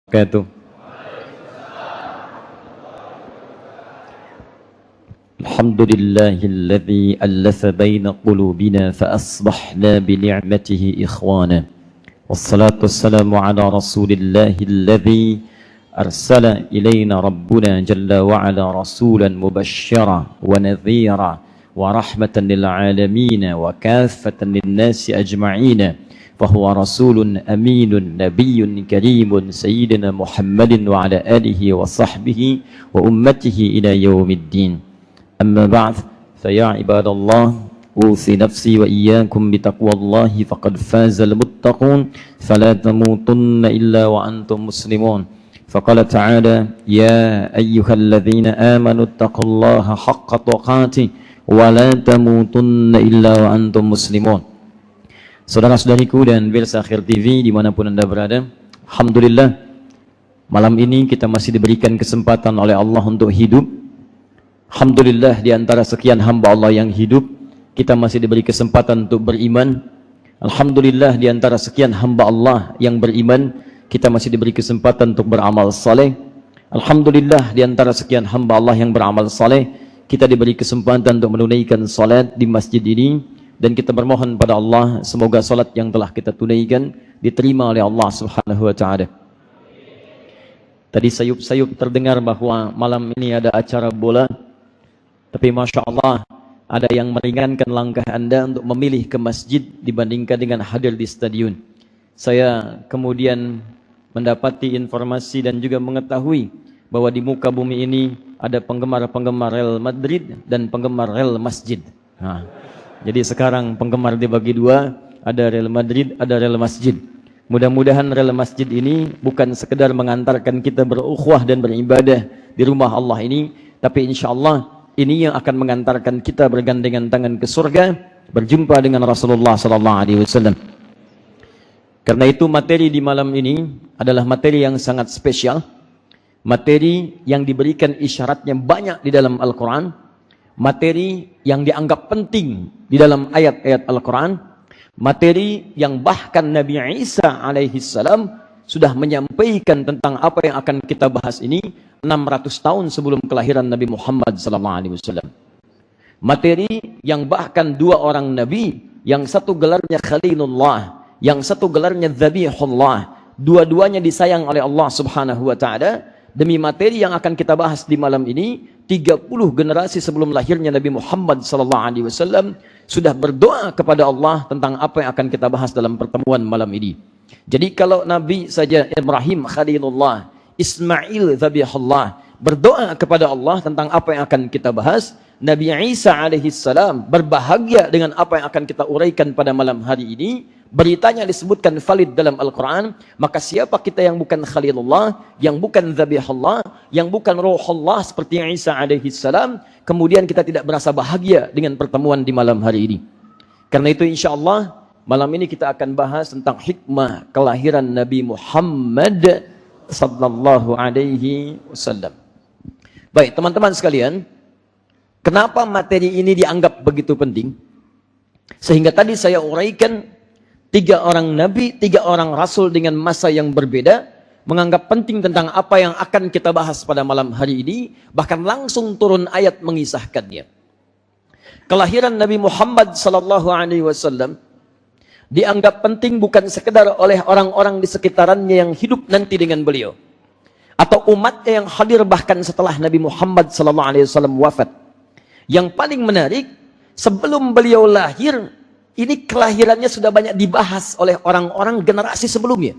wabarakatuh. Alhamdulillahilladzi allafa baina qulubina fa asbahna bi ni'matihi ikhwana. Wassalatu wassalamu ala rasulillahilladzi arsala ilaina rabbuna jalla wa ala rasulan mubashshira wa nadhira wa rahmatan lil alamin wa kaffatan lin nasi ajma'in. فهو رسول أمين نبي كريم سيدنا محمد وعلى آله وصحبه وأمته إلى يوم الدين. أما بعد فيا عباد الله أوصي نفسي وإياكم بتقوى الله فقد فاز المتقون فلا تموتن إلا وأنتم مسلمون. فقال تعالى يا أيها الذين آمنوا اتقوا الله حق تقاته ولا تموتن إلا وأنتم مسلمون. Saudara-saudariku dan pemirsa Akhir TV dimanapun Anda berada, alhamdulillah malam ini kita masih diberikan kesempatan oleh Allah untuk hidup. Alhamdulillah di antara sekian hamba Allah yang hidup, kita masih diberi kesempatan untuk beriman. Alhamdulillah di antara sekian hamba Allah yang beriman, kita masih diberi kesempatan untuk beramal saleh. Alhamdulillah di antara sekian hamba Allah yang beramal saleh, kita diberi kesempatan untuk menunaikan salat di masjid ini. Dan kita bermohon pada Allah semoga salat yang telah kita tunaikan diterima oleh Allah Subhanahu wa taala. Tadi sayup-sayup terdengar bahwa malam ini ada acara bola. Tapi Masya Allah ada yang meringankan langkah Anda untuk memilih ke masjid dibandingkan dengan hadir di stadion. Saya kemudian mendapati informasi dan juga mengetahui bahwa di muka bumi ini ada penggemar-penggemar Real Madrid dan penggemar Real Masjid. Jadi sekarang penggemar dibagi dua, ada Real Madrid, ada Real Masjid. Mudah-mudahan Real Masjid ini bukan sekedar mengantarkan kita berukhuwah dan beribadah di rumah Allah ini, tapi insya Allah ini yang akan mengantarkan kita bergandengan tangan ke surga, berjumpa dengan Rasulullah SAW. Karena itu materi di malam ini adalah materi yang sangat spesial, materi yang diberikan isyaratnya banyak di dalam Al-Quran, materi yang dianggap penting di dalam ayat-ayat Al-Quran, materi yang bahkan Nabi Isa alaihissalam sudah menyampaikan tentang apa yang akan kita bahas ini 600 tahun sebelum kelahiran Nabi Muhammad SAW. Materi yang bahkan dua orang Nabi, yang satu gelarnya Khalilullah, yang satu gelarnya Zabihullah, dua-duanya disayang oleh Allah Subhanahu wa taala. Demi materi yang akan kita bahas di malam ini, 30 generasi sebelum lahirnya Nabi Muhammad SAW sudah berdoa kepada Allah tentang apa yang akan kita bahas dalam pertemuan malam ini. Jadi kalau Nabi saja Ibrahim Khalilullah, Ismail Zabihullah berdoa kepada Allah tentang apa yang akan kita bahas, Nabi Isa alaihissalam berbahagia dengan apa yang akan kita uraikan pada malam hari ini. Beritanya disebutkan valid dalam Al-Quran. Maka siapa kita yang bukan Khalilullah, yang bukan Zabihullah, yang bukan Ruhullah seperti Isa alaihissalam, kemudian kita tidak merasa bahagia dengan pertemuan di malam hari ini. Karena itu insya Allah malam ini kita akan bahas tentang hikmah kelahiran Nabi Muhammad sallallahu alaihi wasallam. Baik teman-teman sekalian, kenapa materi ini dianggap begitu penting? Sehingga tadi saya uraikan 3 orang Nabi, 3 orang Rasul dengan masa yang berbeda, menganggap penting tentang apa yang akan kita bahas pada malam hari ini, bahkan langsung turun ayat mengisahkannya. Kelahiran Nabi Muhammad SAW dianggap penting bukan sekedar oleh orang-orang di sekitarannya yang hidup nanti dengan beliau, atau umatnya yang hadir bahkan setelah Nabi Muhammad SAW wafat. Yang paling menarik, sebelum beliau lahir, ini kelahirannya sudah banyak dibahas oleh orang-orang generasi sebelumnya.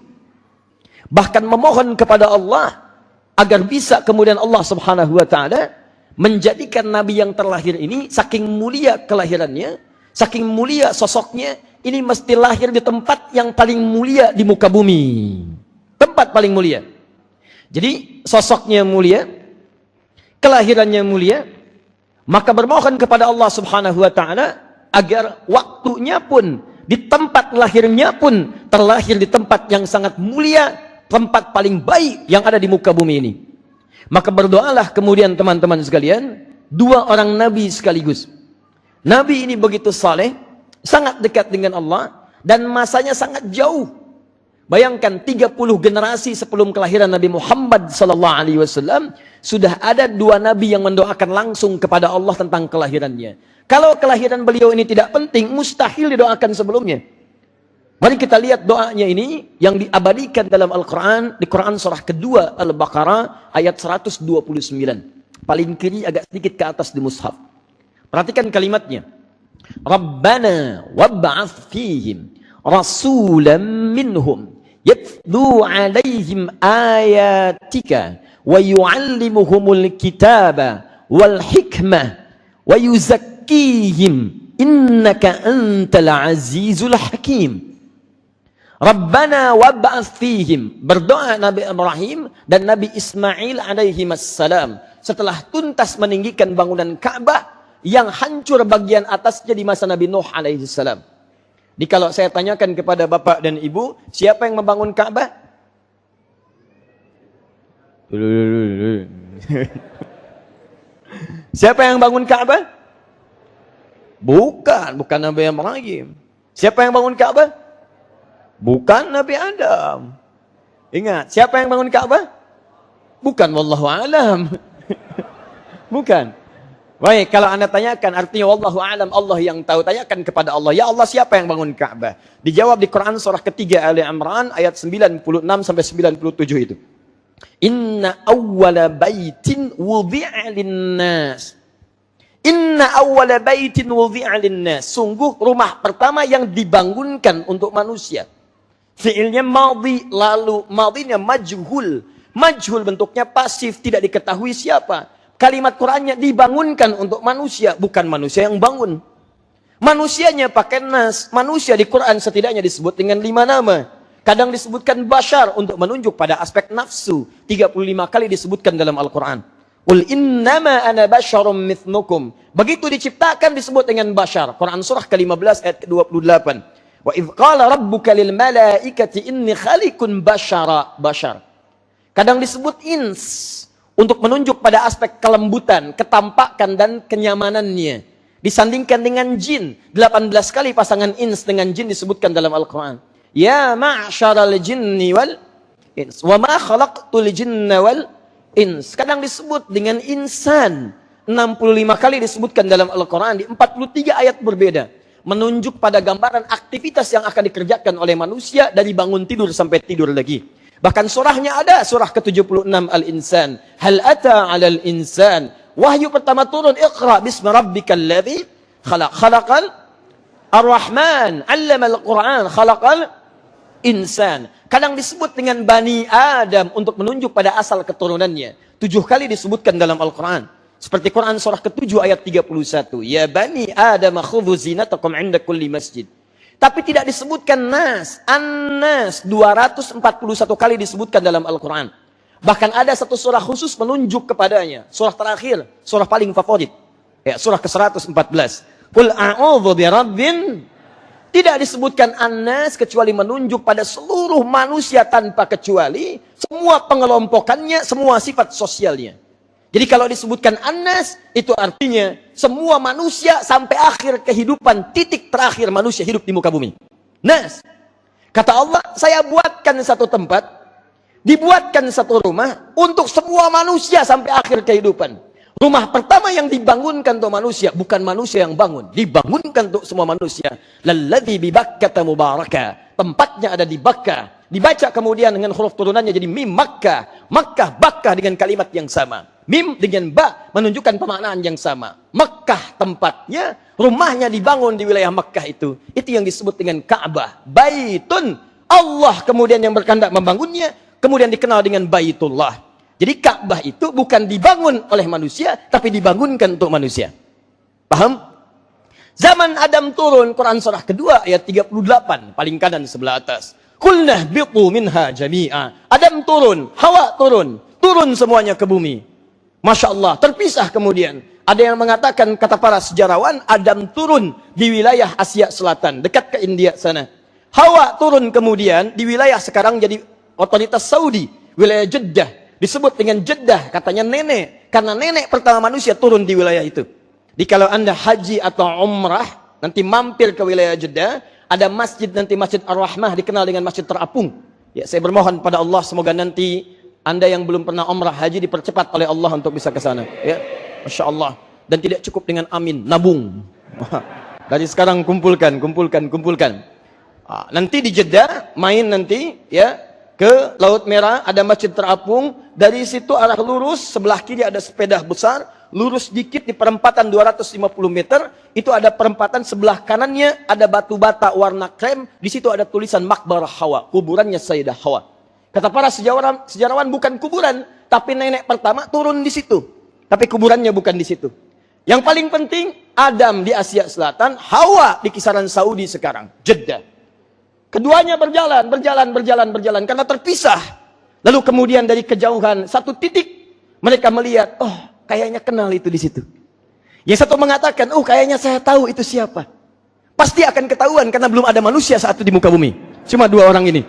Bahkan memohon kepada Allah agar bisa kemudian Allah Subhanahu wa taala menjadikan Nabi yang terlahir ini, saking mulia kelahirannya, saking mulia sosoknya, ini mesti lahir di tempat yang paling mulia di muka bumi. Tempat paling mulia. Jadi sosoknya mulia, kelahirannya mulia, maka bermohon kepada Allah Subhanahu wa taala agar waktunya pun, di tempat lahirnya pun terlahir di tempat yang sangat mulia, tempat paling baik yang ada di muka bumi ini. Maka berdoalah kemudian teman-teman sekalian, 2 orang Nabi sekaligus. Nabi ini begitu saleh, sangat dekat dengan Allah, dan masanya sangat jauh. Bayangkan 30 generasi sebelum kelahiran Nabi Muhammad SAW sudah ada 2 nabi yang mendoakan langsung kepada Allah tentang kelahirannya. Kalau kelahiran beliau ini tidak penting, mustahil didoakan sebelumnya. Mari kita lihat doanya ini yang diabadikan dalam Al-Quran, di Quran surah kedua Al-Baqarah ayat 129. Paling kiri agak sedikit ke atas di mushaf. Perhatikan kalimatnya. Rabbana wab'ath fihim rasulan minhum yatlu alaihim ayatika wa yu'allimuhumul kitaba wal hikmah wa yuzakkihim innaka antal azizul hakim. Rabbana wab'ath fihim, berdoa Nabi Ibrahim dan Nabi Ismail alaihi wassalam setelah tuntas meninggikan bangunan Ka'bah yang hancur bagian atasnya di masa Nabi Nuh alaihi salam. Jadi kalau saya tanyakan kepada bapak dan ibu, siapa yang membangun Ka'bah? Siapa yang bangun Ka'bah? Bukan Nabi Ibrahim. Siapa yang bangun Ka'bah? Bukan Nabi Adam. Ingat, siapa yang bangun Ka'bah? Bukan, wallahu alam. Bukan. Baik, kalau Anda tanyakan artinya wallahu alam, Allah yang tahu, tanyakan kepada Allah, ya Allah siapa yang bangun Ka'bah? Dijawab di Quran surah ketiga Ali Imran ayat 96 sampai 97 itu. Inna awwala baitin wudi'a linnas. Inna awwala baitin wudi'a linnas. Sungguh rumah pertama yang dibangunkan untuk manusia. Fi'ilnya madhi, lalu madhinya majhul. Majhul bentuknya pasif, tidak diketahui siapa. Kalimat Qur'annya dibangunkan untuk manusia, bukan manusia yang bangun. Manusianya pakai nas. Manusia di Quran setidaknya disebut dengan 5 nama. Kadang disebutkan bashar untuk menunjuk pada aspek nafsu. 35 kali disebutkan dalam Al-Quran. Qul innama ana basyarum mithlukum. Begitu diciptakan disebut dengan bashar. Quran surah ke-15 ayat ke-28. Wa idh qala rabbuka lil malaikati inni khaliqun bashara. Bashar. Kadang disebut ins untuk menunjuk pada aspek kelembutan, ketampakan dan kenyamanannya. Disandingkan dengan jin. 18 kali pasangan ins dengan jin disebutkan dalam Al-Quran. Ya ma'syaral jinni wal ins. Wa ma khalaqtul jinna wal ins. Kadang disebut dengan insan. 65 kali disebutkan dalam Al-Quran. Di 43 ayat berbeda. Menunjuk pada gambaran aktivitas yang akan dikerjakan oleh manusia dari bangun tidur sampai tidur lagi. Bahkan surahnya ada, surah ke-76 Al-Insan. Hal ata 'alal insan. Wahyu pertama turun, Iqra bismi rabbikal ladzi khalaq. Khalaqal Ar-Rahman, 'allamal Qur'an, khalaqal insan. Kadang disebut dengan Bani Adam untuk menunjuk pada asal keturunannya. 7 kali disebutkan dalam Al-Quran. Seperti Quran surah ke-7 ayat 31. Ya Bani Adam khudhu zinatakum 'inda kulli masjid. Tapi tidak disebutkan nas. An-nas 241 kali disebutkan dalam Al-Quran. Bahkan ada satu surah khusus menunjuk kepadanya. Surah terakhir, surah paling favorit. Ya, surah ke-114. Qul a'udzu birabbin. Tidak disebutkan an-nas kecuali menunjuk pada seluruh manusia tanpa kecuali. Semua pengelompokannya, semua sifat sosialnya. Jadi kalau disebutkan an-nas, itu artinya semua manusia sampai akhir kehidupan, titik terakhir manusia hidup di muka bumi. Nas. Kata Allah, saya buatkan satu tempat, dibuatkan satu rumah untuk semua manusia sampai akhir kehidupan. Rumah pertama yang dibangunkan untuk manusia, bukan manusia yang bangun, dibangunkan untuk semua manusia. Lalladzi bi Bakkata mubaraka. Tempatnya ada di Bakkah. Dibaca kemudian dengan huruf turunannya jadi mim Makkah. Makkah, Bakkah dengan kalimat yang sama. Mim dengan ba menunjukkan pemaknaan yang sama. Makkah tempatnya, rumahnya dibangun di wilayah Makkah itu. Itu yang disebut dengan Ka'bah. Baitun. Allah kemudian yang berkehendak membangunnya, kemudian dikenal dengan Baitullah. Jadi Ka'bah itu bukan dibangun oleh manusia, tapi dibangunkan untuk manusia. Paham? Zaman Adam turun, Quran surah kedua ayat 38, paling kanan sebelah atas. Qulna biqu minha jami'a. Adam turun, Hawa turun, turun semuanya ke bumi. Masya Allah, terpisah kemudian. Ada yang mengatakan, kata para sejarawan, Adam turun di wilayah Asia Selatan, dekat ke India sana. Hawa turun kemudian di wilayah sekarang jadi otoritas Saudi, wilayah Jeddah. Disebut dengan Jeddah, katanya nenek. Karena nenek pertama manusia turun di wilayah itu. Jadi kalau Anda haji atau umrah, nanti mampir ke wilayah Jeddah, ada masjid nanti Masjid Ar-Rahmah, dikenal dengan masjid terapung. Ya, saya bermohon pada Allah semoga nanti Anda yang belum pernah umrah haji dipercepat oleh Allah untuk bisa ke sana. Ya, Masya Allah. Dan tidak cukup dengan amin, nabung. Dari sekarang kumpulkan. Nanti di Jeddah main nanti ya ke Laut Merah, ada masjid terapung. Dari situ arah lurus, sebelah kiri ada sepeda besar, lurus dikit di perempatan 250 meter, itu ada perempatan, sebelah kanannya ada batu bata warna krem, di situ ada tulisan Makbarah Hawa, kuburannya Sayyidah Hawa. Kata para sejarawan bukan kuburan, tapi nenek pertama turun di situ. Tapi kuburannya bukan di situ. Yang paling penting, Adam di Asia Selatan, Hawa di kisaran Saudi sekarang, Jeddah. Keduanya berjalan karena terpisah. Lalu kemudian dari kejauhan satu titik mereka melihat, oh kayaknya kenal itu di situ. Yang satu mengatakan, oh kayaknya saya tahu itu siapa. Pasti akan ketahuan karena belum ada manusia saat itu di muka bumi. Cuma dua orang ini.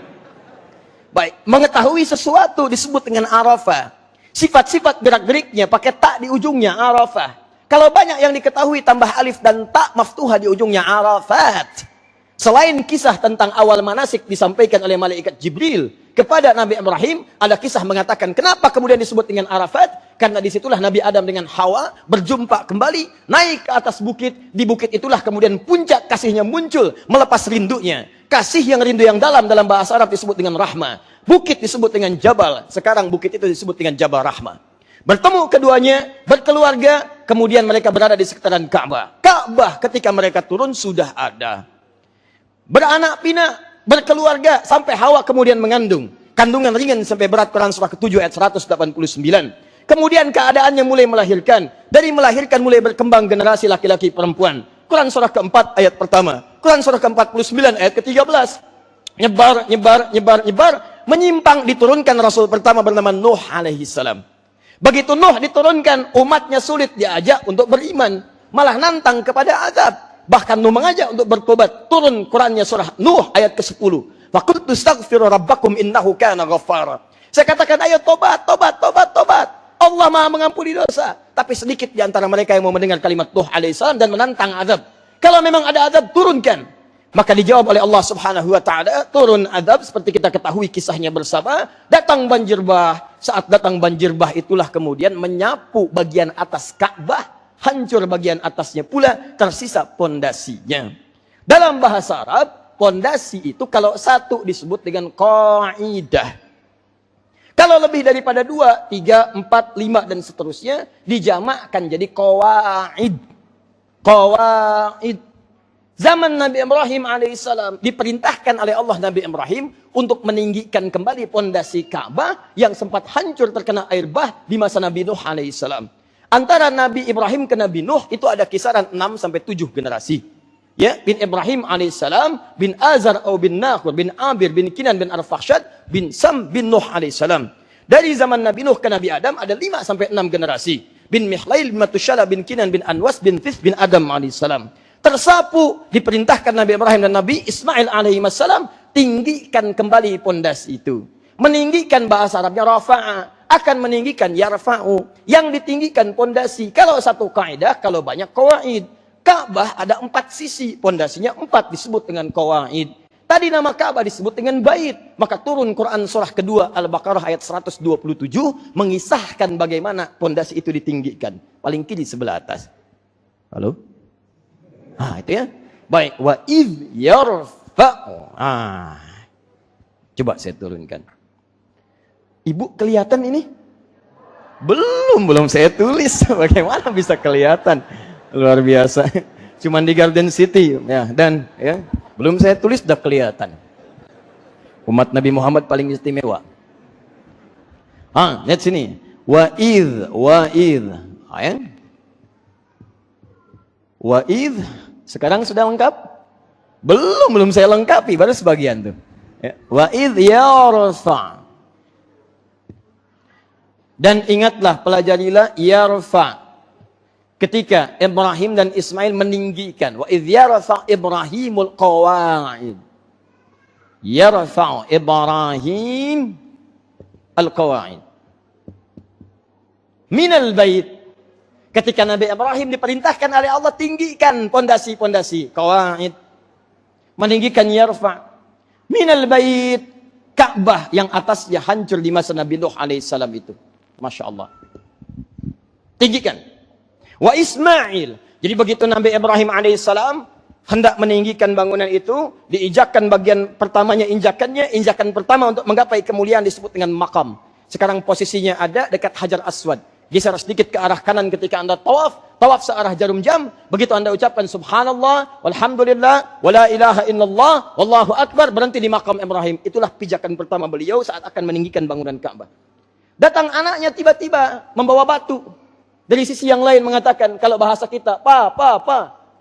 Baik, mengetahui sesuatu disebut dengan Arafah. Sifat-sifat gerak-geriknya pakai tak di ujungnya, Arafah. Kalau banyak yang diketahui tambah alif dan tak maftuha di ujungnya, Arafat. Selain kisah tentang awal manasik disampaikan oleh malaikat Jibril kepada Nabi Ibrahim, ada kisah mengatakan kenapa kemudian disebut dengan Arafat? Karena disitulah Nabi Adam dengan Hawa berjumpa kembali, naik ke atas bukit. Di bukit itulah kemudian puncak kasihnya muncul, melepas rindunya. Kasih yang rindu yang dalam bahasa Arab disebut dengan Rahmah. Bukit disebut dengan Jabal. Sekarang bukit itu disebut dengan Jabal Rahmah. Bertemu keduanya, berkeluarga, kemudian mereka berada di sekitaran Ka'bah. Ka'bah ketika mereka turun sudah ada. Beranak pinak, berkeluarga, sampai Hawa kemudian mengandung. Kandungan ringan sampai berat, Quran surah ke-7 ayat 189. Kemudian keadaannya mulai melahirkan. Dari melahirkan mulai berkembang generasi laki-laki perempuan. Quran surah ke-4 ayat pertama. Quran surah ke-49 ayat ke-13. Nyebar. Menyimpang, diturunkan Rasul pertama bernama Nuh alaihi salam. Begitu Nuh diturunkan, umatnya sulit diajak untuk beriman. Malah nantang kepada azab. Bahkan Nuh mengajak untuk bertobat. Turun Qurannya surah Nuh ayat ke-10. Faqultu astaghfiru rabbakum innahu kana ghaffara. Saya katakan ayo tobat. Allah Maha mengampuni dosa. Tapi sedikit di antara mereka yang mau mendengar kalimat Nuh alaihissalam dan menantang azab. Kalau memang ada azab, turunkan. Maka dijawab oleh Allah Subhanahu wa taala, turun azab seperti kita ketahui kisahnya bersama. Datang banjir bah. Saat datang banjir bah itulah kemudian menyapu bagian atas Ka'bah. Hancur bagian atasnya pula, tersisa pondasinya. Dalam bahasa Arab, pondasi itu kalau satu disebut dengan qaidah. Kalau lebih daripada 2, 3, 4, 5 dan seterusnya, dijamakkan jadi qawaid. Qawaid. Zaman Nabi Ibrahim alaihissalam diperintahkan oleh Allah Nabi Ibrahim untuk meninggikan kembali pondasi Ka'bah yang sempat hancur terkena air bah di masa Nabi Nuh alaihissalam. Antara Nabi Ibrahim ke Nabi Nuh itu ada kisaran 6-7 generasi. Ya, bin Ibrahim alaihissalam, bin Azar atau bin Nakhur, bin Abir, bin Kinan, bin Arfakhshad, bin Sam, bin Nuh alaihissalam. Dari zaman Nabi Nuh ke Nabi Adam ada 5-6 generasi. Bin Mihlail, bin Matushala, bin Kinan, bin Anwas, bin Fis, bin Adam alaihissalam. Tersapu, diperintahkan Nabi Ibrahim dan Nabi Ismail alaihissalam tinggikan kembali pondasi itu. Meninggikan bahasa Arabnya rafa'a, akan meninggikan yarfa'u, yang ditinggikan pondasi. Kalau satu kaidah, kalau banyak qawaid. Ka'bah ada 4 sisi, pondasinya 4 disebut dengan qawaid. Tadi nama Ka'bah disebut dengan bait. Maka turun Quran surah kedua Al-Baqarah ayat 127 mengisahkan bagaimana pondasi itu ditinggikan. Paling kiri sebelah atas. Halo? Itu ya. Baik, wa idh yarfa'u. Coba saya turunkan. Ibu kelihatan ini? Belum saya tulis. Bagaimana bisa kelihatan? Luar biasa. Cuman di Garden City ya, dan ya, belum saya tulis sudah kelihatan. Umat Nabi Muhammad paling istimewa. Lihat sini. Wa idh. Ya. Wa idh. Sekarang sudah lengkap? Belum saya lengkapi, baru sebagian tuh. Ya. Wa idh yarfa. Dan ingatlah, pelajarilah yarfa. Ketika Ibrahim dan Ismail meninggikan. Wa idh yarfa Ibrahimul qawaid. Yarfa Ibrahim al-qawaid. Minal bait. Ketika Nabi Ibrahim diperintahkan oleh Allah tinggikan pondasi-pondasi qawaid, meninggikan yarfa minal bait, Ka'bah yang atasnya hancur di masa Nabi Nuh alaihissalam itu. Masya Allah. Tinggikan. Wa Ismail. Jadi begitu Nabi Ibrahim alaihissalam hendak meninggikan bangunan itu, diinjakkan bagian pertamanya injakan pertama untuk menggapai kemuliaan disebut dengan makam. Sekarang posisinya ada dekat Hajar Aswad. Geser sedikit ke arah kanan ketika Anda tawaf searah jarum jam. Begitu Anda ucapkan subhanallah, walhamdulillah, wala ilaha illallah, wallahu akbar, berhenti di makam Ibrahim. Itulah pijakan pertama beliau saat akan meninggikan bangunan Ka'bah. Datang anaknya tiba-tiba membawa batu. Dari sisi yang lain mengatakan, kalau bahasa kita, Pa,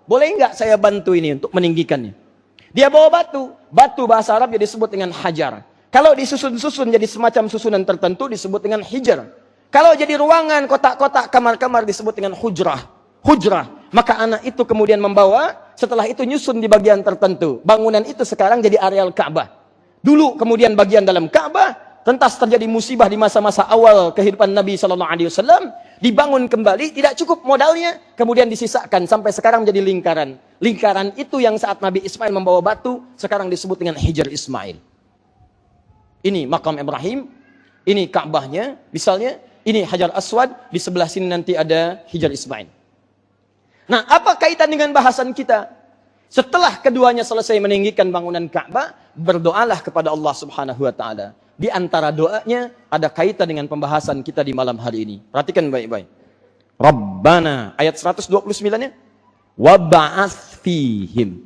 boleh enggak saya bantu ini untuk meninggikannya? Dia bawa batu. Batu bahasa Arab jadi disebut dengan hajar. Kalau disusun-susun jadi semacam susunan tertentu disebut dengan hijar. Kalau jadi ruangan, kotak-kotak, kamar-kamar disebut dengan hujrah. Maka anak itu kemudian membawa, setelah itu nyusun di bagian tertentu. Bangunan itu sekarang jadi areal Ka'bah. Dulu kemudian bagian dalam Ka'bah, tentas terjadi musibah di masa-masa awal kehidupan Nabi SAW. Dibangun kembali, tidak cukup modalnya, kemudian disisakan sampai sekarang menjadi lingkaran. Lingkaran itu yang saat Nabi Ismail membawa batu, sekarang disebut dengan Hijar Ismail. Ini makam Ibrahim, ini Ka'bahnya, misalnya, ini Hajar Aswad, di sebelah sini nanti ada Hijar Ismail. Nah, apa kaitan dengan bahasan kita? Setelah keduanya selesai meninggikan bangunan Ka'bah, berdoalah kepada Allah Subhanahu wa taala. Di antara doanya ada kaitan dengan pembahasan kita di malam hari ini. Perhatikan baik-baik. Rabbana ayat 129-nya. Wa ba'ats fihim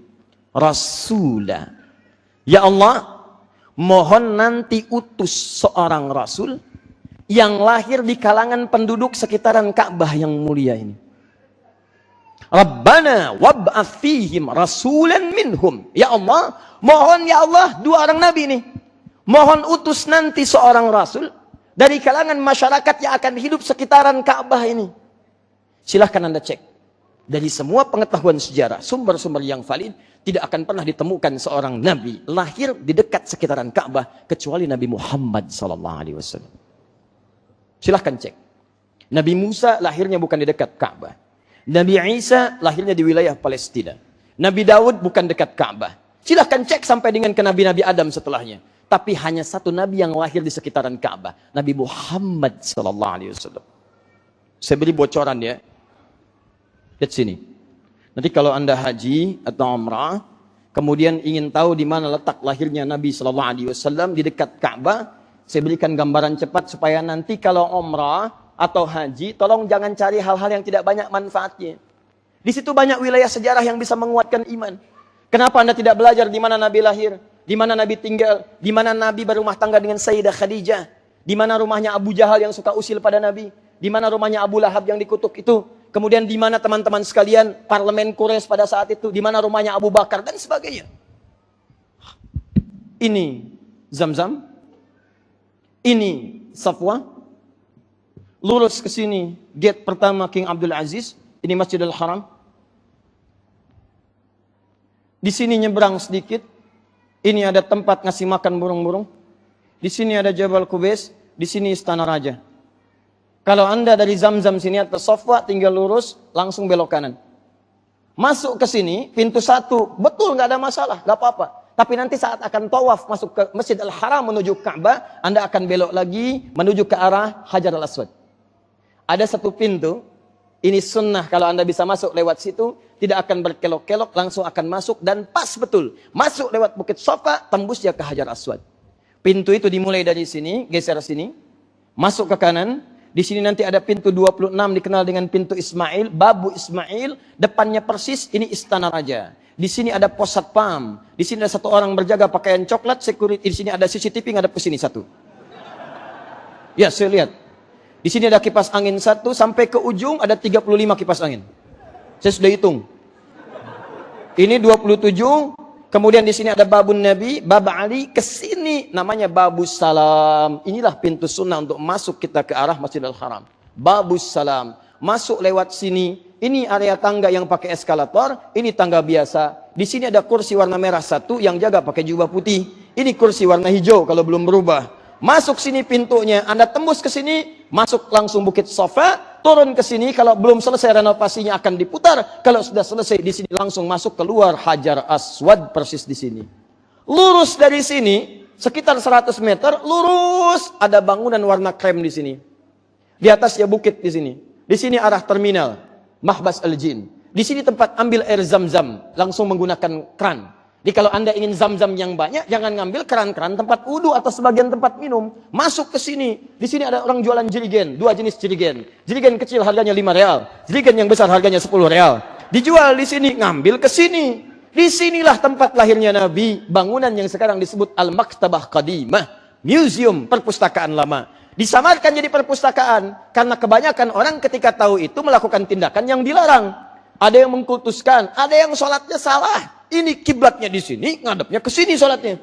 rasula. Ya Allah, mohon nanti utus seorang rasul yang lahir di kalangan penduduk sekitaran Ka'bah yang mulia ini. Rabbana wab'ats fihim rasulan minhum. Ya Allah, mohon ya Allah dua orang nabi ini. Mohon utus nanti seorang rasul dari kalangan masyarakat yang akan hidup sekitaran Ka'bah ini. Silahkan Anda cek. Dari semua pengetahuan sejarah, sumber-sumber yang valid, tidak akan pernah ditemukan seorang nabi lahir di dekat sekitaran Ka'bah kecuali Nabi Muhammad SAW. Silahkan cek. Nabi Musa lahirnya bukan di dekat Ka'bah. Nabi Isa lahirnya di wilayah Palestina. Nabi Daud bukan dekat Ka'bah. Silahkan cek sampai dengan ke Nabi-Nabi Adam setelahnya. Tapi hanya satu Nabi yang lahir di sekitaran Ka'bah. Nabi Muhammad SAW. Saya beri bocoran ya. Lihat sini. Nanti kalau Anda haji atau umrah, kemudian ingin tahu di mana letak lahirnya Nabi SAW di dekat Ka'bah, saya berikan gambaran cepat supaya nanti kalau umrah atau haji, tolong jangan cari hal-hal yang tidak banyak manfaatnya. Di situ banyak wilayah sejarah yang bisa menguatkan iman. Kenapa Anda tidak belajar di mana Nabi lahir, di mana Nabi tinggal, di mana Nabi berumah tangga dengan Sayyidah Khadijah, di mana rumahnya Abu Jahal yang suka usil pada Nabi, di mana rumahnya Abu Lahab yang dikutuk itu, kemudian di mana teman-teman sekalian parlemen Quraisy pada saat itu, di mana rumahnya Abu Bakar dan sebagainya. Ini Zamzam, ini Safwa. Lurus ke sini, gate pertama King Abdul Aziz, ini Masjidil Haram. Di sini nyebrang sedikit, ini ada tempat ngasih makan burung-burung. Di sini ada Jabal Qubais, di sini Istana Raja. Kalau Anda dari Zamzam sini atau Safwa, tinggal lurus, langsung belok kanan. Masuk ke sini, pintu satu, betul nggak ada masalah, nggak apa-apa. Tapi nanti saat akan tawaf masuk ke Masjid Al-Haram menuju Ka'bah, Anda akan belok lagi menuju ke arah Hajar Al-Aswad. Ada satu pintu, ini sunnah kalau Anda bisa masuk lewat situ, tidak akan berkelok-kelok, langsung akan masuk dan pas betul. Masuk lewat Bukit Safa, tembus dia ke Hajar Aswad. Pintu itu dimulai dari sini, geser sini, masuk ke kanan. Di sini nanti ada pintu 26 dikenal dengan pintu Ismail, Babu Ismail, depannya persis ini Istana Raja. Di sini ada pos satpam, di sini ada satu orang berjaga pakaian coklat, security, di sini ada CCTV ngadep ke sini satu. Ya, saya lihat. Di sini ada kipas angin satu, sampai ke ujung ada 35 kipas angin. Saya sudah hitung. Ini 27, kemudian di sini ada babun Nabi, Bab Ali, ke sini namanya Babus Salam. Inilah pintu sunnah untuk masuk kita ke arah Masjidil Haram. Babus Salam. Masuk lewat sini, ini area tangga yang pakai eskalator, ini tangga biasa. Di sini ada kursi warna merah satu yang jaga pakai jubah putih. Ini kursi warna hijau kalau belum berubah. Masuk sini pintunya, Anda tembus ke sini, masuk langsung Bukit Safa, turun ke sini, kalau belum selesai renovasinya akan diputar, kalau sudah selesai di sini langsung masuk keluar Hajar Aswad persis di sini. Lurus dari sini, sekitar 100 meter, lurus, ada bangunan warna krem di sini. Di atasnya bukit di sini. Di sini arah terminal, Mahbas Al-Jin. Di sini tempat ambil air zam-zam, langsung menggunakan kran. Jadi kalau Anda ingin zam-zam yang banyak, jangan ngambil keran-keran tempat wudhu atau sebagian tempat minum. Masuk ke sini. Di sini ada orang jualan jerigen, 2 jenis jerigen. Jerigen kecil harganya 5 real. Jerigen yang besar harganya 10 real. Dijual di sini, ngambil ke sini. Di sinilah tempat lahirnya Nabi. Bangunan yang sekarang disebut Al-Maktabah Qadimah. Museum, perpustakaan lama. Disamarkan jadi perpustakaan. Karena kebanyakan orang ketika tahu itu melakukan tindakan yang dilarang. Ada yang mengkultuskan, ada yang sholatnya salah. Ini kiblatnya di sini, ngadepnya ke sini sholatnya.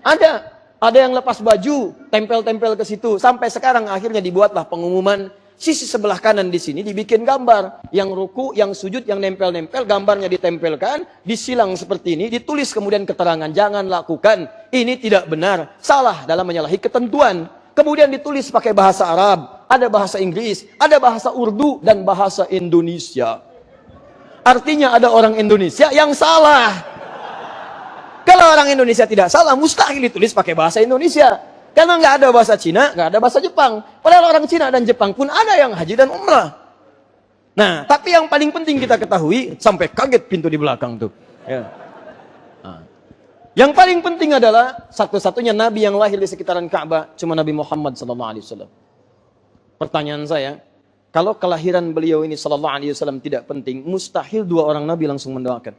Ada yang lepas baju, tempel-tempel ke situ. Sampai sekarang akhirnya dibuatlah pengumuman, sisi sebelah kanan di sini dibikin gambar. Yang ruku, yang sujud, yang nempel-nempel, gambarnya ditempelkan, disilang seperti ini, ditulis kemudian keterangan, jangan lakukan, ini tidak benar, salah dalam menyalahi ketentuan. Kemudian ditulis pakai bahasa Arab, ada bahasa Inggris, ada bahasa Urdu, dan bahasa Indonesia. Artinya ada orang Indonesia yang salah. Kalau orang Indonesia tidak salah, mustahil ditulis pakai bahasa Indonesia. Karena nggak ada bahasa Cina, nggak ada bahasa Jepang. Padahal orang Cina dan Jepang pun ada yang haji dan umrah. Nah, tapi yang paling penting kita ketahui, sampai kaget pintu di belakang tuh. Ya. Nah. Yang paling penting adalah, satu-satunya Nabi yang lahir di sekitaran Ka'bah, cuma Nabi Muhammad SAW. Pertanyaan saya, kalau kelahiran beliau ini sallallahu alaihi wasallam tidak penting, mustahil 2 orang Nabi langsung mendoakan.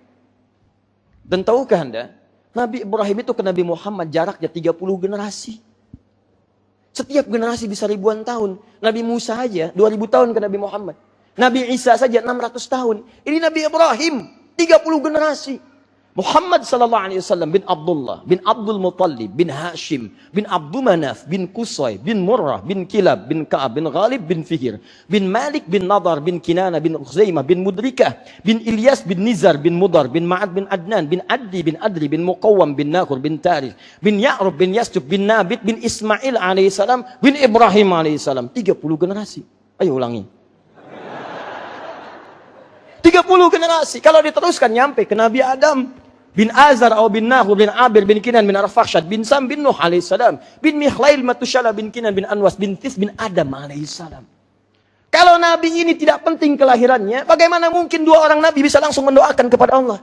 Dan tahukah Anda, Nabi Ibrahim itu ke Nabi Muhammad jaraknya 30 generasi. Setiap generasi bisa ribuan tahun. Nabi Musa aja 2000 tahun ke Nabi Muhammad. Nabi Isa saja 600 tahun. Ini Nabi Ibrahim 30 generasi. Muhammad sallallahu alaihi wasallam bin Abdullah, bin Abdul Muttalib, bin Hashim, bin Abdul Manaf, bin Qusay, bin Murrah, bin Kilab, bin Ka'ab, bin Ghalib, bin Fihir, bin Malik, bin Nadar, bin Kinana, bin Khuzaimah, bin Mudrikah, bin Ilyas, bin Nizar, bin Mudar, bin Ma'ad, bin Adnan, bin Addi, bin Adri, bin Muqawwam, bin Nakhur, bin Tarikh, bin Ya'rub, bin Yasjub, bin Nabit, bin Ismail alaihissalam, bin Ibrahim alaihissalam. 30 generasi. Ayo ulangi. 30 generasi. Kalau diteruskan nyampe ke Nabi Adam. Bin Azar atau bin Nahur, bin Abir, bin Kinan, bin Arfakhshad, bin Sam, bin Nuh alaihissalam, bin Mikhlail, Matushala, bin Kinan, bin Anwas, bin Tis, bin Adam alaihissalam. Kalau Nabi ini tidak penting kelahirannya, bagaimana mungkin 2 orang Nabi bisa langsung mendoakan kepada Allah?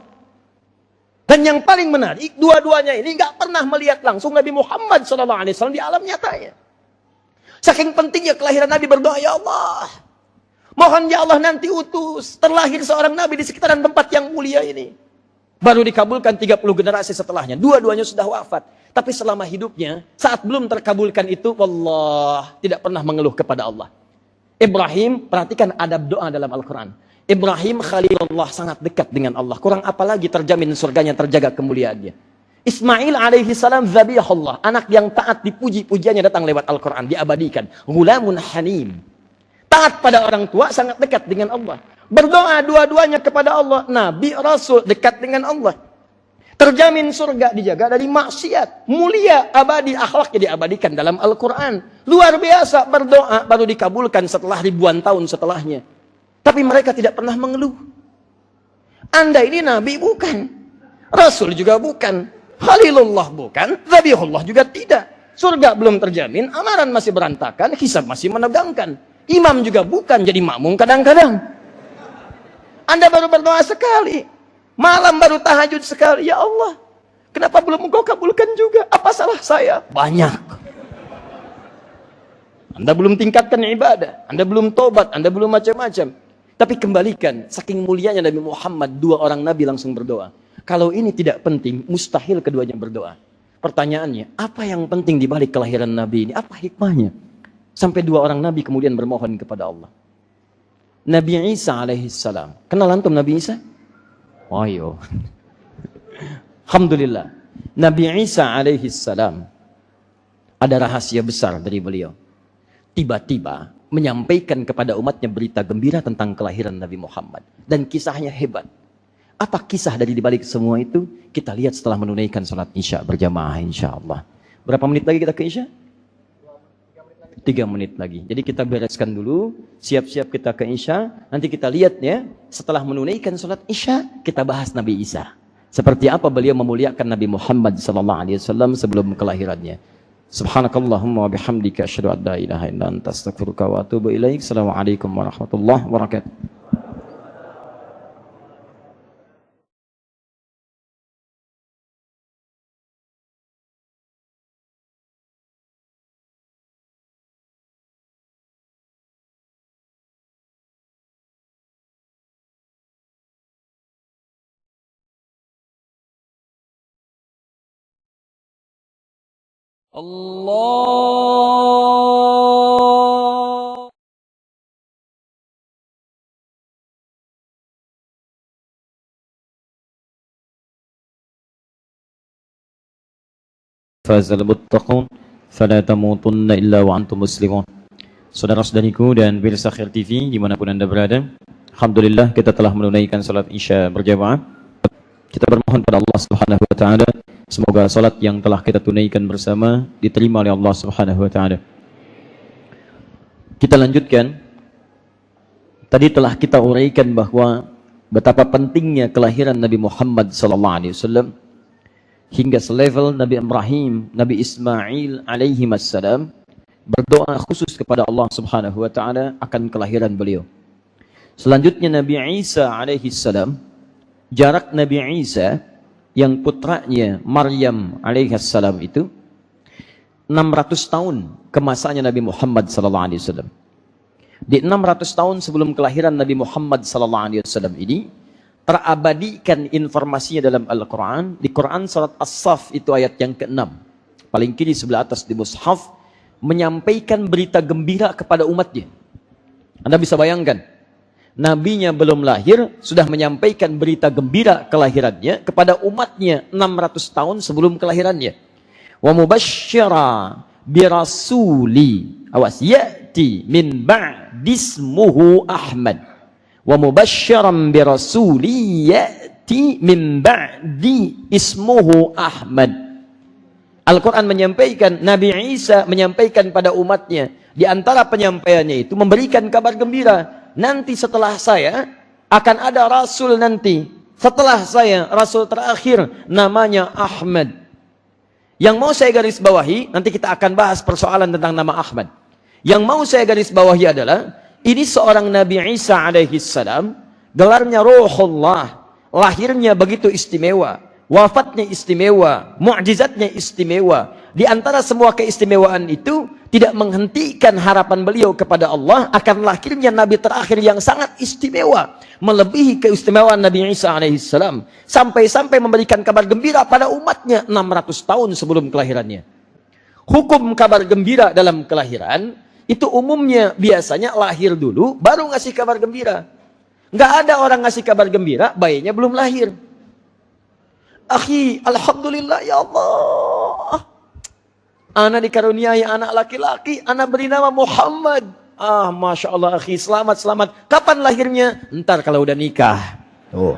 Dan yang paling menarik, dua-duanya ini nggak pernah melihat langsung Nabi Muhammad SAW di alam nyatanya. Saking pentingnya kelahiran Nabi berdoa, ya Allah, mohon ya Allah nanti utus terlahir seorang Nabi di sekitaran tempat yang mulia ini. Baru dikabulkan 30 generasi setelahnya. Dua-duanya sudah wafat. Tapi selama hidupnya, saat belum terkabulkan itu, wallah, tidak pernah mengeluh kepada Allah. Ibrahim, perhatikan adab doa dalam Al-Quran. Ibrahim Khalilullah, sangat dekat dengan Allah. Kurang apalagi terjamin surganya, terjaga kemuliaannya. Ismail alaihi salam, zabihullah, anak yang taat, dipuji-pujiannya datang lewat Al-Quran, diabadikan. Ghulamun hanim. Taat pada orang tua, sangat dekat dengan Allah. Berdoa dua-duanya kepada Allah. Nabi, Rasul, dekat dengan Allah. Terjamin surga, dijaga dari maksiat. Mulia, abadi, akhlaknya diabadikan dalam Al-Quran. Luar biasa, berdoa baru dikabulkan setelah ribuan tahun setelahnya. Tapi mereka tidak pernah mengeluh. Anda ini Nabi bukan. Rasul juga bukan. Khalilullah bukan. Zabihullah juga tidak. Surga belum terjamin, amaran masih berantakan, hisab masih menegangkan. Imam juga bukan, jadi makmum kadang-kadang. Anda baru berdoa sekali. Malam baru tahajud sekali. Ya Allah, kenapa belum Engkau kabulkan juga? Apa salah saya? Banyak. Anda belum tingkatkan ibadah. Anda belum tobat. Anda belum macam-macam. Tapi kembalikan, saking mulianya Nabi Muhammad, 2 orang Nabi langsung berdoa. Kalau ini tidak penting, mustahil keduanya berdoa. Pertanyaannya, apa yang penting di balik kelahiran Nabi ini? Apa hikmahnya? Sampai 2 orang Nabi kemudian bermohon kepada Allah. Nabi Isa alaihissalam. Kenal antum Nabi Isa? Ayo. Alhamdulillah. Nabi Isa alaihissalam. Ada rahasia besar dari beliau. Tiba-tiba menyampaikan kepada umatnya berita gembira tentang kelahiran Nabi Muhammad. Dan kisahnya hebat. Apa kisah dari dibalik semua itu? Kita lihat setelah menunaikan salat Isya berjamaah insyaAllah. Berapa menit lagi kita ke Isya? 3 menit lagi. Jadi kita bereskan dulu, siap-siap kita ke Isya. Nanti kita lihat ya, setelah menunaikan sholat Isya, kita bahas Nabi Isa. Seperti apa beliau memuliakan Nabi Muhammad sallallahu alaihi wasallam sebelum kelahirannya. Subhanakallahumma wa bihamdika asyhadu an la ilaha illa anta astaghfiruka wa atubu ilaik. Assalamualaikum warahmatullahi wabarakatuh. Allah. Fazal muttaqun fala tamutunna illa wa antum muslimun. Saudara-saudariku dan pemirsa Khair TV dimanapun Anda berada, alhamdulillah kita telah menunaikan salat Isya berjamaah. Kita bermohon pada Allah Subhanahu wa taala semoga salat yang telah kita tunaikan bersama diterima oleh Allah Subhanahu wa taala. Kita lanjutkan. Tadi telah kita uraikan bahwa betapa pentingnya kelahiran Nabi Muhammad sallallahu alaihi wasallam hingga selevel Nabi Ibrahim, Nabi Ismail alaihi wassalam berdoa khusus kepada Allah Subhanahu wa taala akan kelahiran beliau. Selanjutnya Nabi Isa alaihi salam, jarak Nabi Isa yang putranya Maryam alaihissalam itu 600 tahun ke masanya Nabi Muhammad sallallahu alaihi wasallam. Di 600 tahun sebelum kelahiran Nabi Muhammad sallallahu alaihi wasallam ini terabadikan informasinya dalam Al-Quran. Di Quran surat As-Saff itu ayat yang ke-6. Paling kiri sebelah atas di mushaf, menyampaikan berita gembira kepada umatnya. Anda bisa bayangkan, nabinya belum lahir sudah menyampaikan berita gembira kelahirannya kepada umatnya 600 tahun sebelum kelahirannya. Wa mubasysyira birasuli awas ya'ti min ba'dismuhu Ahmad. Wa mubasysyiran birasuli ya'ti min ba'di ismuhu Ahmad. Al-Quran menyampaikan, Nabi Isa menyampaikan pada umatnya, di antara penyampaiannya itu memberikan kabar gembira. Nanti setelah saya akan ada Rasul nanti. Setelah saya, Rasul terakhir namanya Ahmad. Yang mau saya garis bawahi, nanti kita akan bahas persoalan tentang nama Ahmad. Yang mau saya garis bawahi adalah, ini seorang Nabi Isa alaihi salam, gelarnya Ruhullah, lahirnya begitu istimewa, wafatnya istimewa, mukjizatnya istimewa. Di antara semua keistimewaan itu, tidak menghentikan harapan beliau kepada Allah akan lahirnya Nabi terakhir yang sangat istimewa, melebihi keistimewaan Nabi Isa alaihissalam, sampai-sampai memberikan kabar gembira pada umatnya 600 tahun sebelum kelahirannya. Hukum kabar gembira dalam kelahiran itu umumnya biasanya lahir dulu baru ngasih kabar gembira. Nggak ada orang ngasih kabar gembira bayinya belum lahir. Akhi, alhamdulillah ya Allah, anak dikaruniai anak laki-laki, anak beri nama Muhammad. Ah, Masya Allah akhi, selamat. Kapan lahirnya? Ntar kalau udah nikah. Oh.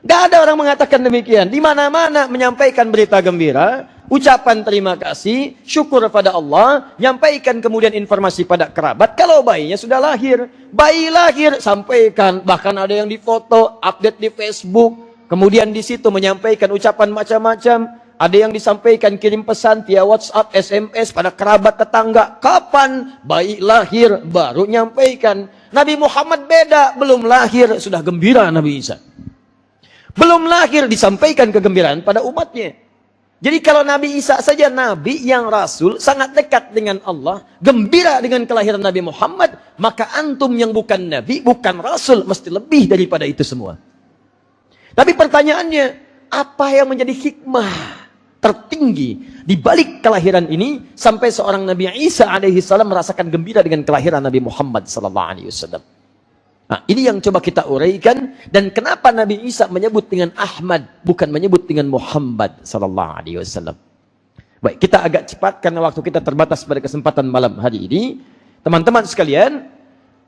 Gak ada orang mengatakan demikian. Di mana-mana menyampaikan berita gembira, ucapan terima kasih, syukur pada Allah, nyampaikan kemudian informasi pada kerabat. Kalau bayinya sudah lahir, bayi lahir, sampaikan. Bahkan ada yang difoto, update di Facebook. Kemudian di situ menyampaikan ucapan macam-macam. Ada yang disampaikan kirim pesan via WhatsApp, SMS pada kerabat tetangga. Kapan bayi lahir baru nyampaikan. Nabi Muhammad beda, belum lahir sudah gembira Nabi Isa. Belum lahir disampaikan kegembiraan pada umatnya. Jadi kalau Nabi Isa saja Nabi yang Rasul, sangat dekat dengan Allah, gembira dengan kelahiran Nabi Muhammad, maka antum yang bukan Nabi, bukan Rasul, mesti lebih daripada itu semua. Tapi pertanyaannya, apa yang menjadi hikmah tertinggi di balik kelahiran ini sampai seorang Nabi Isa alaihissalam merasakan gembira dengan kelahiran Nabi Muhammad sallallahu alaihi wasallam? Nah, ini yang coba kita uraikan, dan kenapa Nabi Isa menyebut dengan Ahmad bukan menyebut dengan Muhammad sallallahu alaihi wasallam. Baik, kita agak cepat karena waktu kita terbatas pada kesempatan malam hari ini. Teman-teman sekalian,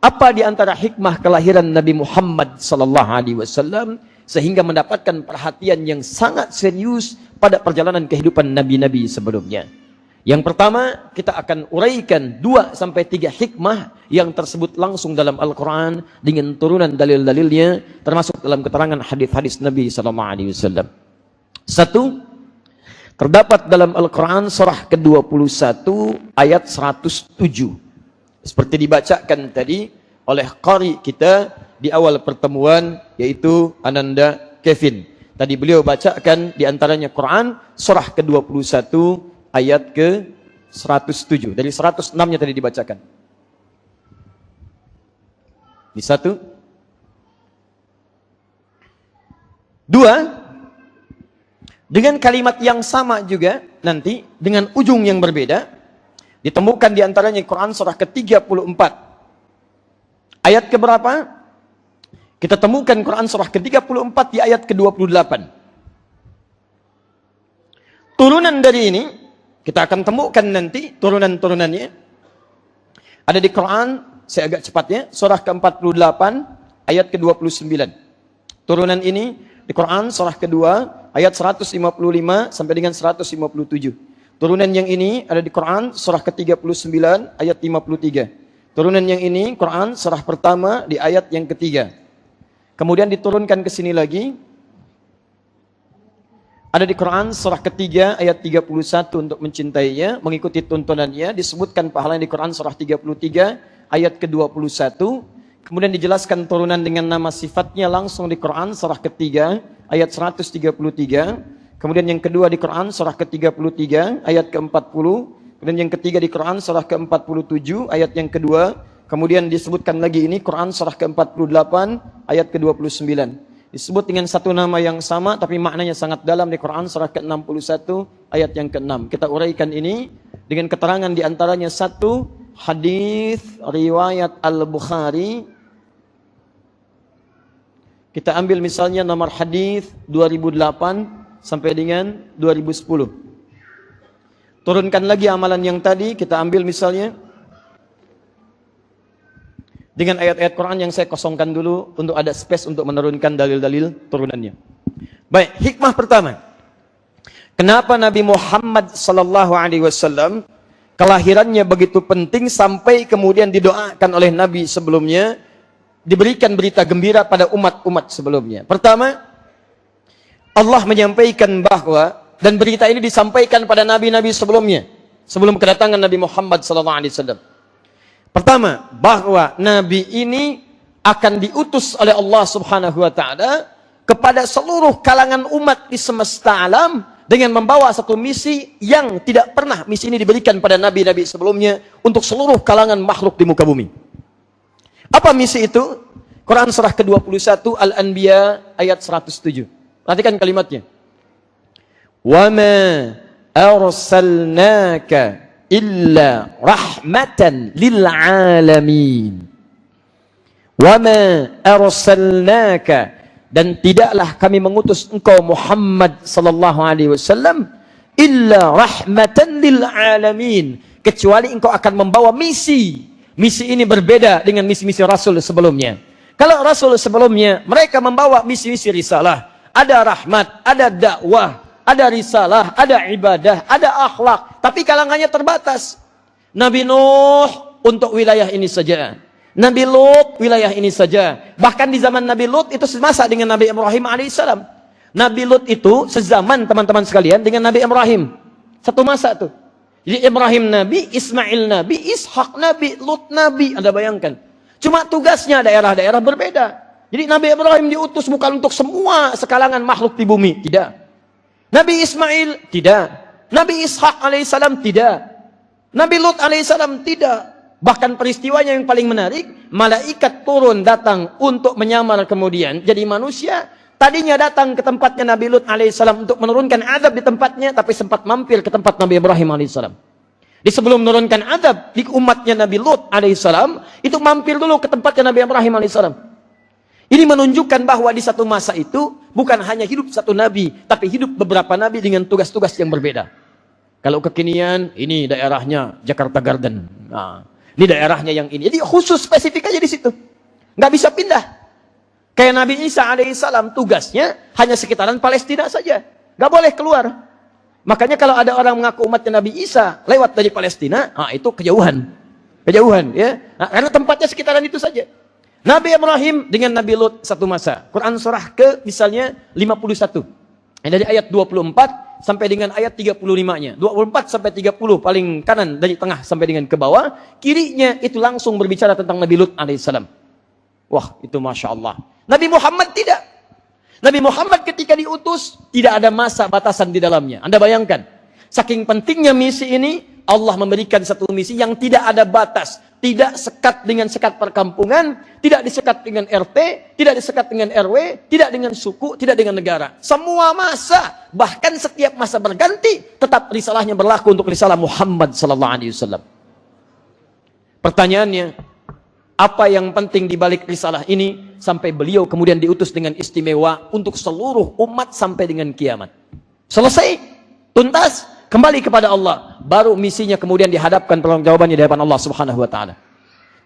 apa di antara hikmah kelahiran Nabi Muhammad sallallahu alaihi wasallam sehingga mendapatkan perhatian yang sangat serius pada perjalanan kehidupan nabi-nabi sebelumnya? Yang pertama, kita akan uraikan 2-3 hikmah yang tersebut langsung dalam Al-Quran dengan turunan dalil-dalilnya, termasuk dalam keterangan hadis-hadis Nabi SAW. Satu, terdapat dalam Al-Quran surah ke-21 ayat 107. Seperti dibacakan tadi oleh qari kita di awal pertemuan, yaitu Ananda Kevin. Tadi beliau bacakan di antaranya Quran surah ke-21 ayat ke-107. Dari 106-nya tadi dibacakan. Di 1. 2. Dengan kalimat yang sama juga nanti dengan ujung yang berbeda ditemukan di antaranya Quran surah ke-34. Ayat ke berapa? Kita temukan Quran surah ke-34 di ayat ke-28. Turunan dari ini kita akan temukan nanti turunan-turunannya ada di Quran, saya agak cepat ya, surah ke-48 ayat ke-29. Turunan ini di Quran surah kedua ayat 155 sampai dengan 157. Turunan yang ini ada di Quran surah ke-39 ayat 53. Turunan yang ini Quran surah pertama di ayat yang ketiga. Kemudian diturunkan ke sini lagi ada di Quran surah ketiga ayat 31 untuk mencintainya, mengikuti tuntunannya, disebutkan pahalanya di Quran surah 33 ayat ke-21. Kemudian dijelaskan turunan dengan nama sifatnya langsung di Quran surah ketiga ayat 133. Kemudian yang kedua di Quran surah ke-33 ayat ke-40. Kemudian yang ketiga di Quran surah ke-47 ayat yang kedua. Kemudian disebutkan lagi ini Quran surah ke-48 ayat ke-29. Disebut dengan satu nama yang sama tapi maknanya sangat dalam di Quran surah ke-61 ayat yang ke-6. Kita uraikan ini dengan keterangan di antaranya satu hadis riwayat Al-Bukhari. Kita ambil misalnya nomor hadis 2008 sampai dengan 2010. Turunkan lagi amalan yang tadi, kita ambil misalnya dengan ayat-ayat Quran yang saya kosongkan dulu untuk ada space untuk menurunkan dalil-dalil turunannya. Baik, hikmah pertama. Kenapa Nabi Muhammad sallallahu alaihi wasallam kelahirannya begitu penting sampai kemudian didoakan oleh Nabi sebelumnya, diberikan berita gembira pada umat-umat sebelumnya. Pertama, Allah menyampaikan bahwa dan berita ini disampaikan pada nabi-nabi sebelumnya, sebelum kedatangan Nabi Muhammad sallallahu alaihi wasallam. Pertama, bahwa Nabi ini akan diutus oleh Allah Subhanahu wa taala kepada seluruh kalangan umat di semesta alam dengan membawa satu misi yang tidak pernah misi ini diberikan pada nabi-nabi sebelumnya untuk seluruh kalangan makhluk di muka bumi. Apa misi itu? Quran surah ke-21 Al-Anbiya ayat 107. Perhatikan kalimatnya. Wa ma arsalnaka illa rahmatan lil alamin. Wa ma arsalnaka, dan tidaklah kami mengutus engkau Muhammad sallallahu alaihi wasallam illa rahmatan lil alamin, kecuali engkau akan membawa misi. Misi ini berbeda dengan misi-misi rasul sebelumnya. Kalau rasul sebelumnya mereka membawa misi-misi risalah, ada rahmat, ada dakwah, ada risalah, ada ibadah, ada akhlak, tapi kalangannya terbatas. Nabi Nuh untuk wilayah ini saja. Nabi Lut wilayah ini saja. Bahkan di zaman Nabi Lut itu semasa dengan Nabi Ibrahim alaihissalam. Nabi Lut itu sezaman teman-teman sekalian dengan Nabi Ibrahim. Satu masa tuh. Jadi Ibrahim Nabi, Ismail Nabi, Ishak Nabi, Lut Nabi. Anda bayangkan. Cuma tugasnya daerah-daerah berbeda. Jadi Nabi Ibrahim diutus bukan untuk semua sekalangan makhluk di bumi. Tidak. Nabi Ismail tidak. Nabi Ishak alaihissalam tidak. Nabi Lut alaihissalam tidak. Bahkan peristiwanya yang paling menarik, malaikat turun datang untuk menyamar kemudian jadi manusia. Tadinya datang ke tempatnya Nabi Lut alaihissalam untuk menurunkan azab di tempatnya, tapi sempat mampir ke tempat Nabi Ibrahim alaihissalam. Di sebelum menurunkan azab di umatnya Nabi Lut alaihissalam, itu mampir dulu ke tempatnya Nabi Ibrahim alaihissalam. Ini menunjukkan bahwa di satu masa itu bukan hanya hidup satu nabi, tapi hidup beberapa nabi dengan tugas-tugas yang berbeda. Kalau kekinian, ini daerahnya Jakarta Garden. Nah, ini daerahnya yang ini. Jadi khusus spesifik aja di situ. Nggak bisa pindah. Kayak Nabi Isa alaihissalam tugasnya hanya sekitaran Palestina saja. Nggak boleh keluar. Makanya kalau ada orang mengaku umatnya Nabi Isa lewat dari Palestina, itu kejauhan. Kejauhan, ya. Nah, karena tempatnya sekitaran itu saja. Nabi Ibrahim dengan Nabi Lut satu masa. Quran surah ke misalnya 51. Dari ayat 24 sampai dengan ayat 35-nya. 24 sampai 30 paling kanan dari tengah sampai dengan ke bawah. Kirinya itu langsung berbicara tentang Nabi Lut alaihissalam. Wah, itu Masya Allah. Nabi Muhammad tidak. Nabi Muhammad ketika diutus, tidak ada masa batasan di dalamnya. Anda bayangkan, saking pentingnya misi ini, Allah memberikan satu misi yang tidak ada batas. Tidak sekat dengan sekat perkampungan, tidak disekat dengan RT, tidak disekat dengan RW, tidak dengan suku, tidak dengan negara. Semua masa, bahkan setiap masa berganti, tetap risalahnya berlaku untuk risalah Muhammad SAW. Pertanyaannya, apa yang penting di balik risalah ini sampai beliau kemudian diutus dengan istimewa untuk seluruh umat sampai dengan kiamat? Selesai, tuntas, kembali kepada Allah. Baru misinya kemudian dihadapkan pertanggungjawabannya di hadapan Allah Subhanahu wa taala.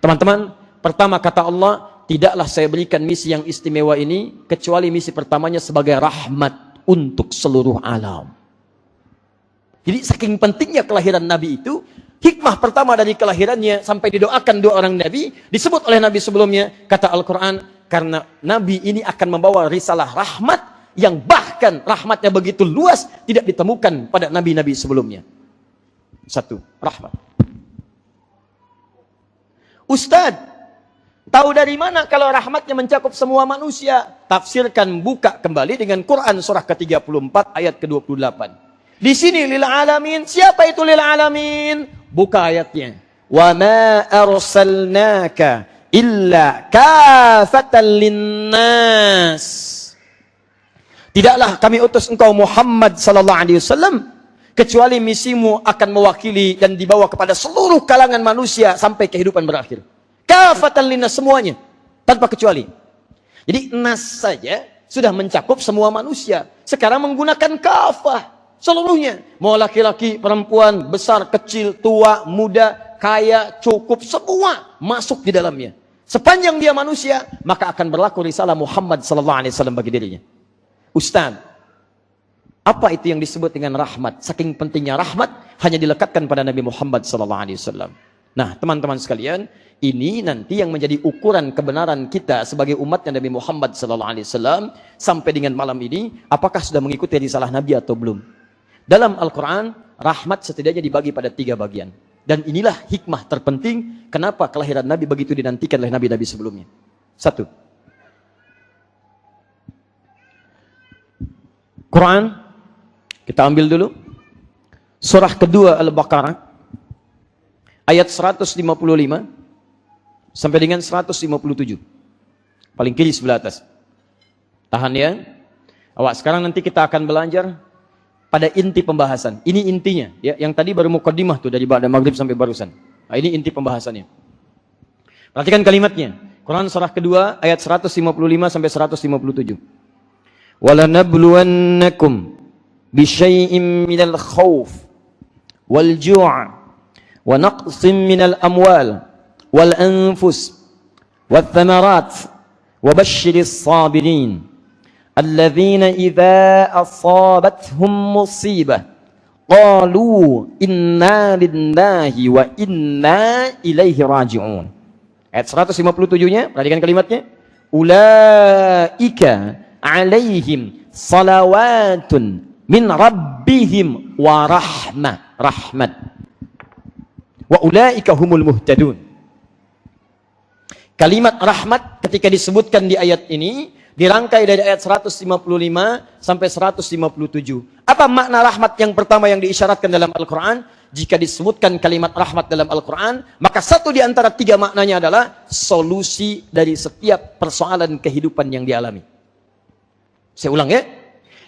Teman-teman, pertama kata Allah, tidaklah saya berikan misi yang istimewa ini kecuali misi pertamanya sebagai rahmat untuk seluruh alam. Jadi saking pentingnya kelahiran Nabi itu, hikmah pertama dari kelahirannya sampai didoakan dua orang Nabi, disebut oleh Nabi sebelumnya, kata Al-Quran, karena Nabi ini akan membawa risalah rahmat, yang bahkan rahmatnya begitu luas, tidak ditemukan pada Nabi-Nabi sebelumnya. Satu, rahmat. Ustaz, tahu dari mana kalau rahmatnya mencakup semua manusia? Tafsirkan, buka kembali dengan Quran surah ke-34 ayat ke-28. Di sini lil alamin, siapa itu lil alamin? Buka ayatnya. Wa ma arsalnaka illa kafatan linnas. Tidaklah kami utus engkau Muhammad sallallahu alaihi wasallam kecuali misimu akan mewakili dan dibawa kepada seluruh kalangan manusia sampai kehidupan berakhir. Kafatan linnas, semuanya tanpa kecuali. Jadi nas saja sudah mencakup semua manusia. Sekarang menggunakan kafah. Seluruhnya, mau laki-laki, perempuan, besar, kecil, tua, muda, kaya, cukup, semua masuk di dalamnya. Sepanjang dia manusia, maka akan berlaku risalah Muhammad SAW bagi dirinya. Ustaz, apa itu yang disebut dengan rahmat? Saking pentingnya rahmat, hanya dilekatkan pada Nabi Muhammad SAW. Nah, teman-teman sekalian, ini nanti yang menjadi ukuran kebenaran kita sebagai umatnya Nabi Muhammad SAW sampai dengan malam ini, apakah sudah mengikuti risalah Nabi atau belum? Dalam Al-Quran, rahmat setidaknya dibagi pada 3 bagian. Dan inilah hikmah terpenting kenapa kelahiran Nabi begitu dinantikan oleh Nabi-Nabi sebelumnya. 1. Quran, kita ambil dulu. Surah kedua Al-Baqarah, ayat 155 sampai dengan 157. Paling kiri sebelah atas. Tahan ya. Awak, sekarang nanti kita akan belajar pada inti pembahasan. Ini intinya, ya. Yang tadi baru muqaddimah tuh dari ba'da maghrib sampai barusan. Nah, ini inti pembahasannya. Perhatikan kalimatnya. Quran surah kedua ayat 155 sampai 157. Walanabluwannakum bisyai'in minal khawf wal ju' wa naqsin minal amwal wal anfus wath thamarat wa basyiris sabirin الذين إذا أصابتهم مصيبة قالوا إنا لله وإنا إليه راجعون. Ayat 157-nya, perhatikan kalimatnya. Ulaika alaihim salawatun min rabbihim wa rahmat. Wa ulaika humul muhtadun. Kalimat rahmat ketika disebutkan di ayat ini dirangkai dari ayat 155 sampai 157. Apa makna rahmat yang pertama yang diisyaratkan dalam Al-Quran? Jika disebutkan kalimat rahmat dalam Al-Quran, maka satu di antara 3 maknanya adalah solusi dari setiap persoalan kehidupan yang dialami. Saya ulang ya.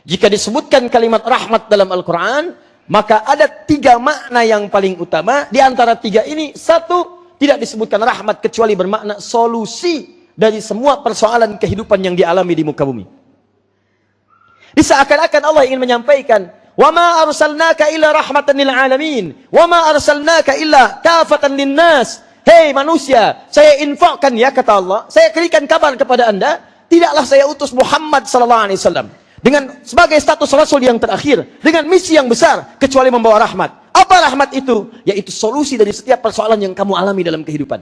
Jika disebutkan kalimat rahmat dalam Al-Quran, maka ada 3 makna yang paling utama. Di antara 3 ini, satu, tidak disebutkan rahmat kecuali bermakna solusi dari semua persoalan kehidupan yang dialami di muka bumi. Seakan-akan Allah ingin menyampaikan, "Wa ma arsalnaka illa rahmatan lil alamin, wa ma arsalnaka illa kafatan linnas." Hei manusia, saya infakkan ya, kata Allah, saya berikan kabar kepada Anda, tidaklah saya utus Muhammad sallallahu alaihi wasallam dengan sebagai status Rasul yang terakhir, dengan misi yang besar, kecuali membawa rahmat. Apa rahmat itu? Yaitu solusi dari setiap persoalan yang kamu alami dalam kehidupan.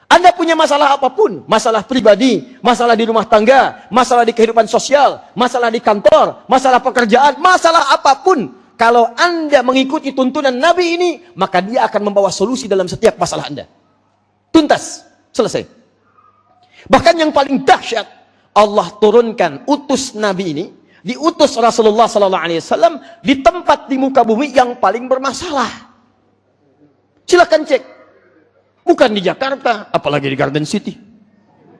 Anda punya masalah apapun, masalah pribadi, masalah di rumah tangga, masalah di kehidupan sosial, masalah di kantor, masalah pekerjaan, masalah apapun. Kalau Anda mengikuti tuntunan Nabi ini, maka dia akan membawa solusi dalam setiap masalah Anda. Tuntas, selesai. Bahkan yang paling dahsyat, Allah turunkan utus Nabi ini, diutus Rasulullah SAW di tempat di muka bumi yang paling bermasalah. Silakan cek. Bukan di Jakarta, apalagi di Garden City.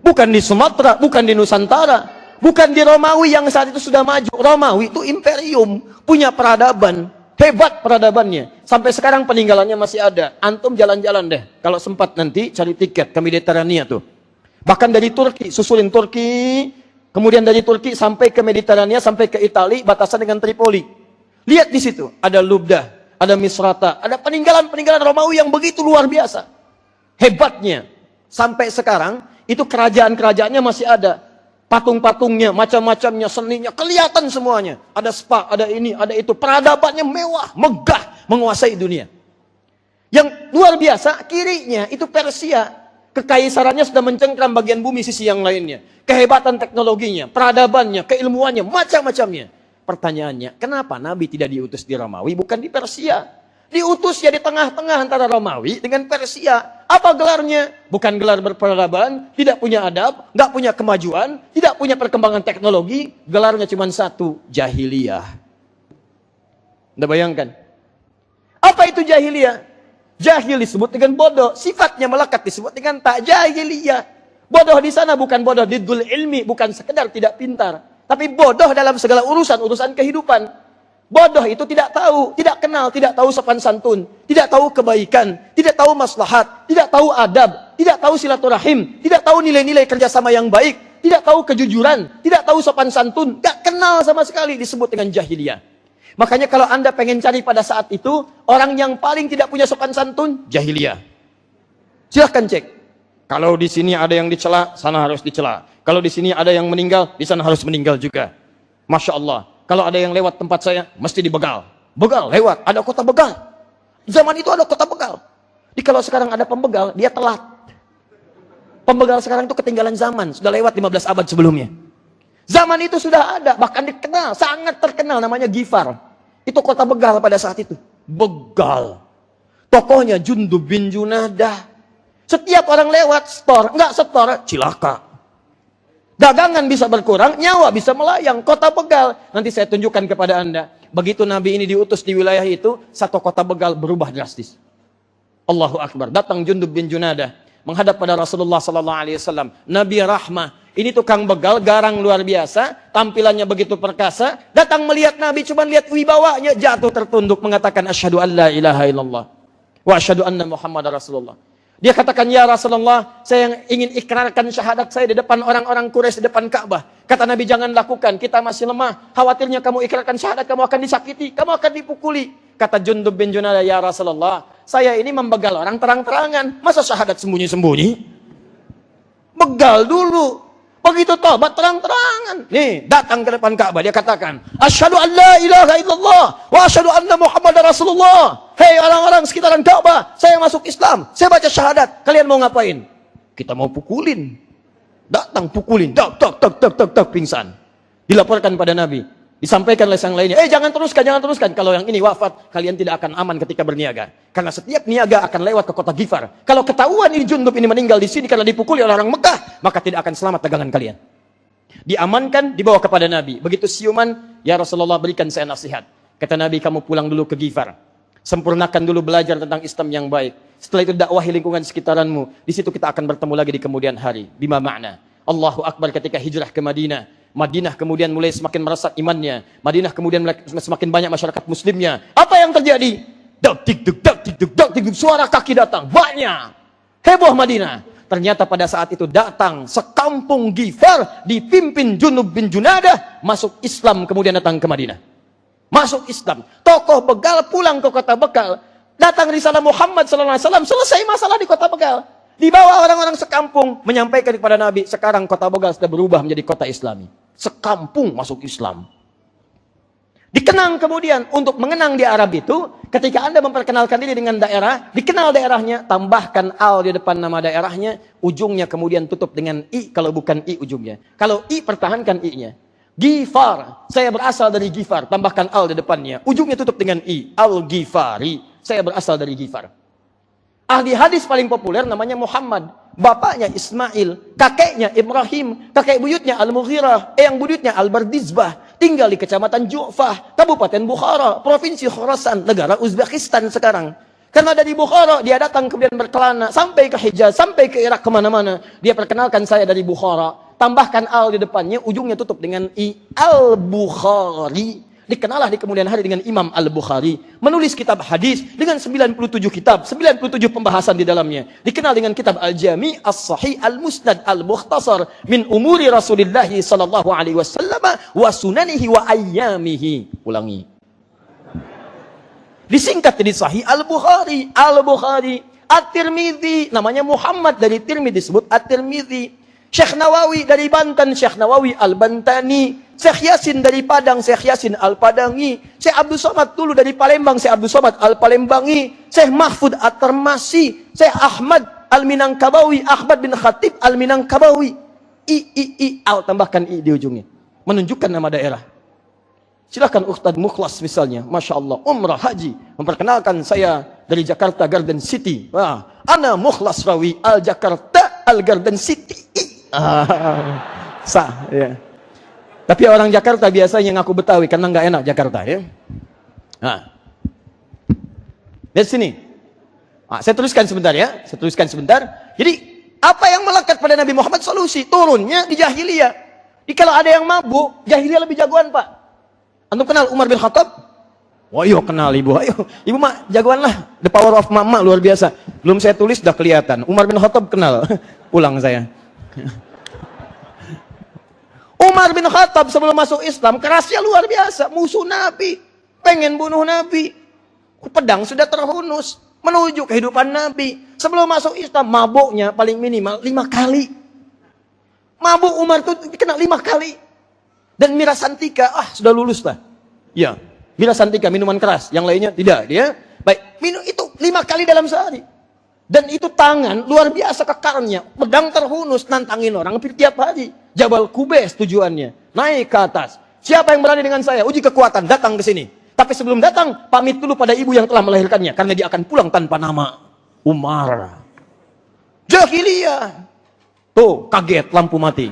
Bukan di Sumatera, bukan di Nusantara. Bukan di Romawi yang saat itu sudah maju. Romawi itu imperium, punya peradaban. Hebat peradabannya. Sampai sekarang peninggalannya masih ada. Antum jalan-jalan deh. Kalau sempat nanti cari tiket ke Mediterania tuh. Bahkan dari Turki, susulin Turki. Kemudian dari Turki sampai ke Mediterania, sampai ke Italia, batasan dengan Tripoli. Lihat di situ, ada Lubda, ada Misrata, ada peninggalan-peninggalan Romawi yang begitu luar biasa. Hebatnya, sampai sekarang, itu kerajaan-kerajaannya masih ada. Patung-patungnya, macam-macamnya, seninya, kelihatan semuanya. Ada spa, ada ini, ada itu. Peradabannya mewah, megah, menguasai dunia. Yang luar biasa, kirinya, itu Persia. Kekaisarannya sudah mencengkram bagian bumi sisi yang lainnya. Kehebatan teknologinya, peradabannya, keilmuannya, macam-macamnya. Pertanyaannya, kenapa Nabi tidak diutus di Romawi, bukan di Persia? Diutus ya di tengah-tengah antara Romawi dengan Persia. Apa gelarnya? Bukan gelar berperadaban, tidak punya adab, nggak punya kemajuan, tidak punya perkembangan teknologi. Gelarnya cuma satu, jahiliyah. Anda bayangkan? Apa itu jahiliyah? Jahil disebut dengan bodoh, sifatnya melekat disebut dengan tak jahiliyah. Bodoh di sana bukan bodoh diddul ilmi, bukan sekedar tidak pintar, tapi bodoh dalam segala urusan kehidupan. Bodoh itu tidak tahu, tidak kenal, tidak tahu sopan santun, tidak tahu kebaikan, tidak tahu maslahat, tidak tahu adab, tidak tahu silaturahim, tidak tahu nilai-nilai kerjasama yang baik, tidak tahu kejujuran, tidak tahu sopan santun, tidak kenal sama sekali, disebut dengan jahiliyah. Makanya kalau Anda pengen cari pada saat itu, orang yang paling tidak punya sopan santun, jahiliyah. Silahkan cek. Kalau di sini ada yang dicela, sana harus dicela. Kalau di sini ada yang meninggal, di sana harus meninggal juga. Masya Allah. Kalau ada yang lewat tempat saya, mesti dibegal. Begal, lewat. Ada kota begal. Zaman itu ada kota begal. Jadi kalau sekarang ada pembegal, dia telat. Pembegal sekarang itu ketinggalan zaman. Sudah lewat 15 abad sebelumnya. Zaman itu sudah ada, bahkan dikenal, sangat terkenal, namanya Gifar. Itu kota begal pada saat itu. Begal. Tokohnya Jundub bin Junadah. Setiap orang lewat store, enggak store, cilaka. Dagangan bisa berkurang, nyawa bisa melayang. Kota begal. Nanti saya tunjukkan kepada Anda. Begitu Nabi ini diutus di wilayah itu, satu kota begal berubah drastis. Allahu Akbar. Datang Jundub bin Junadah menghadap pada Rasulullah SAW. Nabi Rahmah. Ini tukang begal, garang luar biasa, tampilannya begitu perkasa. Datang melihat Nabi, cuma lihat wibawanya, jatuh tertunduk mengatakan asyhadu an la ilaha illallah wa asyhadu anna Muhammadar Rasulullah. Dia katakan, ya Rasulullah, saya yang ingin ikrarkan syahadat saya di depan orang-orang Quraisy, di depan Ka'bah. Kata Nabi, jangan lakukan, kita masih lemah. Khawatirnya kamu ikrarkan syahadat, kamu akan disakiti, kamu akan dipukuli. Kata Jundub bin Junadah, ya Rasulullah, saya ini membegal orang terang-terangan. Masa syahadat sembunyi-sembunyi? Begal dulu. Begitu tobat terang-terangan. Nih, datang ke depan Ka'bah, dia katakan, asyhadu an la ilaha illallah wa asyhadu anna Muhammadar Rasulullah. Hei orang-orang sekitaran Ka'bah, saya masuk Islam, saya baca syahadat. Kalian mau ngapain? Kita mau pukulin. Datang pukulin, tok, pingsan. Dilaporkan pada Nabi. Disampaikan oleh sang lainnya, jangan teruskan. Kalau yang ini wafat, kalian tidak akan aman ketika berniaga. Karena setiap niaga akan lewat ke kota Gifar. Kalau ketahuan ini Jundub ini meninggal di sini karena dipukuli oleh orang Mekah, maka tidak akan selamat dagangan kalian. Diamankan, dibawa kepada Nabi. Begitu siuman, ya Rasulullah, berikan saya nasihat. Kata Nabi, kamu pulang dulu ke Gifar. Sempurnakan dulu belajar tentang Islam yang baik. Setelah itu dakwahi lingkungan sekitaranmu. Di situ kita akan bertemu lagi di kemudian hari. Bima makna. Allahu Akbar ketika hijrah ke Madinah. Madinah kemudian mulai semakin meresap imannya. Madinah kemudian semakin banyak masyarakat muslimnya. Apa yang terjadi? Dak tik duk, suara kaki datang. Banyak. Heboh Madinah. Ternyata pada saat itu datang sekampung Gifar dipimpin Jundub bin Junadah masuk Islam, kemudian datang ke Madinah. Masuk Islam. Tokoh begal pulang ke kota begal. Datang risalah Muhammad SAW, selesai masalah di kota begal. Dibawa orang-orang sekampung menyampaikan kepada Nabi, sekarang kota begal sudah berubah menjadi kota Islami. Sekampung masuk Islam. Dikenang kemudian, untuk mengenang di Arab itu, ketika Anda memperkenalkan diri dengan daerah, dikenal daerahnya, tambahkan al di depan nama daerahnya, ujungnya kemudian tutup dengan i, kalau bukan i ujungnya. Kalau i, pertahankan i-nya. Gifar, saya berasal dari Gifar, tambahkan al di depannya, ujungnya tutup dengan i, al-Gifari, saya berasal dari Gifar. Ahli hadis paling populer namanya Muhammad, bapaknya Ismail, kakeknya Ibrahim, kakek buyutnya Al-Mughirah, eyang buyutnya Al-Bardizbah, tinggal di kecamatan Ju'fah, Kabupaten Bukhara, Provinsi Khorasan, negara Uzbekistan sekarang. Karena dari Bukhara, dia datang kemudian berkelana, sampai ke Hijaz, sampai ke Irak, kemana-mana. Dia perkenalkan saya dari Bukhara, tambahkan al di depannya, ujungnya tutup dengan i, Al-Bukhari. Dikenalah di kemudian hari dengan Imam Al-Bukhari, menulis kitab hadis dengan 97 kitab, 97 pembahasan di dalamnya. Dikenal dengan kitab Al-Jami, As-Sahih, Al-Musnad, Al-Mukhtasar min umuri Rasulullah sallallahu alaihi wasallam wa sunanihi wa ayyamihi. Ulangi. Disingkat jadi Sahih Al-Bukhari, Al-Bukhari. At-Tirmidzi, namanya Muhammad, dari Tirmidzi disebut At-Tirmidzi. Syekh Nawawi dari Banten, Syekh Nawawi Al-Bantani. Syekh Yasin dari Padang, Syekh Yasin Al-Padangi. Syekh Abdul Somad dulu dari Palembang, Syekh Abdul Somad Al-Palembangi. Syekh Mahfud At-Termasi. Syekh Ahmad Al-Minangkabawi, Ahmad bin Khatib Al-Minangkabawi. Al, tambahkan i di ujungnya, menunjukkan nama daerah. Silakan Ustadz Mukhlas misalnya, Masya Allah, umrah haji, memperkenalkan saya dari Jakarta Garden City. Wah, ana Mukhlas Rawi Al-Jakarta Al-Garden City. Sah, ya. Tapi orang Jakarta biasanya ngaku Betawi karena nggak enak Jakarta, ya. Nah, lihat sini. Nah, saya tuliskan sebentar ya. Saya tuliskan sebentar. Jadi apa yang melekat pada Nabi Muhammad solusi? Turunnya di jahiliyah. Jadi kalau ada yang mabuk, jahiliyah lebih jagoan, Pak. Antum kenal Umar bin Khattab? Wah, yo kenal ibu. Ayo, ibu mah jagoan lah. The power of mama luar biasa. Belum saya tulis udah kelihatan. Umar bin Khattab kenal. Pulang saya. Umar bin Khattab sebelum masuk Islam kerasnya luar biasa, musuh Nabi, pengen bunuh Nabi. Pedang sudah terhunus menuju kehidupan Nabi. Sebelum masuk Islam mabuknya paling minimal 5 kali. Mabuk Umar itu dikenal 5 kali. Dan Mirasantika, sudah lulus lah. Ya, Mirasantika minuman keras, yang lainnya tidak. Dia baik minum itu 5 kali dalam sehari. Dan itu tangan luar biasa kekarnya, pedang terhunus, nantangin orang hampir tiap hari. Jabal Kubes tujuannya, naik ke atas. Siapa yang berani dengan saya? Uji kekuatan, datang ke sini. Tapi sebelum datang, pamit dulu pada ibu yang telah melahirkannya, karena dia akan pulang tanpa nama. Umar. Jahiliyah. Tuh, kaget, lampu mati.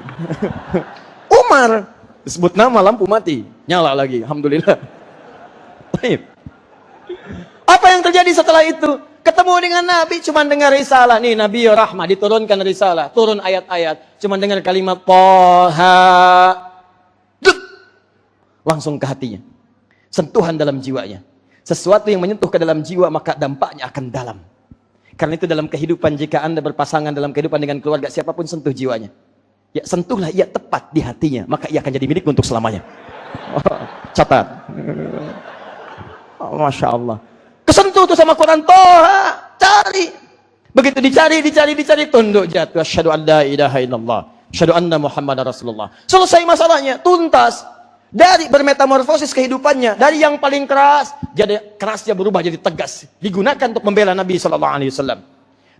Umar. Disebut nama, lampu mati. Nyala lagi, alhamdulillah. Baik. Apa yang terjadi setelah itu? Ketemu dengan Nabi, cuma dengar risalah. Nih, Nabi Rahmah, diturunkan risalah. Turun ayat-ayat. Cuma dengar kalimat Toha. Langsung ke hatinya. Sentuhan dalam jiwanya. Sesuatu yang menyentuh ke dalam jiwa, maka dampaknya akan dalam. Karena itu dalam kehidupan, jika Anda berpasangan dalam kehidupan dengan keluarga, siapapun sentuh jiwanya. Ya, sentuhlah ia tepat di hatinya, maka ia akan jadi milik untuk selamanya. Catat. Masya Allah. Kesentuh tuh sama Quran Toha, cari. Begitu dicari, tunduk jatuh. Asyhadu an la ilaha illallah, asyhadu anna Muhammadar Rasulullah. Selesai masalahnya, tuntas. Dari bermetamorfosis kehidupannya, dari yang paling keras, jadi kerasnya berubah jadi tegas. Digunakan untuk membela Nabi sallallahu alaihi wasallam.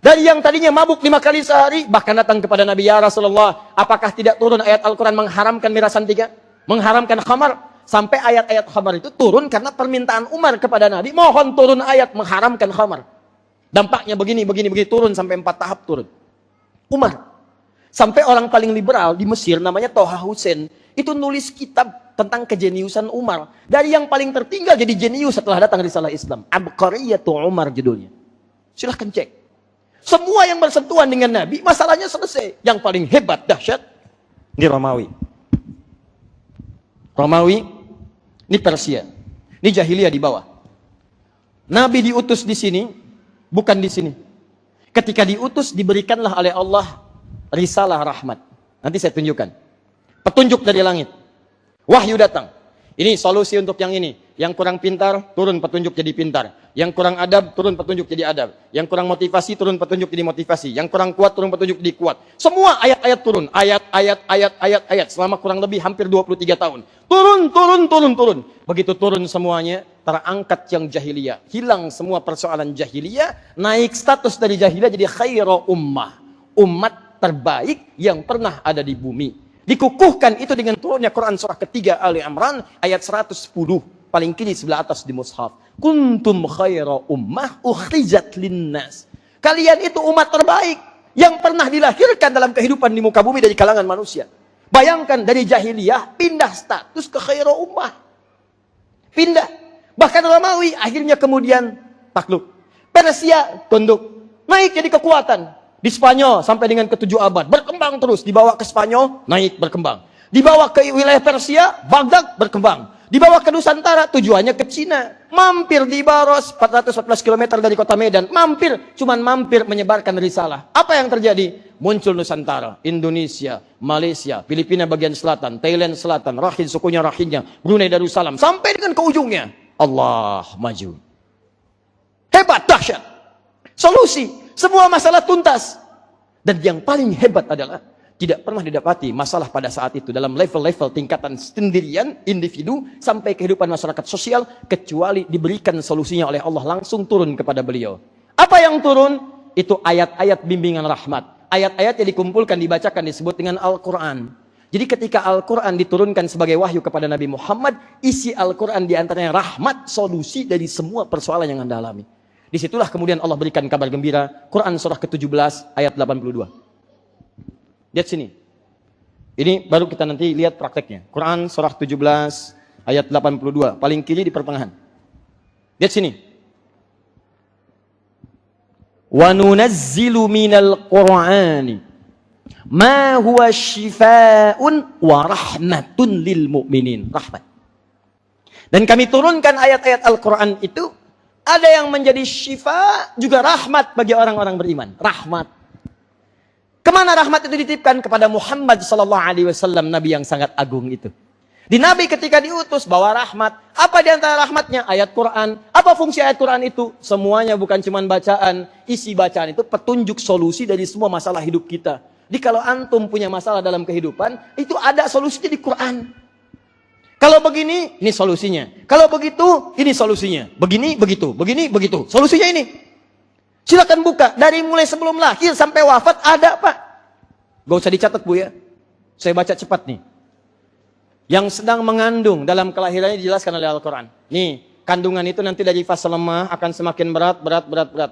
Dari yang tadinya mabuk 5 kali sehari, bahkan datang kepada Nabi, ya Rasulullah, apakah tidak turun ayat Al-Quran mengharamkan Mirasantika? Mengharamkan khamar? Sampai ayat-ayat khamar itu turun karena permintaan Umar kepada Nabi, mohon turun ayat mengharamkan khamar. Dampaknya begini, turun sampai 4 tahap turun. Umar. Sampai orang paling liberal di Mesir, namanya Toha Hussein, itu nulis kitab tentang kejeniusan Umar. Dari yang paling tertinggal jadi jenius setelah datang risalah Islam. Abqariyatu Umar judulnya. Silahkan cek. Semua yang bersentuhan dengan Nabi, masalahnya selesai. Yang paling hebat, dahsyat, ini Romawi. Romawi, ini Persia. Ini jahiliyah di bawah. Nabi diutus di sini, bukan di sini. Ketika diutus, diberikanlah oleh Allah risalah rahmat. Nanti saya tunjukkan. Petunjuk dari langit. Wahyu datang. Ini solusi untuk yang ini. Yang kurang pintar, turun petunjuk jadi pintar. Yang kurang adab, turun petunjuk jadi adab. Yang kurang motivasi, turun petunjuk jadi motivasi. Yang kurang kuat, turun petunjuk jadi kuat. Semua ayat-ayat turun. Ayat. Selama kurang lebih hampir 23 tahun. Turun. Begitu turun semuanya, terangkat yang jahiliyah. Hilang semua persoalan jahiliyah. Naik status dari jahiliyah jadi khairu ummah. Umat terbaik yang pernah ada di bumi. Dikukuhkan itu dengan turunnya Quran surah ketiga Ali Imran ayat 110 paling kiri sebelah atas di mushaf. Kuntum khaira ummah ukhrijat linnas. Kalian itu umat terbaik yang pernah dilahirkan dalam kehidupan di muka bumi dari kalangan manusia. Bayangkan dari jahiliyah pindah status ke khaira ummah. Pindah. Bahkan Romawi akhirnya kemudian takluk. Persia tunduk. Naik jadi kekuatan. Di Spanyol sampai dengan ke-7 abad. Berkembang terus. Dibawa ke Spanyol, naik berkembang. Dibawa ke wilayah Persia, Baghdad, berkembang. Dibawa ke Nusantara, tujuannya ke Cina. Mampir di Baros, 414 km dari kota Medan. Cuman mampir menyebarkan risalah. Apa yang terjadi? Muncul Nusantara, Indonesia, Malaysia, Filipina bagian selatan, Thailand selatan, Rakhine sukunya Rakhinya, Brunei Darussalam. Sampai dengan ke ujungnya. Allah maju. Hebat, dahsyat. Solusi. Semua masalah tuntas. Dan yang paling hebat adalah tidak pernah didapati masalah pada saat itu dalam level-level tingkatan sendirian, individu, sampai kehidupan masyarakat sosial, kecuali diberikan solusinya oleh Allah langsung turun kepada beliau. Apa yang turun? Itu ayat-ayat bimbingan rahmat. Ayat-ayat yang dikumpulkan, dibacakan, disebut dengan Al-Quran. Jadi ketika Al-Quran diturunkan sebagai wahyu kepada Nabi Muhammad, isi Al-Quran diantaranya rahmat, solusi dari semua persoalan yang Anda alami. Disitulah kemudian Allah berikan kabar gembira. Quran surah ke-17 ayat 82. Lihat sini. Ini baru kita nanti lihat prakteknya. Quran surah 17 ayat 82. Paling kiri di pertengahan. Lihat sini. Wa nunazzilu minal Qur'ani ma huwa shifaa'un wa rahmatun lil mu'minin. Rahmat. Dan kami turunkan ayat-ayat Al-Quran itu ada yang menjadi syifa, juga rahmat bagi orang-orang beriman. Rahmat. Kemana rahmat itu dititipkan? Kepada Muhammad SAW, Nabi yang sangat agung itu. Di Nabi ketika diutus, bawa rahmat. Apa di antara rahmatnya? Ayat Quran. Apa fungsi ayat Quran itu? Semuanya bukan cuma bacaan. Isi bacaan itu petunjuk solusi dari semua masalah hidup kita. Jadi kalau antum punya masalah dalam kehidupan, itu ada solusinya di Quran. Kalau begini, ini solusinya. Kalau begitu, ini solusinya. Begini, begitu. Begini, begitu. Solusinya ini. Silakan buka. Dari mulai sebelum lahir sampai wafat ada, Pak. Gak usah dicatat, Bu ya. Saya baca cepat nih. Yang sedang mengandung dalam kelahirannya dijelaskan oleh Al-Quran. Nih, kandungan itu nanti dari fase lemah akan semakin berat.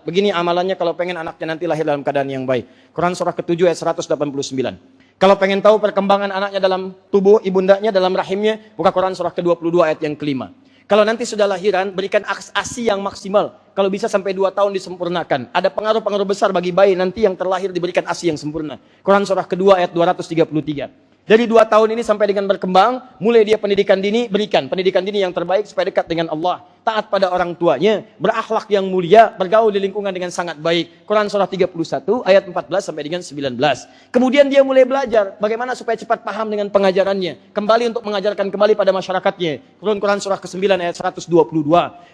Begini amalannya kalau pengen anaknya nanti lahir dalam keadaan yang baik. Quran surah ke-7 ayat 189. Kalau pengen tahu perkembangan anaknya dalam tubuh ibundanya, dalam rahimnya, buka Quran surah ke-22 ayat yang kelima. Kalau nanti sudah lahiran, berikan ASI yang maksimal. Kalau bisa sampai 2 tahun disempurnakan. Ada pengaruh-pengaruh besar bagi bayi nanti yang terlahir diberikan ASI yang sempurna. Quran surah kedua ayat 233. Dari 2 tahun ini sampai dengan berkembang, mulai dia pendidikan dini, berikan pendidikan dini yang terbaik supaya dekat dengan Allah. Taat pada orang tuanya, berakhlak yang mulia, bergaul di lingkungan dengan sangat baik. Quran surah 31 ayat 14 sampai dengan 19. Kemudian dia mulai belajar bagaimana supaya cepat paham dengan pengajarannya. Kembali untuk mengajarkan kembali pada masyarakatnya. Quran surah ke-9 ayat 122.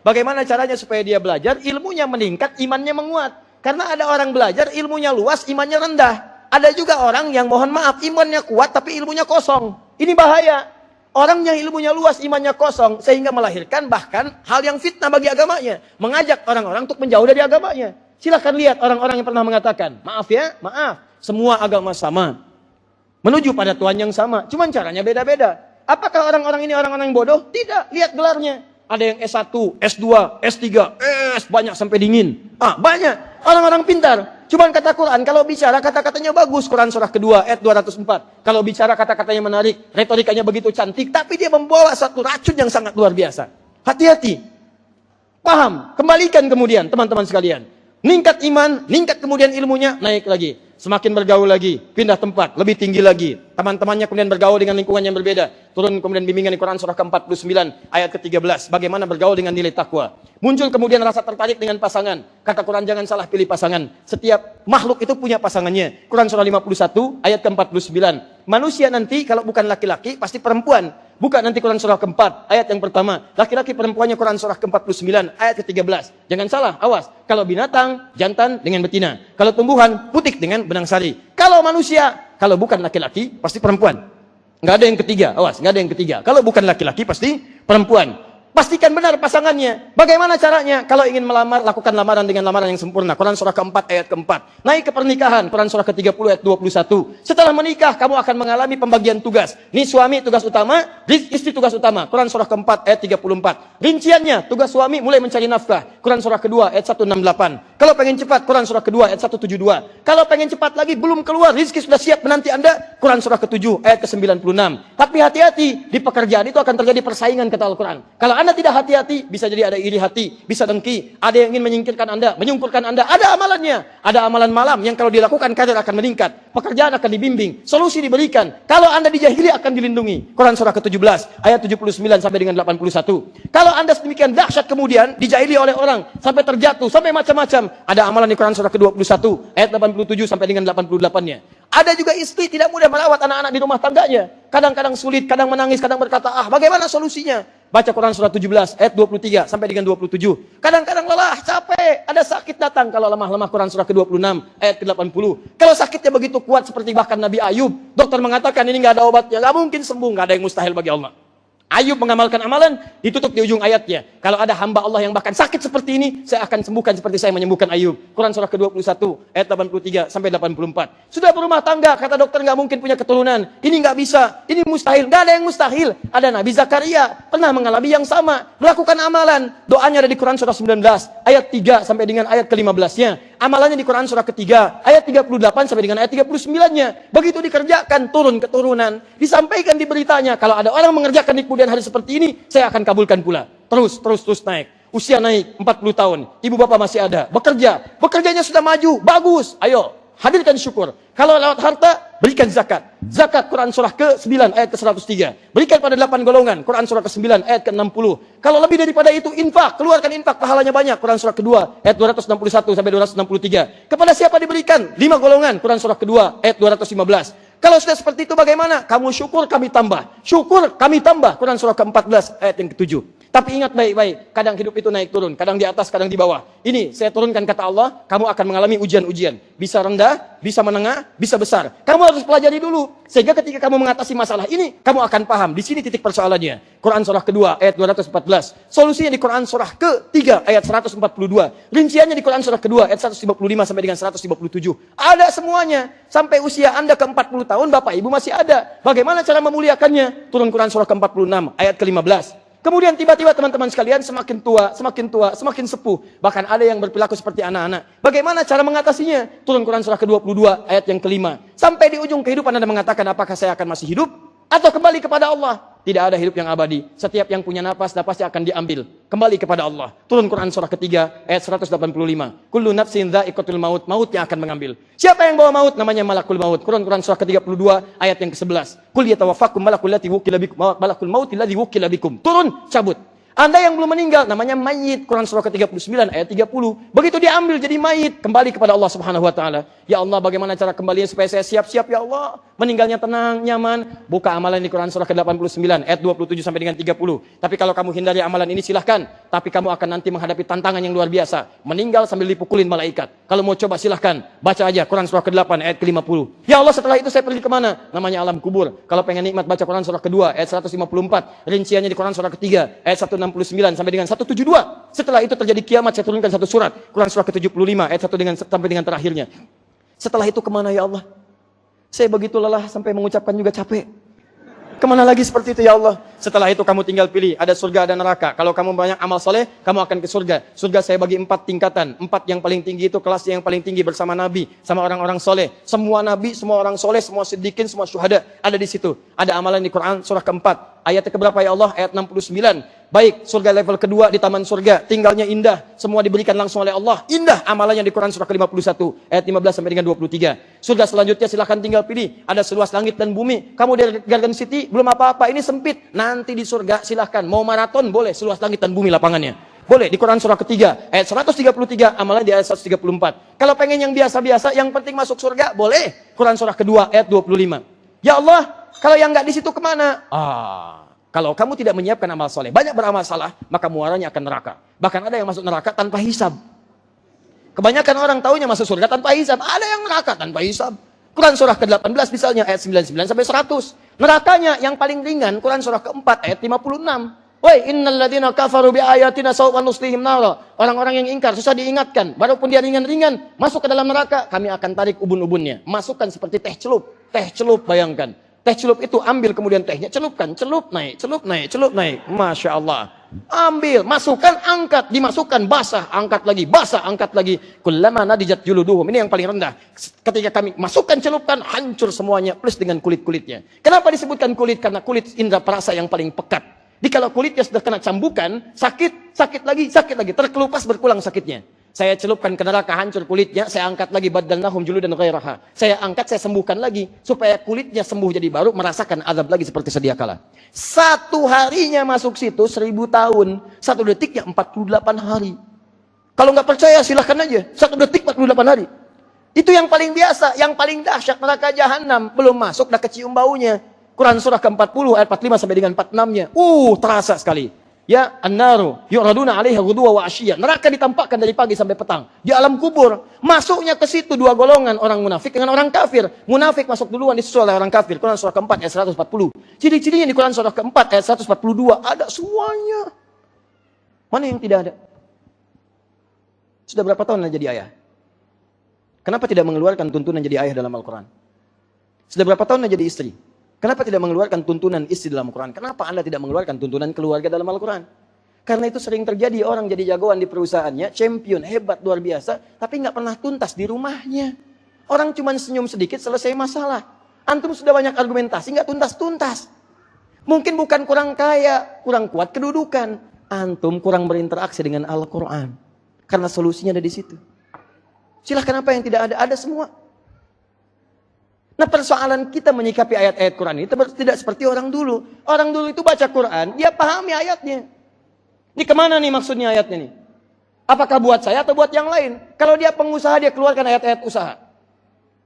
Bagaimana caranya supaya dia belajar, ilmunya meningkat, imannya menguat. Karena ada orang belajar, ilmunya luas, imannya rendah. Ada juga orang yang mohon maaf, imannya kuat tapi ilmunya kosong. Ini bahaya. Orang yang ilmunya luas, imannya kosong, sehingga melahirkan bahkan hal yang fitnah bagi agamanya. Mengajak orang-orang untuk menjauh dari agamanya. Silahkan lihat orang-orang yang pernah mengatakan, maaf ya, maaf, semua agama sama. Menuju pada Tuhan yang sama, cuman caranya beda-beda. Apakah orang-orang ini orang-orang yang bodoh? Tidak, lihat gelarnya. Ada yang S1, S2, S3, banyak sampai dingin. Banyak. Orang-orang pintar. Cuman kata Quran, kalau bicara kata-katanya bagus. Quran surah kedua ayat 204. Kalau bicara kata-katanya menarik, retorikanya begitu cantik, tapi dia membawa satu racun yang sangat luar biasa. Hati-hati. Paham? Kembalikan kemudian teman-teman sekalian. Ningkat iman, ningkat kemudian ilmunya, naik lagi. Semakin bergaul lagi, pindah tempat, lebih tinggi lagi. Teman-temannya kemudian bergaul dengan lingkungan yang berbeda. Turun kemudian bimbingan di Quran surah ke-49 ayat ke-13. Bagaimana bergaul dengan nilai takwa. Muncul kemudian rasa tertarik dengan pasangan. Kata Quran jangan salah pilih pasangan. Setiap makhluk itu punya pasangannya. Quran surah 51 ayat ke-49. Manusia nanti kalau bukan laki-laki pasti perempuan. Buka nanti Quran surah keempat, ayat yang pertama. Laki-laki perempuannya Quran surah ke-49, ayat ke-13. Jangan salah, awas. Kalau binatang, jantan dengan betina. Kalau tumbuhan, putik dengan benang sari. Kalau manusia, kalau bukan laki-laki, pasti perempuan. Nggak ada yang ketiga, awas, nggak ada yang ketiga. Kalau bukan laki-laki, pasti perempuan. Pastikan benar pasangannya. Bagaimana caranya? Kalau ingin melamar, lakukan lamaran dengan lamaran yang sempurna. Quran surah keempat, ayat keempat. Naik ke pernikahan, Quran surah ke-30, ayat 21. Setelah menikah, kamu akan mengalami pembagian tugas. Nih suami tugas utama, istri tugas utama. Quran surah keempat, ayat 34. Rinciannya, tugas suami mulai mencari nafkah. Quran surah kedua, ayat 168. Kalau pengen cepat, Quran surah kedua, ayat 172. Kalau pengen cepat lagi, belum keluar, rizki sudah siap menanti Anda, Quran surah ke-7, ayat ke-96. Tapi hati-hati, di pekerjaan itu akan terjadi persaingan, kata Al-Quran. Kalau Anda tidak hati-hati, bisa jadi ada iri hati, bisa dengki, ada yang ingin menyingkirkan Anda, menyungkurkan Anda, ada amalannya, ada amalan malam yang kalau dilakukan karir akan meningkat, pekerjaan akan dibimbing, solusi diberikan. Kalau Anda dijahili akan dilindungi. Quran surah ke-17 ayat 79 sampai dengan 81. Kalau Anda sedemikian dahsyat kemudian dijahili oleh orang sampai terjatuh, sampai macam-macam, ada amalan di Quran surah ke-21 ayat 87 sampai dengan 88-nya. Ada juga istri tidak mudah merawat anak-anak di rumah tangganya. Kadang-kadang sulit, kadang menangis, kadang berkata, bagaimana solusinya? Baca Quran surah 17 ayat 23 sampai dengan 27. Kadang-kadang lelah, capek, ada sakit datang. Kalau lemah-lemah Quran surah ke-26 ayat ke-80. Kalau sakitnya begitu kuat seperti bahkan Nabi Ayub, dokter mengatakan ini nggak ada obatnya, nggak mungkin sembuh, nggak ada yang mustahil bagi Allah. Ayub mengamalkan amalan, ditutup di ujung ayatnya. Kalau ada hamba Allah yang bahkan sakit seperti ini, saya akan sembuhkan seperti saya menyembuhkan Ayub. Quran surah ke-21 ayat 83 sampai 84. Sudah berumah tangga, kata dokter nggak mungkin punya keturunan. Ini nggak bisa, ini mustahil. Nggak ada yang mustahil. Ada Nabi Zakaria pernah mengalami yang sama, melakukan amalan. Doanya ada di Quran surah 19 ayat 3 sampai dengan ayat ke-15-nya. Amalannya di Quran surah ketiga ayat 38 sampai dengan ayat 39-nya. Begitu dikerjakan, turun keturunan. Disampaikan di beritanya, kalau ada orang mengerjakan di kemudian hari seperti ini, saya akan kabulkan pula. Terus naik. Usia naik 40 tahun. Ibu bapak masih ada. Bekerjanya sudah maju. Bagus. Ayo, hadirkan syukur. Kalau lewat harta, berikan zakat. Zakat Quran surah ke-9 ayat ke-103. Berikan pada 8 golongan. Quran surah ke-9 ayat ke-60. Kalau lebih daripada itu, infak. Keluarkan infak, pahalanya banyak. Quran surah kedua ayat 261 sampai 263. Kepada siapa diberikan? 5 golongan. Quran surah kedua ayat 215. Kalau sudah seperti itu bagaimana? Kamu syukur, kami tambah. Syukur, kami tambah. Quran surah ke-14 ayat yang ke-7. Tapi ingat baik-baik, kadang hidup itu naik turun, kadang di atas, kadang di bawah. Ini saya turunkan kata Allah, kamu akan mengalami ujian-ujian. Bisa rendah, bisa menengah, bisa besar. Kamu harus pelajari dulu. Sehingga ketika kamu mengatasi masalah ini, kamu akan paham. Di sini titik persoalannya. Quran surah kedua ayat 214. Solusinya di Quran surah ketiga ayat 142. Rinciannya di Quran surah kedua ayat 155 sampai dengan 157. Ada semuanya. Sampai usia Anda ke 40 tahun, Bapak Ibu masih ada. Bagaimana cara memuliakannya? Turun Quran surah ke-46 ayat ke-15. Kemudian tiba-tiba teman-teman sekalian semakin tua, semakin sepuh. Bahkan ada yang berperilaku seperti anak-anak. Bagaimana cara mengatasinya? Turun Quran surah ke-22 ayat yang ke-5. Sampai di ujung kehidupan Anda mengatakan, apakah saya akan masih hidup? Atau kembali kepada Allah? Tidak ada hidup yang abadi. Setiap yang punya napas akan diambil. Kembali kepada Allah. Turun Quran surah ketiga ayat 185. Kullu nafsin dha'iqatul maut. Maut yang akan mengambil. Siapa yang bawa maut? Namanya malakul maut. Quran surah ke-32 ayat yang ke-11. Qul yatawaffakum malakul maut alladhi wukila bikum. Turun, cabut. Anda yang belum meninggal namanya mayit. Quran surah ke-39 ayat 30. Begitu diambil jadi mayit, kembali kepada Allah Subhanahu wa taala. Ya Allah, bagaimana cara kembalinya supaya saya siap-siap ya Allah? Meninggalnya tenang, nyaman. Buka amalan di Quran surah ke-89 ayat 27 sampai dengan 30. Tapi kalau kamu hindari amalan ini silahkan, tapi kamu akan nanti menghadapi tantangan yang luar biasa. Meninggal sambil dipukulin malaikat. Kalau mau coba silahkan, baca aja Quran surah ke-8 ayat ke-50. Ya Allah, setelah itu saya pergi kemana? Namanya alam kubur. Kalau pengen nikmat, baca Quran surah kedua ayat 154. Rinciannya di Quran surah ketiga ayat 169 sampai dengan 172. Setelah itu terjadi kiamat, saya turunkan satu surat. Quran surah ke-75 ayat 1 sampai dengan terakhirnya. Setelah itu kemana ya Allah? Saya begitu lelah sampai mengucapkan juga capek. Kemana lagi seperti itu ya Allah? Setelah itu kamu tinggal pilih, ada surga, ada neraka. Kalau kamu banyak amal soleh, kamu akan ke surga. Surga saya bagi 4 tingkatan. 4 yang paling tinggi itu kelasnya yang paling tinggi bersama Nabi, sama orang-orang soleh. Semua Nabi, semua orang soleh, semua siddiqin, semua syuhada ada di situ. Ada amalan di Quran surah keempat. Ayatnya keberapa ya Allah? Ayat 69. Baik, surga level kedua di taman surga. Tinggalnya indah. Semua diberikan langsung oleh Allah. Indah amalannya di Quran surah ke-51. Ayat 15 sampai dengan 23. Surga selanjutnya silahkan tinggal pilih. Ada seluas langit dan bumi. Kamu dari Garden City, belum apa-apa. Ini sempit. Nanti di surga silahkan. Mau maraton, boleh. Seluas langit dan bumi lapangannya. Boleh, di Quran surah ketiga. Ayat 133, amalan di ayat 134. Kalau pengen yang biasa-biasa, yang penting masuk surga, boleh. Quran surah kedua, ayat 25. Ya Allah, kalau yang nggak di situ kemana? Kalau kamu tidak menyiapkan amal soleh, banyak beramal salah, maka muaranya akan neraka. Bahkan ada yang masuk neraka tanpa hisab. Kebanyakan orang taunya masuk surga tanpa hisab. Ada yang neraka tanpa hisab. Quran surah ke-18 misalnya ayat 99 sampai 100. Nerakanya yang paling ringan, Quran surah ke-4 ayat 56. Woi, innal ladzina kafaru bi ayatina sawfa nuslihim nara. Orang-orang yang ingkar susah diingatkan, walaupun dia ringan-ringan masuk ke dalam neraka, kami akan tarik ubun-ubunnya. Masukkan seperti teh celup. Teh celup, bayangkan. Teh celup itu ambil kemudian tehnya celupkan, celup naik, celup naik, celup naik. Masya Allah. Ambil, masukkan, angkat, dimasukkan, basah, angkat lagi, basah, angkat lagi. Kullama nadijat juluduhum. Ini yang paling rendah. Ketika kami masukkan, celupkan, hancur semuanya plus dengan kulit-kulitnya. Kenapa disebutkan kulit? Karena kulit indra perasa yang paling pekat. Jadi kalau kulitnya sudah kena cambukan, sakit, sakit lagi, terkelupas berpulang sakitnya. Saya celupkan ke neraka, hancur kulitnya, saya angkat lagi, badalnahum juludan ghairaha. Saya angkat, saya sembuhkan lagi, supaya kulitnya sembuh jadi baru, merasakan azab lagi seperti sedia kala. 1 harinya masuk situ 1000 tahun, 1 detiknya 48 hari. Kalau nggak percaya silahkan aja, 1 detik 48 hari. Itu yang paling biasa, yang paling dahsyat neraka jahanam. Belum masuk, dah kecium baunya. Quran surah ke-40 ayat 45 sampai dengan 46-nya. Terasa sekali. Ya, an-naru yu'raduna 'alaiha ghuduwa wa 'ashiyya. Neraka ditampakkan dari pagi sampai petang. Di alam kubur, masuknya ke situ 2 golongan, orang munafik dengan orang kafir. Munafik masuk duluan disusul oleh orang kafir. Quran surah ke-4 ayat 140. Ciri-cirinya di Quran surah ke-4 ayat 142 ada semuanya. Mana yang tidak ada? Sudah berapa tahun Anda jadi ayah? Kenapa tidak mengeluarkan tuntunan jadi ayah dalam Al-Quran? Sudah berapa tahun Anda jadi istri? Kenapa tidak mengeluarkan tuntunan istri dalam Al-Quran? Kenapa Anda tidak mengeluarkan tuntunan keluarga dalam Al-Quran? Karena itu sering terjadi orang jadi jagoan di perusahaannya, champion, hebat, luar biasa, tapi nggak pernah tuntas di rumahnya. Orang cuma senyum sedikit, selesai masalah. Antum sudah banyak argumentasi, nggak tuntas-tuntas. Mungkin bukan kurang kaya, kurang kuat kedudukan. Antum kurang berinteraksi dengan Al-Quran. Karena solusinya ada di situ. Silahkan apa yang tidak ada, ada semua. Nah, persoalan kita menyikapi ayat-ayat Quran ini tidak seperti orang dulu. Orang dulu itu baca Quran, dia pahami ayatnya. Ini kemana nih maksudnya ayatnya nih? Apakah buat saya atau buat yang lain? Kalau dia pengusaha, dia keluarkan ayat-ayat usaha.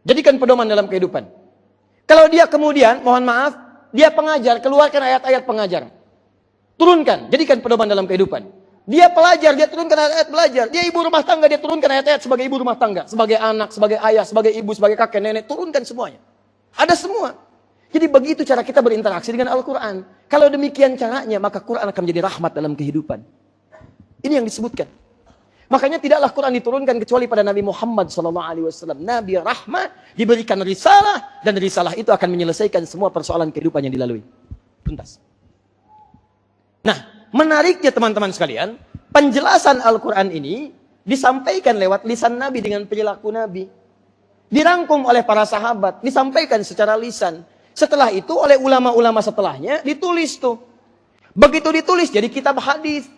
Jadikan pedoman dalam kehidupan. Kalau dia kemudian, mohon maaf, dia pengajar, keluarkan ayat-ayat pengajar. Turunkan, jadikan pedoman dalam kehidupan. Dia pelajar, dia turunkan ayat-ayat belajar. Dia ibu rumah tangga, dia turunkan ayat-ayat sebagai ibu rumah tangga. Sebagai anak, sebagai ayah, sebagai ibu, sebagai kakek, nenek. Turunkan semuanya. Ada semua. Jadi begitu cara kita berinteraksi dengan Al-Quran. Kalau demikian caranya, maka Quran akan menjadi rahmat dalam kehidupan. Ini yang disebutkan. Makanya tidaklah Quran diturunkan kecuali pada Nabi Muhammad SAW. Nabi rahmat, diberikan risalah. Dan risalah itu akan menyelesaikan semua persoalan kehidupan yang dilalui. Tuntas. Nah, menariknya teman-teman sekalian, penjelasan Al-Quran ini disampaikan lewat lisan Nabi dengan perilaku Nabi. Dirangkum oleh para sahabat, disampaikan secara lisan. Setelah itu oleh ulama-ulama setelahnya ditulis tuh. Begitu ditulis jadi kitab hadis.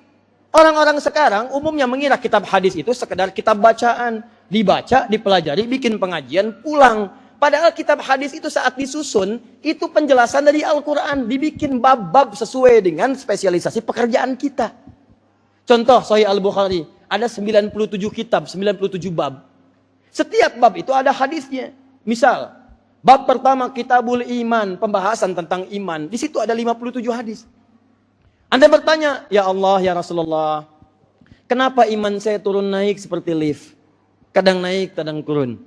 Orang-orang sekarang umumnya mengira kitab hadis itu sekedar kitab bacaan. Dibaca, dipelajari, bikin pengajian, pulang. Padahal kitab hadis itu saat disusun, itu penjelasan dari Al-Quran. Dibikin bab-bab sesuai dengan spesialisasi pekerjaan kita. Contoh, Sahih Al-Bukhari. Ada 97 kitab, 97 bab. Setiap bab itu ada hadisnya. Misal, bab pertama Kitabul Iman, pembahasan tentang iman. Di situ ada 57 hadis. Anda bertanya, ya Allah, ya Rasulullah, kenapa iman saya turun naik seperti lift? Kadang naik, kadang turun.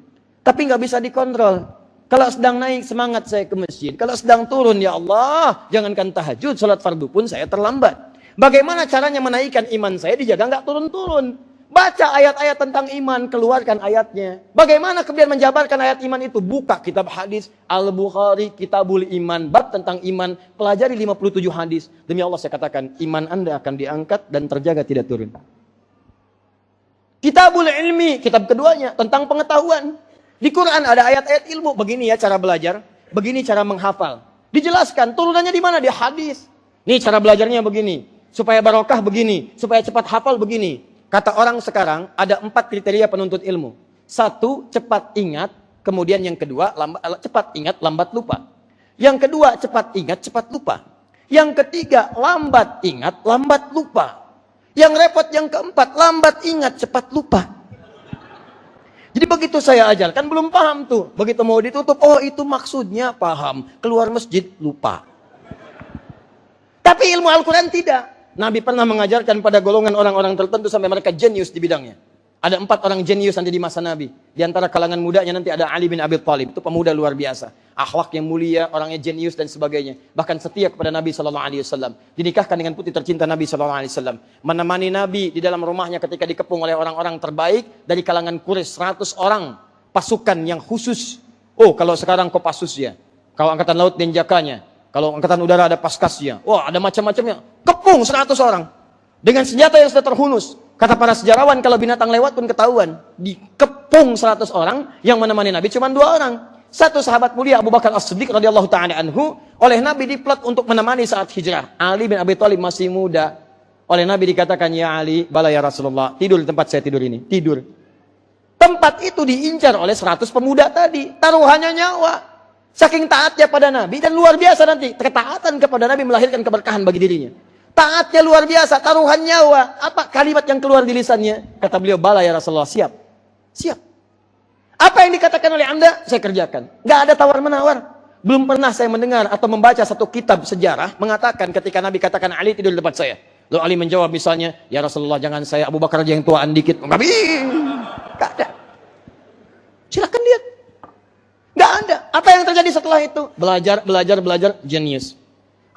Tapi nggak bisa dikontrol. Kalau sedang naik, semangat saya ke masjid. Kalau sedang turun, ya Allah, jangankan tahajud, salat fardu pun saya terlambat. Bagaimana caranya menaikkan iman saya dijaga nggak turun-turun? Baca ayat-ayat tentang iman, keluarkan ayatnya. Bagaimana kemudian menjabarkan ayat iman itu? Buka kitab hadis, Al-Bukhari, Kitabul Iman, bab tentang iman, pelajari 57 hadis. Demi Allah saya katakan, iman Anda akan diangkat dan terjaga tidak turun. Kitabul Ilmi, kitab keduanya, tentang pengetahuan. Di Quran ada ayat-ayat ilmu, begini ya cara belajar, begini cara menghafal. Dijelaskan, turunannya di mana? Di hadis. Nih cara belajarnya begini, supaya barokah begini, supaya cepat hafal begini. Kata orang sekarang, ada 4 kriteria penuntut ilmu. 1, cepat ingat. Kemudian yang kedua, cepat ingat, lambat lupa. Yang kedua, cepat ingat, cepat lupa. Yang ketiga, lambat ingat, lambat lupa. Yang repot yang keempat, lambat ingat, cepat lupa. Jadi begitu saya ajarkan, belum paham tuh. Begitu mau ditutup, oh itu maksudnya paham. Keluar masjid, lupa. Tapi ilmu Al-Quran tidak. Nabi pernah mengajarkan pada golongan orang-orang tertentu sampai mereka jenius di bidangnya. Ada 4 orang jenius nanti di masa Nabi. Di antara kalangan mudanya nanti ada Ali bin Abi Thalib. Itu pemuda luar biasa. Akhlak yang mulia, orangnya jenius dan sebagainya. Bahkan setia kepada Nabi SAW. Dinikahkan dengan putri tercinta Nabi SAW. Menemani Nabi di dalam rumahnya ketika dikepung oleh orang-orang terbaik. Dari kalangan Quraisy 100 orang. Pasukan yang khusus. Oh, kalau sekarang Kopassusnya. Kalau angkatan laut Denjakanya. Kalau angkatan udara ada Paskasnya. Wah, ada macam-macamnya. Kepung 100 orang. Dengan senjata yang sudah terhunus. Kata para sejarawan, kalau binatang lewat pun ketahuan. Dikepung 100 orang, yang menemani Nabi cuma 2 orang. Satu sahabat mulia Abu Bakar As-Siddiq radhiyallahu ta'ala anhu, oleh Nabi diplot untuk menemani saat hijrah. Ali bin Abi Thalib masih muda. Oleh Nabi dikatakan, ya Ali, bala ya Rasulullah, tidur di tempat saya tidur ini. Tidur. Tempat itu diincar oleh 100 pemuda tadi. Taruhannya nyawa. Saking taatnya pada Nabi, dan luar biasa nanti. Ketaatan kepada Nabi melahirkan keberkahan bagi dirinya. Taatnya luar biasa, taruhan nyawa. Apa kalimat yang keluar di lisannya? Kata beliau, bala ya Rasulullah, siap. Siap. Apa yang dikatakan oleh Anda, saya kerjakan. Gak ada tawar-menawar. Belum pernah saya mendengar atau membaca satu kitab sejarah mengatakan ketika Nabi katakan Ali tidur di depan saya. Lalu Ali menjawab misalnya, ya Rasulullah jangan saya, Abu Bakar aja yang tuaan dikit. Gak ada. Silakan lihat. Gak ada. Apa yang terjadi setelah itu? Belajar, jenius.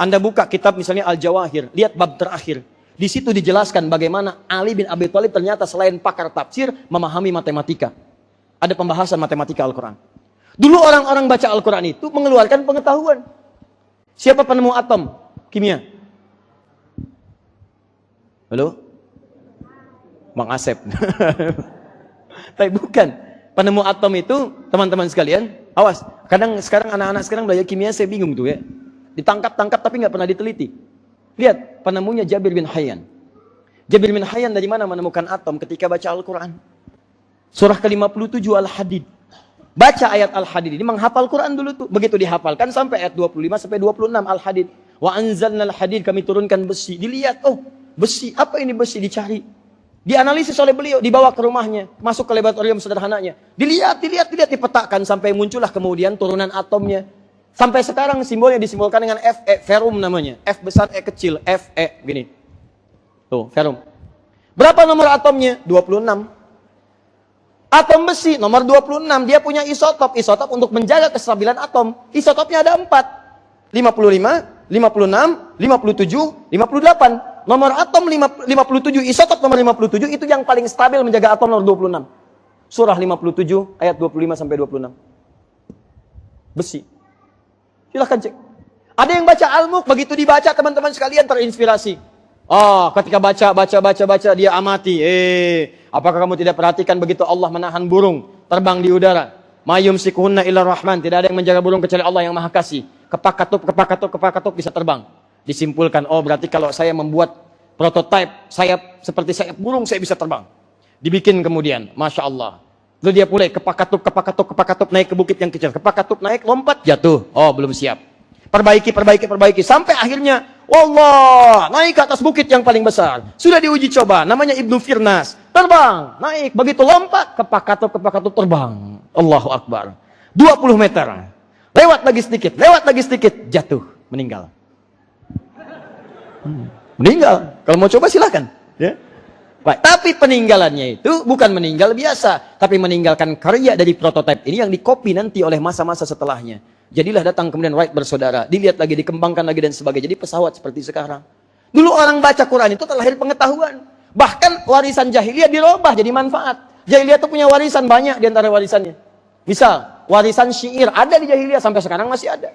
Anda buka kitab misalnya Al-Jawahir, lihat bab terakhir. Di situ dijelaskan bagaimana Ali bin Abi Thalib ternyata selain pakar tafsir, memahami matematika. Ada pembahasan matematika Al-Quran. Dulu orang-orang baca Al-Quran itu mengeluarkan pengetahuan. Siapa penemu atom? Kimia. Halo? Bang Asep. Tapi bukan. Penemu atom itu, teman-teman sekalian, awas. Kadang sekarang anak-anak sekarang belajar kimia, saya bingung tuh ya. Ditangkap-tangkap tapi nggak pernah diteliti. Lihat, penemunya Jabir bin Hayyan. Jabir bin Hayyan dari mana menemukan atom ketika baca Al-Quran? Surah ke-57 Al-Hadid. Baca ayat Al-Hadid ini, menghafal Quran dulu tuh. Begitu dihafalkan sampai ayat 25 sampai 26 Al-Hadid. Wa anzalna al-hadid, kami turunkan besi. Dilihat, oh besi, apa ini besi? Dicari. Dianalisis oleh beliau, dibawa ke rumahnya. Masuk ke laboratorium sederhananya. Dilihat, dipetakan sampai muncullah kemudian turunan atomnya. Sampai sekarang simbolnya disimbolkan dengan Fe, ferum namanya. F besar, E kecil, Fe, gini. Tuh, ferum. Berapa nomor atomnya? 26. Atom besi, nomor 26. Dia punya isotop. Isotop untuk menjaga kestabilan atom. Isotopnya ada 4. 55, 56, 57, 58. Nomor atom 57, isotop nomor 57, itu yang paling stabil menjaga atom nomor 26. Surah 57, ayat 25 sampai 26. Besi. Silahkan cek. Ada yang baca Al-Mulk, begitu dibaca teman-teman sekalian terinspirasi. Oh, ketika baca, dia amati. Apakah kamu tidak perhatikan begitu Allah menahan burung terbang di udara? Mayum sikuhunna illa rahman. Tidak ada yang menjaga burung kecuali Allah yang maha kasih. Kepak katup bisa terbang. Disimpulkan, oh berarti kalau saya membuat prototipe sayap seperti sayap burung, saya bisa terbang. Dibikin kemudian, Masya Allah. Lalu dia mulai kepak katup naik ke bukit yang kecil. Kepak katup naik, lompat, jatuh. Oh, belum siap. Perbaiki. Sampai akhirnya, Allah, naik ke atas bukit yang paling besar. Sudah diuji coba, namanya Ibnu Firnas. Terbang, naik, begitu lompat, kepak katup terbang. Allahu Akbar. 20 meter. Lewat lagi sedikit, jatuh, meninggal. Meninggal. Kalau mau coba silakan. Ya. Baik. Tapi peninggalannya itu bukan meninggal biasa, tapi meninggalkan karya dari prototipe ini yang dikopi nanti oleh masa-masa setelahnya. Jadilah datang kemudian Wright bersaudara, dilihat lagi, dikembangkan lagi dan sebagainya. Jadi pesawat seperti sekarang. Dulu orang baca Quran itu terlahir pengetahuan. Bahkan warisan jahiliyah dirubah jadi manfaat. Jahiliyah itu punya warisan banyak di antara warisannya. Misal, warisan syair ada di jahiliyah sampai sekarang masih ada.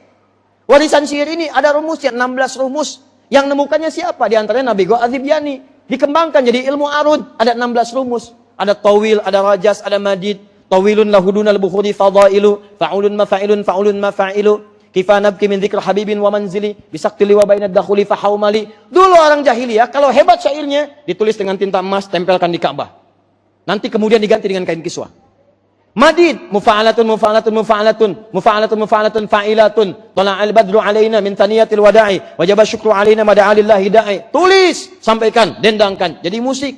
Warisan syair ini ada rumusnya, 16 rumus. Yang nemukannya siapa? Di antaranya Nabi Adhibyani. Dikembangkan jadi ilmu arud, ada 16 rumus. Ada tawil, ada rajas, ada madid. Tawilun lahudunal bukhudi fadailu, fa'ulun mafa'ilu. Kifa nabki min dzikr habibin wa manzili, bisaktili wa bainad dakhuli fahaumali. Dulu orang jahiliyah, kalau hebat syairnya, ditulis dengan tinta emas, tempelkan di Ka'bah. Nanti kemudian diganti dengan kain kiswah. Madid, mufa'alatun, fa'ilatun. Tala'al badru alaina min taniyatil wada'i, wajaba syukru alaina mada'alillahi da'i. Tulis, sampaikan, dendangkan, jadi musik.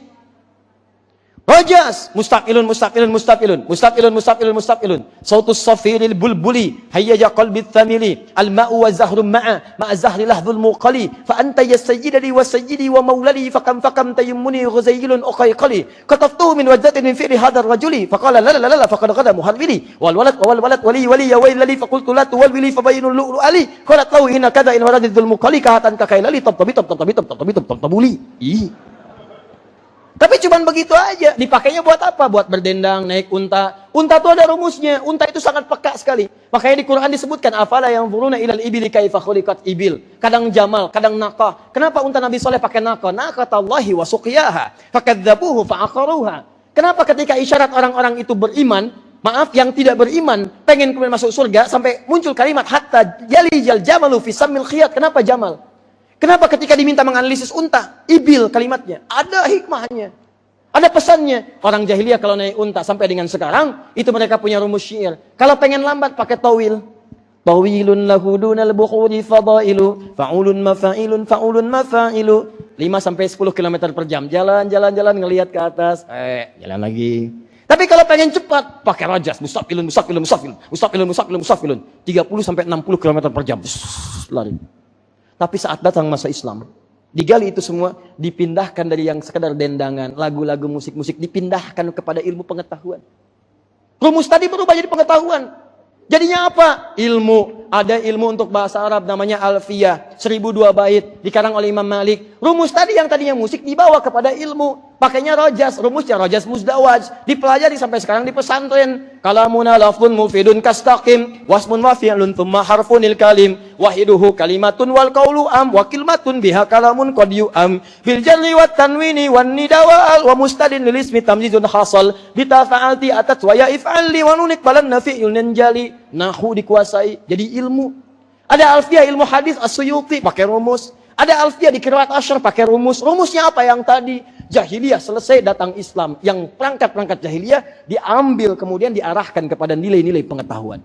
Rajas, mustaqilun, mustaqilun, mustaqilun, mustaqilun, mustaqilun, mustaqilun. Sautus safiril bulbuli, hayyaja qalbi thamili, al-ma'u wa zahrum ma'a zahri lahdhul muqali, fa anta ya sayyidali wa sayyidi wa maulali, fakam tayammuni ghuzaylun uqayqali. Kataftuhu min wajdatin min fi'li hadar rajuli, faqala la la la la faqad qada muharwili, wal walad wali ya waylali, faqultu la tuwalwili, fabayinul lu'lu ali, qalat lahu inna kada in waradidul muqali, kahatan kakailali, tabtabuli. Tapi cuman begitu aja. Dipakainya buat apa? Buat berdendang, naik unta. Unta itu ada rumusnya. Unta itu sangat peka sekali. Makanya di Quran disebutkan, afala yang furuna ilal ibili kaifa khuliqat ibil. Kadang jamal, kadang naqah. Kenapa unta Nabi Saleh pakai naqah? Naqatallahi wa suqiyaha. Fakadzabuhu fa'aqaruha. Kenapa ketika isyarat orang-orang itu beriman, maaf, yang tidak beriman, pengen kemudian masuk surga, sampai muncul kalimat, hatta yalijal jamalu fi sammil khiyat. Kenapa jamal? Kenapa ketika diminta menganalisis unta, ibil kalimatnya? Ada hikmahnya, ada pesannya. Orang jahiliyah kalau naik unta sampai dengan sekarang, itu mereka punya rumus syair. Kalau pengen lambat pakai tawil. Tawilun lahu dunal bukhuri fadailu, fa'ulun mafa'ilu. 5 sampai 10 km per jam. Jalan ngelihat ke atas, jalan lagi. Tapi kalau pengen cepat, pakai rajas, mustaqilun. 30 sampai 60 km per jam. Lari. Tapi saat datang masa Islam, digali itu semua, dipindahkan dari yang sekedar dendangan, lagu-lagu, musik-musik, dipindahkan kepada ilmu pengetahuan. Rumus tadi berubah jadi pengetahuan. Jadinya apa? Ilmu. Ada ilmu untuk bahasa Arab namanya Alfiyah, 1002 bait, dikarang oleh Imam Malik. Rumus tadi yang tadinya musik dibawa kepada ilmu. Pakainya rajas, rumusnya rajas muzdawaj, dipelajari sampai sekarang di pesantren. Kalamuna lafzun mufidun kastaqim, wasmun wa fi'lun thumma harfunil kalim, wahiduhu kalimatun wal qawlu am, wa kilmatun biha kalamun qad yu'am, bil jarri wat tanwini wan nida wa mustadin lil ismi tamyizun hasal, bitafa'alti atat wa ya if'ali wa nunik balan nafi'un nanjali. Nahu dikuasai, jadi ilmu. Ada alfiyah ilmu hadis as-Suyuti pakai rumus. Ada alfiyah di Qiraat Asyr pakai rumus. Rumusnya apa yang tadi? Jahiliyah selesai, datang Islam. Yang perangkat-perangkat jahiliyah diambil kemudian diarahkan kepada nilai-nilai pengetahuan.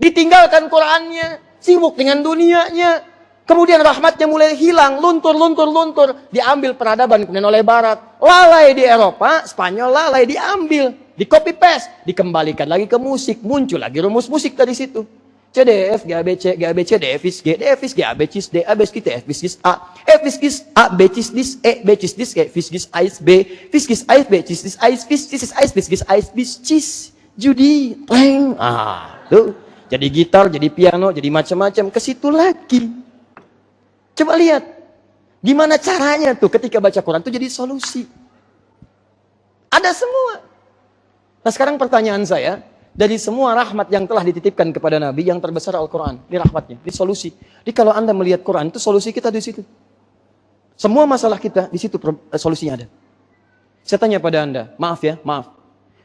Ditinggalkan Qur'annya, sibuk dengan dunianya. Kemudian rahmatnya mulai hilang, luntur. Diambil peradaban kemudian oleh Barat. Lalai di Eropa, Spanyol lalai diambil. Di copy paste, dikembalikan lagi ke musik. Muncul lagi rumus musik dari situ. C, D, F, G, A, B, C, G, A, B, C, D, F, G, D, F, G, A, B, C, D, A, B, C, D, F, G, A, F, G, A, B, C, D, E, B, C, D, E, F, G, A, B, F, G, A, B, C, D, A, F, G, A, B, C, judi, tuh. Jadi gitar, jadi piano, jadi macam-macam. Ke situ lagi. Coba lihat. Gimana caranya tuh ketika baca Quran tuh jadi solusi. Ada semua. Nah sekarang pertanyaan saya, dari semua rahmat yang telah dititipkan kepada Nabi, yang terbesar Al-Quran, ini rahmatnya, ini solusi. Jadi kalau Anda melihat Quran, itu solusi kita di situ. Semua masalah kita, di situ solusinya ada. Saya tanya pada Anda, maaf.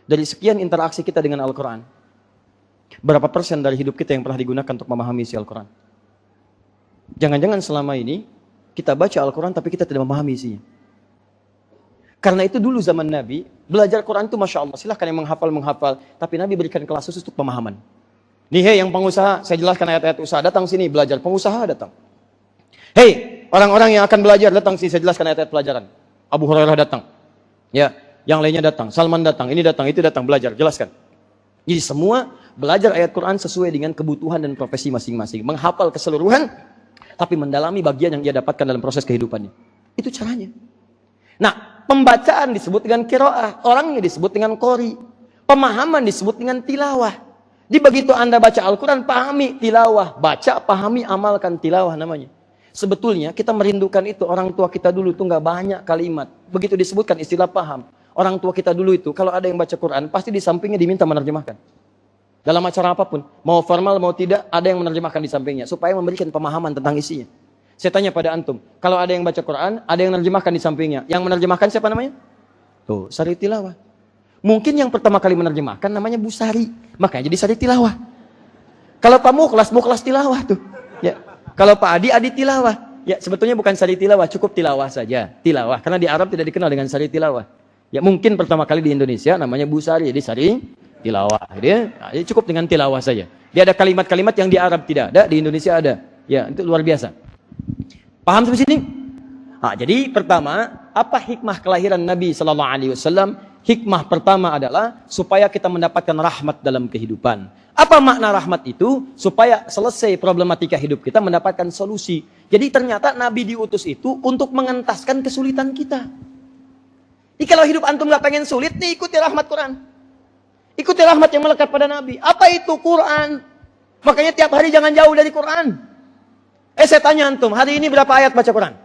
Dari sekian interaksi kita dengan Al-Quran, berapa persen dari hidup kita yang pernah digunakan untuk memahami isi Al-Quran? Jangan-jangan selama ini, kita baca Al-Quran tapi kita tidak memahami isinya. Karena itu dulu zaman Nabi, belajar Quran itu Masya Allah, silahkan yang menghafal. Tapi Nabi berikan kelas khusus untuk pemahaman. Nih hei yang pengusaha, saya jelaskan ayat-ayat usaha, datang sini belajar. Pengusaha datang. Hei, orang-orang yang akan belajar datang sini, saya jelaskan ayat-ayat pelajaran. Abu Hurairah datang. Ya, yang lainnya datang. Salman datang, ini datang, itu datang, belajar, jelaskan. Jadi semua belajar ayat Quran sesuai dengan kebutuhan dan profesi masing-masing. Menghafal keseluruhan, tapi mendalami bagian yang dia dapatkan dalam proses kehidupannya. Itu caranya. Nah, pembacaan disebut dengan qiraah, orangnya disebut dengan qori. Pemahaman disebut dengan tilawah. Di begitu Anda baca Al-Quran, pahami tilawah. Baca, pahami, amalkan, tilawah namanya. Sebetulnya kita merindukan itu. Orang tua kita dulu itu nggak banyak kalimat. Begitu disebutkan istilah paham. Orang tua kita dulu itu, kalau ada yang baca Quran, pasti di sampingnya diminta menerjemahkan. Dalam acara apapun, mau formal mau tidak, ada yang menerjemahkan di sampingnya. Supaya memberikan pemahaman tentang isinya. Saya tanya pada antum, kalau ada yang baca Quran, ada yang menerjemahkan di sampingnya. Yang menerjemahkan siapa namanya? Tuh, Sari Tilawah. Mungkin yang pertama kali menerjemahkan namanya Bu Sari. Makanya jadi Sari Tilawah. Kalau Pak Muklas Tilawah tuh. Ya. Kalau Pak Adi Tilawah. Ya, sebetulnya bukan Sari Tilawah, cukup tilawah saja. Tilawah, karena di Arab tidak dikenal dengan Sari Tilawah. Ya, mungkin pertama kali di Indonesia namanya Bu Sari, jadi Sari Tilawah. Jadi cukup dengan tilawah saja. Dia ada kalimat-kalimat yang di Arab tidak ada, di Indonesia ada. Ya, itu luar biasa. Paham sampai sini? Nah, jadi pertama, apa hikmah kelahiran Nabi Sallallahu Alaihi Wasallam? Hikmah pertama adalah supaya kita mendapatkan rahmat dalam kehidupan. Apa makna rahmat itu? Supaya selesai problematika hidup kita, mendapatkan solusi. Jadi ternyata Nabi diutus itu untuk mengentaskan kesulitan kita. Jadi kalau hidup antum gak pengen sulit, nih ikuti rahmat Quran. Ikuti rahmat yang melekat pada Nabi. Apa itu Quran? Makanya tiap hari jangan jauh dari Quran. Saya tanya antum, hari ini berapa ayat baca Quran?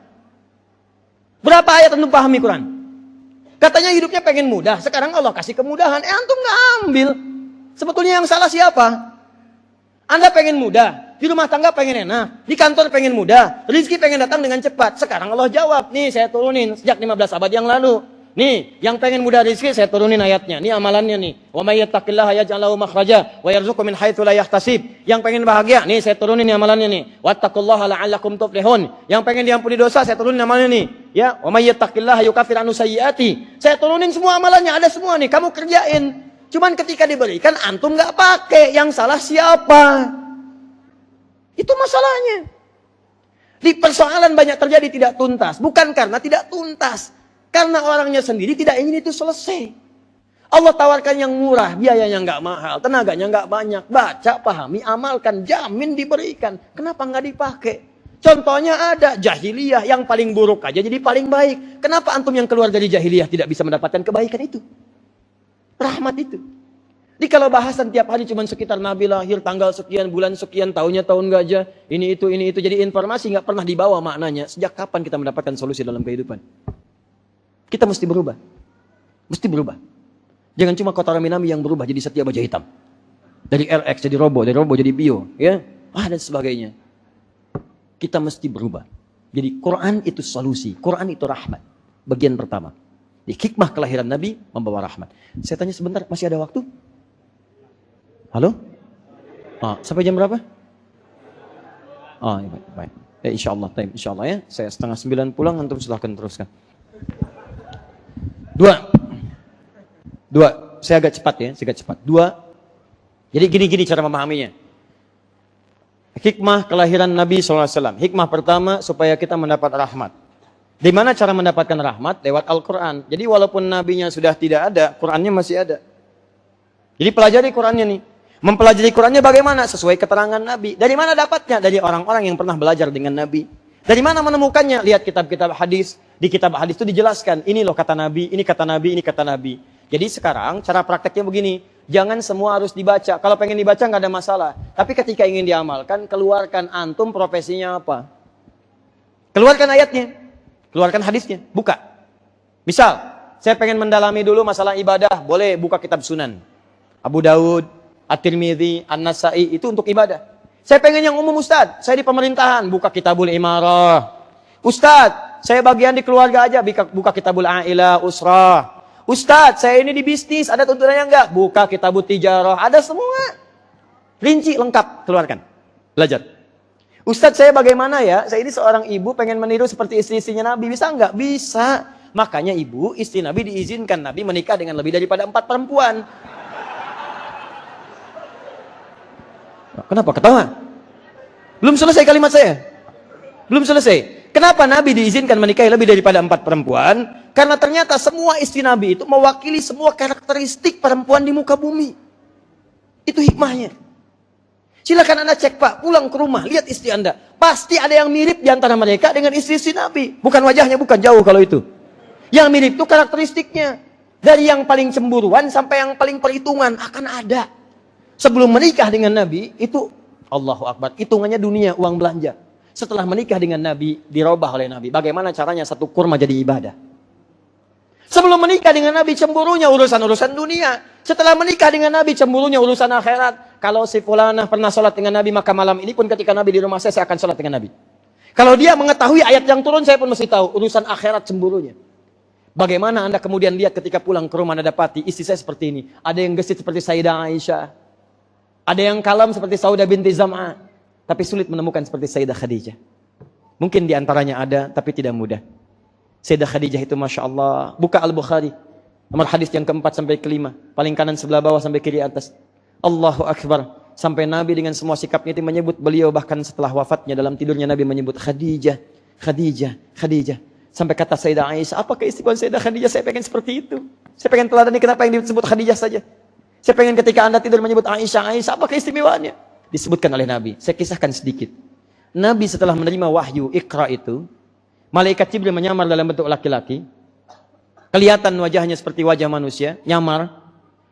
Berapa ayat antum pahami Quran? Katanya hidupnya pengen mudah, sekarang Allah kasih kemudahan. Antum gak ambil. Sebetulnya yang salah siapa? Anda pengen mudah, di rumah tangga pengen enak, di kantor pengen mudah, rezeki pengen datang dengan cepat. Sekarang Allah jawab, nih saya turunin sejak 15 abad yang lalu. Nih, yang pengen mudah rezeki saya turunin ayatnya. Nih amalannya nih. Wa may yattaqillaha yaj'al lahu makhraja wa yarzuqhu min haitsu la yahtasib. Yang pengen bahagia, nih saya turunin nih amalannya nih. Wattaqullaha la'allakum tuflihun. Yang pengen diampuni dosa, saya turunin amalannya nih. Ya, wa may yattaqillaha yukaffir anhu sayyiati. Saya turunin semua amalannya, ada semua nih, kamu kerjain. Cuman ketika diberikan, antum nggak pakai. Yang salah siapa? Itu masalahnya. Di persoalan banyak terjadi tidak tuntas. Bukan karena tidak tuntas. Karena orangnya sendiri tidak ingin itu selesai. Allah tawarkan yang murah, biayanya nggak mahal, tenaganya nggak banyak. Baca, pahami, amalkan, jamin diberikan. Kenapa nggak dipakai? Contohnya ada jahiliyah yang paling buruk aja jadi paling baik. Kenapa antum yang keluar dari jahiliyah tidak bisa mendapatkan kebaikan itu? Rahmat itu. Jadi kalau bahasan tiap hari cuma sekitar Nabi lahir tanggal sekian, bulan sekian, tahunnya tahun gajah, ini itu. Jadi informasi nggak pernah dibawa maknanya. Sejak kapan kita mendapatkan solusi dalam kehidupan? Kita mesti berubah. Mesti berubah. Jangan cuma kota Raminami yang berubah jadi Setia Baja Hitam. Dari RX jadi Robo, dari Robo jadi Bio. Ya, dan sebagainya. Kita mesti berubah. Jadi Quran itu solusi. Quran itu rahmat. Bagian pertama. Di hikmah kelahiran Nabi membawa rahmat. Saya tanya sebentar, masih ada waktu? Halo? Sampai jam berapa? Ya, baik. Insyaallah time, insyaallah ya. Saya 8:30 pulang, antum silahkan teruskan. Dua. Saya agak cepat. Dua. Jadi gini cara memahaminya. Hikmah kelahiran Nabi SAW. Hikmah pertama supaya kita mendapat rahmat. Di mana cara mendapatkan rahmat? Lewat Al-Quran. Jadi walaupun nabinya sudah tidak ada, Qurannya masih ada. Jadi pelajari Qurannya nih. Mempelajari Qurannya bagaimana? Sesuai keterangan Nabi. Dari mana dapatnya? Dari orang-orang yang pernah belajar dengan Nabi. Dari mana menemukannya? Lihat kitab-kitab hadis. Di kitab hadis itu dijelaskan. Ini loh kata Nabi, ini kata Nabi, ini kata Nabi. Jadi sekarang cara prakteknya begini. Jangan semua harus dibaca. Kalau pengen dibaca nggak ada masalah. Tapi ketika ingin diamalkan, keluarkan antum profesinya apa. Keluarkan ayatnya. Keluarkan hadisnya, buka. Misal, saya pengen mendalami dulu masalah ibadah, boleh buka kitab Sunan. Abu Daud, At-Tirmidzi, An-Nasai, itu untuk ibadah. Saya pengen yang umum Ustaz, saya di pemerintahan, buka Kitabul Imarah. Ustaz, saya bagian di keluarga aja, buka Kitabul A'ilah, Usrah. Ustaz, saya ini di bisnis, ada tuntunannya enggak? Buka Kitabul Tijarah, ada semua. Rinci, lengkap, keluarkan. Belajar. Ustadz saya bagaimana ya? Saya ini seorang ibu pengen meniru seperti istri-istrinya Nabi. Bisa enggak? Bisa. Makanya ibu, istri Nabi diizinkan Nabi menikah dengan lebih daripada 4 perempuan. Kenapa ketawa? Belum selesai kalimat saya. Belum selesai. Kenapa Nabi diizinkan menikahi lebih daripada 4 perempuan? Karena ternyata semua istri Nabi itu mewakili semua karakteristik perempuan di muka bumi. Itu hikmahnya. Silakan Anda cek Pak, pulang ke rumah, lihat istri Anda. Pasti ada yang mirip di antara mereka dengan istri-istri Nabi. Bukan wajahnya, bukan jauh kalau itu. Yang mirip itu karakteristiknya. Dari yang paling cemburuan sampai yang paling perhitungan akan ada. Sebelum menikah dengan Nabi, itu Allahu Akbar, hitungannya dunia, uang belanja. Setelah menikah dengan Nabi, dirubah oleh Nabi. Bagaimana caranya satu kurma jadi ibadah. Sebelum menikah dengan Nabi, cemburunya urusan-urusan dunia. Setelah menikah dengan Nabi, cemburunya urusan akhirat. Kalau si fulanah pernah sholat dengan Nabi, maka malam ini pun ketika Nabi di rumah saya akan sholat dengan Nabi. Kalau dia mengetahui ayat yang turun, saya pun mesti tahu. Urusan akhirat cemburunya. Bagaimana Anda kemudian lihat ketika pulang ke rumah Anda dapati istri saya seperti ini. Ada yang gesit seperti Sayyidah Aisyah. Ada yang kalem seperti Saudah binti Zam'a. Tapi sulit menemukan seperti Sayyidah Khadijah. Mungkin di antaranya ada, tapi tidak mudah. Sayyidah Khadijah itu Masya Allah. Buka Al-Bukhari. Nomor hadis yang keempat sampai kelima. Paling kanan sebelah bawah sampai kiri atas. Allahu Akbar. Sampai Nabi dengan semua sikapnya itu menyebut beliau. Bahkan setelah wafatnya dalam tidurnya Nabi menyebut Khadijah. Khadijah. Khadijah. Sampai kata Sayyidah Aisyah, apa keistimewaan Sayyidah Khadijah? Saya pengen seperti itu. Saya pengen teladani kenapa yang disebut Khadijah saja. Saya pengen ketika Anda tidur menyebut Aisyah, Aisyah, apa keistimewaannya? Disebutkan oleh Nabi. Saya kisahkan sedikit. Nabi setelah menerima wahyu Iqra itu, malaikat Jibril menyamar dalam bentuk laki-laki. Kelihatan wajahnya seperti wajah manusia, nyamar.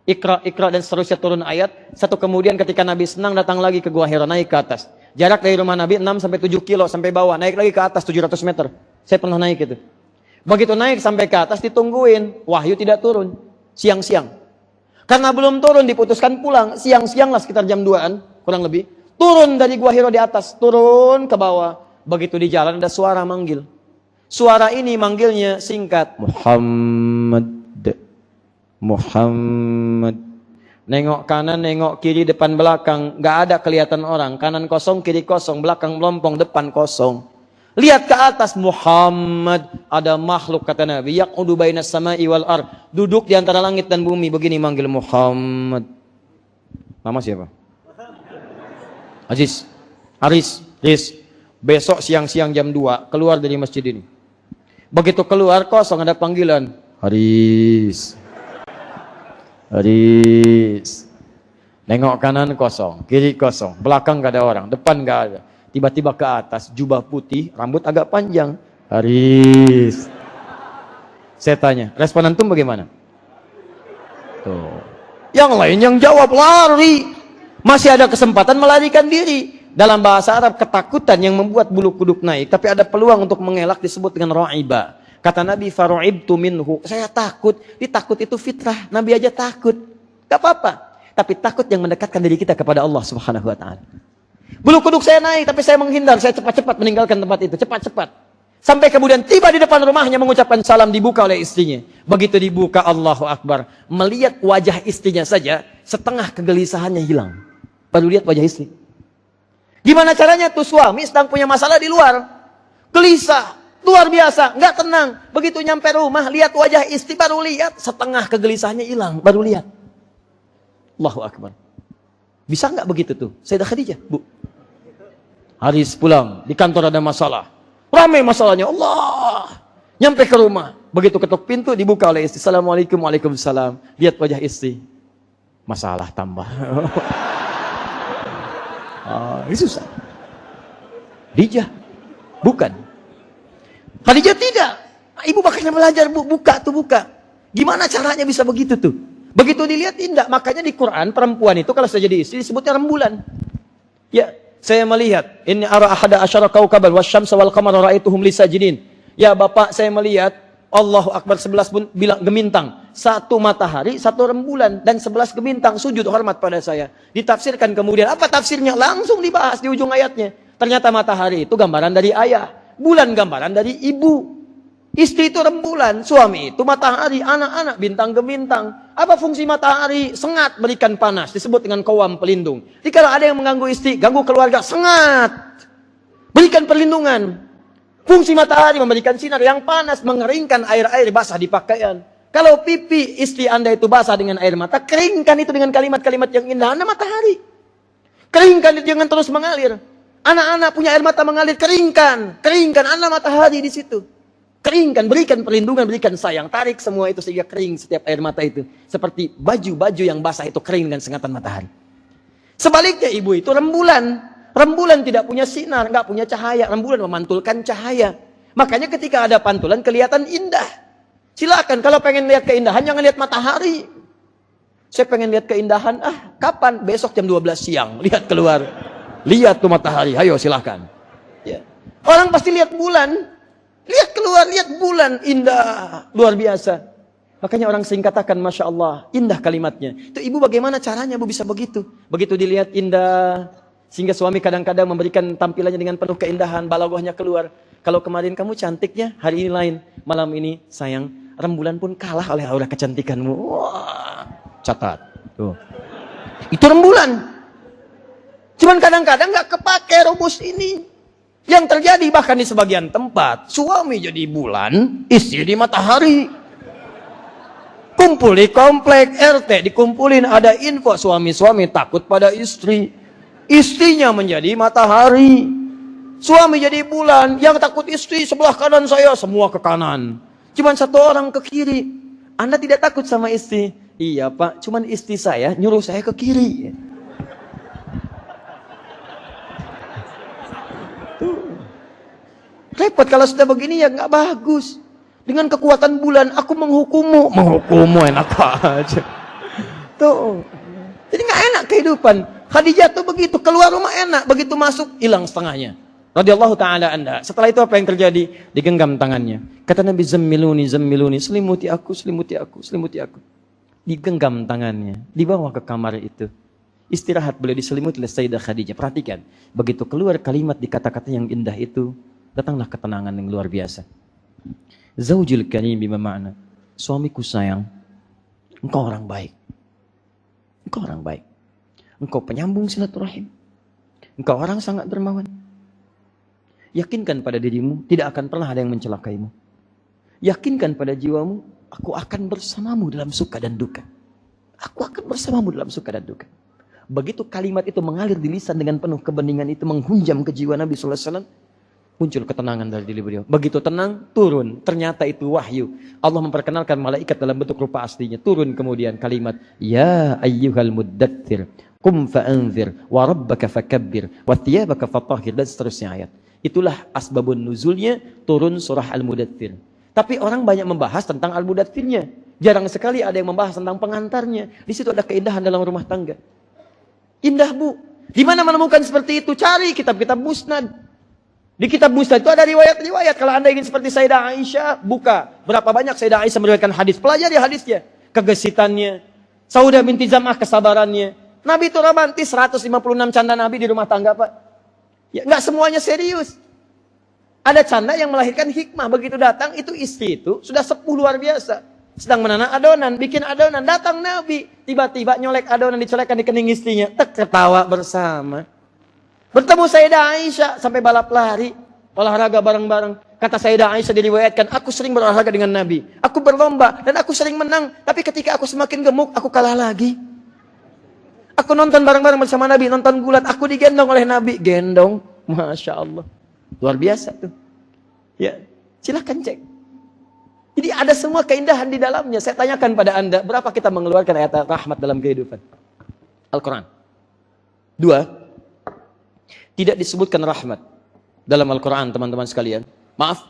Iqra, Iqra dan seterusnya turun ayat. Satu kemudian ketika Nabi senang datang lagi ke Gua Hira, naik ke atas. Jarak dari rumah Nabi 6 sampai 7 kilo sampai bawah, naik lagi ke atas 700 meter. Saya pernah naik itu. Begitu naik sampai ke atas ditungguin, wahyu tidak turun. Siang-siang. Karena belum turun diputuskan pulang, siang-siang lah sekitar jam 2-an, kurang lebih. Turun dari Gua Hira di atas, turun ke bawah. Begitu di jalan ada suara manggil. Suara ini manggilnya singkat. Muhammad. Muhammad. Nengok kanan, nengok kiri, depan belakang. Gak ada kelihatan orang. Kanan kosong, kiri kosong, belakang melompong, depan kosong. Lihat ke atas, Muhammad. Ada makhluk kata Nabi. Yaqudu bainas sama'i wal ard. Duduk di antara langit dan bumi. Begini manggil Muhammad. Nama siapa? Aziz. Aris. Riz. Besok siang-siang jam 2. Keluar dari masjid ini. Begitu keluar kosong ada panggilan. Haris. Haris. Nengok kanan kosong. Kiri kosong. Belakang gak ada orang. Depan gak ada. Tiba-tiba ke atas, jubah putih, rambut agak panjang. Haris. Saya tanya, respon antum bagaimana? Tuh. Yang lain yang jawab lari. Masih ada kesempatan melarikan diri. Dalam bahasa Arab, ketakutan yang membuat bulu kuduk naik. Tapi ada peluang untuk mengelak disebut dengan ra'iba. Kata Nabi, faru'ibtu minhu. Saya takut. Ditakut itu fitrah. Nabi aja takut. Gak apa-apa. Tapi takut yang mendekatkan diri kita kepada Allah Subhanahu wa ta'ala. Bulu kuduk saya naik, tapi saya menghindar. Saya cepat-cepat meninggalkan tempat itu. Cepat-cepat. Sampai kemudian tiba di depan rumahnya mengucapkan salam, dibuka oleh istrinya. Begitu dibuka, Allahu Akbar. Melihat wajah istrinya saja, setengah kegelisahannya hilang. Baru lihat wajah istri. Gimana caranya tuh suami sedang punya masalah di luar. Gelisah, luar biasa, nggak tenang. Begitu nyampe rumah, lihat wajah istri, baru lihat. Setengah kegelisahannya hilang, baru lihat. Allahu Akbar. Bisa nggak begitu tuh? Sayyidah Khadijah, Bu. Haris pulang, di kantor ada masalah. Ramai masalahnya, Allah. Nyampe ke rumah, begitu ketuk pintu, dibuka oleh istri. Assalamualaikum, waalaikumsalam. Lihat wajah istri. Masalah tambah. Ini susah. Khadijah, bukan. Khadijah tidak. Ibu makanya belajar, Bu. Buka tuh, buka. Gimana caranya bisa begitu tuh? Begitu dilihat indah. Makanya di Quran, perempuan itu kalau sudah jadi istri disebutnya rembulan. Ya, saya melihat. Inni ara ahada asyara kaukaban wasyamsa wal qamara ra'aituhum li sajidin. Ya Bapak, saya melihat Allahu Akbar 11 bilang gemintang. Satu matahari, satu rembulan. Dan 11 gemintang sujud hormat pada saya. Ditafsirkan kemudian. Apa tafsirnya? Langsung dibahas di ujung ayatnya. Ternyata matahari itu gambaran dari ayah. Bulan gambaran dari ibu. Istri itu rembulan. Suami itu matahari. Anak-anak bintang gemintang. Apa fungsi matahari? Sengat, berikan panas. Disebut dengan qawam, pelindung. Jadi kalau ada yang mengganggu istri, ganggu keluarga, sengat. Berikan perlindungan. Fungsi matahari memberikan sinar yang panas, mengeringkan air-air basah di pakaian. Kalau pipi istri Anda itu basah dengan air mata, keringkan itu dengan kalimat-kalimat yang indah. Anda matahari. Keringkan itu jangan terus mengalir. Anak-anak punya air mata mengalir, keringkan. Keringkan, Anda matahari di situ. Keringkan, berikan perlindungan, berikan sayang. Tarik semua itu sehingga kering setiap air mata itu. Seperti baju-baju yang basah itu kering dengan sengatan matahari. Sebaliknya ibu itu rembulan. Rembulan tidak punya sinar, nggak punya cahaya. Rembulan memantulkan cahaya. Makanya ketika ada pantulan kelihatan indah. Silakan kalau pengen lihat keindahan jangan lihat matahari. Saya pengen lihat keindahan, kapan? Besok jam 12 siang. Lihat keluar. Lihat tuh matahari, ayo silakan. Ya. Orang pasti lihat bulan. Lihat keluar, lihat bulan, indah, luar biasa. Makanya orang sering katakan, Masya Allah, indah kalimatnya. Itu ibu bagaimana caranya bu bisa begitu? Begitu dilihat indah, sehingga suami kadang-kadang memberikan tampilannya dengan penuh keindahan, balaghahnya keluar. Kalau kemarin kamu cantiknya, hari ini lain. Malam ini, sayang, rembulan pun kalah oleh aura kecantikanmu. Wah, catat. Tuh. Itu rembulan. Cuman kadang-kadang gak kepake rumus ini. Yang terjadi bahkan di sebagian tempat, suami jadi bulan, istri di matahari. Kumpul di komplek RT, dikumpulin ada info suami-suami takut pada istri. Istrinya menjadi matahari. Suami jadi bulan, yang takut istri sebelah kanan saya, semua ke kanan. Cuman satu orang ke kiri. Anda tidak takut sama istri? Iya Pak, cuman istri saya nyuruh saya ke kiri. Repot kalau sudah begini ya nggak bagus. Dengan kekuatan bulan, aku menghukummu. Menghukummu enak aja. Tuh. Jadi nggak enak kehidupan. Khadijah tuh begitu, keluar rumah enak, begitu masuk hilang setengahnya. Radhiyallahu taala anha. Setelah itu apa yang terjadi? Digenggam tangannya. Kata Nabi, zammiluni, zammiluni, selimuti aku, selimuti aku, selimuti aku. Digenggam tangannya, dibawa ke kamar itu. Istirahat beliau diselimuti oleh Sayyidah Khadijah. Perhatikan, begitu keluar kalimat di kata-kata yang indah itu, datanglah ketenangan yang luar biasa. Zaujul karim bima ma'na. Suamiku sayang, engkau orang baik. Engkau orang baik. Engkau penyambung silaturahim. Engkau orang sangat dermawan. Yakinkan pada dirimu, tidak akan pernah ada yang mencelakaimu. Yakinkan pada jiwamu, aku akan bersamamu dalam suka dan duka. Aku akan bersamamu dalam suka dan duka. Begitu kalimat itu mengalir di lisan dengan penuh kebeningan itu menghunjam ke jiwa Nabi SAW, muncul ketenangan dari diri beliau. Begitu tenang, turun. Ternyata itu wahyu. Allah memperkenalkan malaikat dalam bentuk rupa aslinya. Turun kemudian kalimat, Ya ayyuhal muddathir, qum fa'anzir, wa rabbaka fakabbir, wa thiyabaka fatahhir, dan seterusnya ayat. Itulah asbabun nuzulnya turun surah Al-Mudaththir. Tapi orang banyak membahas tentang Al-Mudaththirnya. Jarang sekali ada yang membahas tentang pengantarnya. Di situ ada keindahan dalam rumah tangga. Indah Bu. Di mana menemukan seperti itu? Cari kitab-kitab musnad. Di kitab musnad itu ada riwayat-riwayat. Kalau Anda ingin seperti Sayyidah Aisyah, buka. Berapa banyak Sayyidah Aisyah meriwayatkan hadis. Pelajari hadisnya. Kegesitannya. Saudah binti Zam'ah, kesabarannya. Nabi itu romantis, 156 canda Nabi di rumah tangga Pak. Ya, nggak semuanya serius. Ada canda yang melahirkan hikmah. Begitu datang, itu istri itu sudah sepuh luar biasa. Sedang menanak adonan, bikin adonan. Datang Nabi, tiba-tiba nyolek adonan, dicolekkan di kening istrinya. Ketawa bersama. Bertemu Sayyidah Aisyah, sampai balap lari. Olahraga bareng-bareng. Kata Sayyidah Aisyah diriwayatkan, aku sering berolahraga dengan Nabi. Aku berlomba, dan aku sering menang. Tapi ketika aku semakin gemuk, aku kalah lagi. Aku nonton bareng-bareng bersama Nabi, nonton gulat. Aku digendong oleh Nabi. Gendong. Masya Allah. Luar biasa tuh. Ya, silahkan cek. Jadi ada semua keindahan di dalamnya. Saya tanyakan pada Anda, berapa kita mengeluarkan ayat rahmat dalam kehidupan? Al-Quran. 2. Tidak disebutkan rahmat dalam Al-Quran, teman-teman sekalian. Maaf.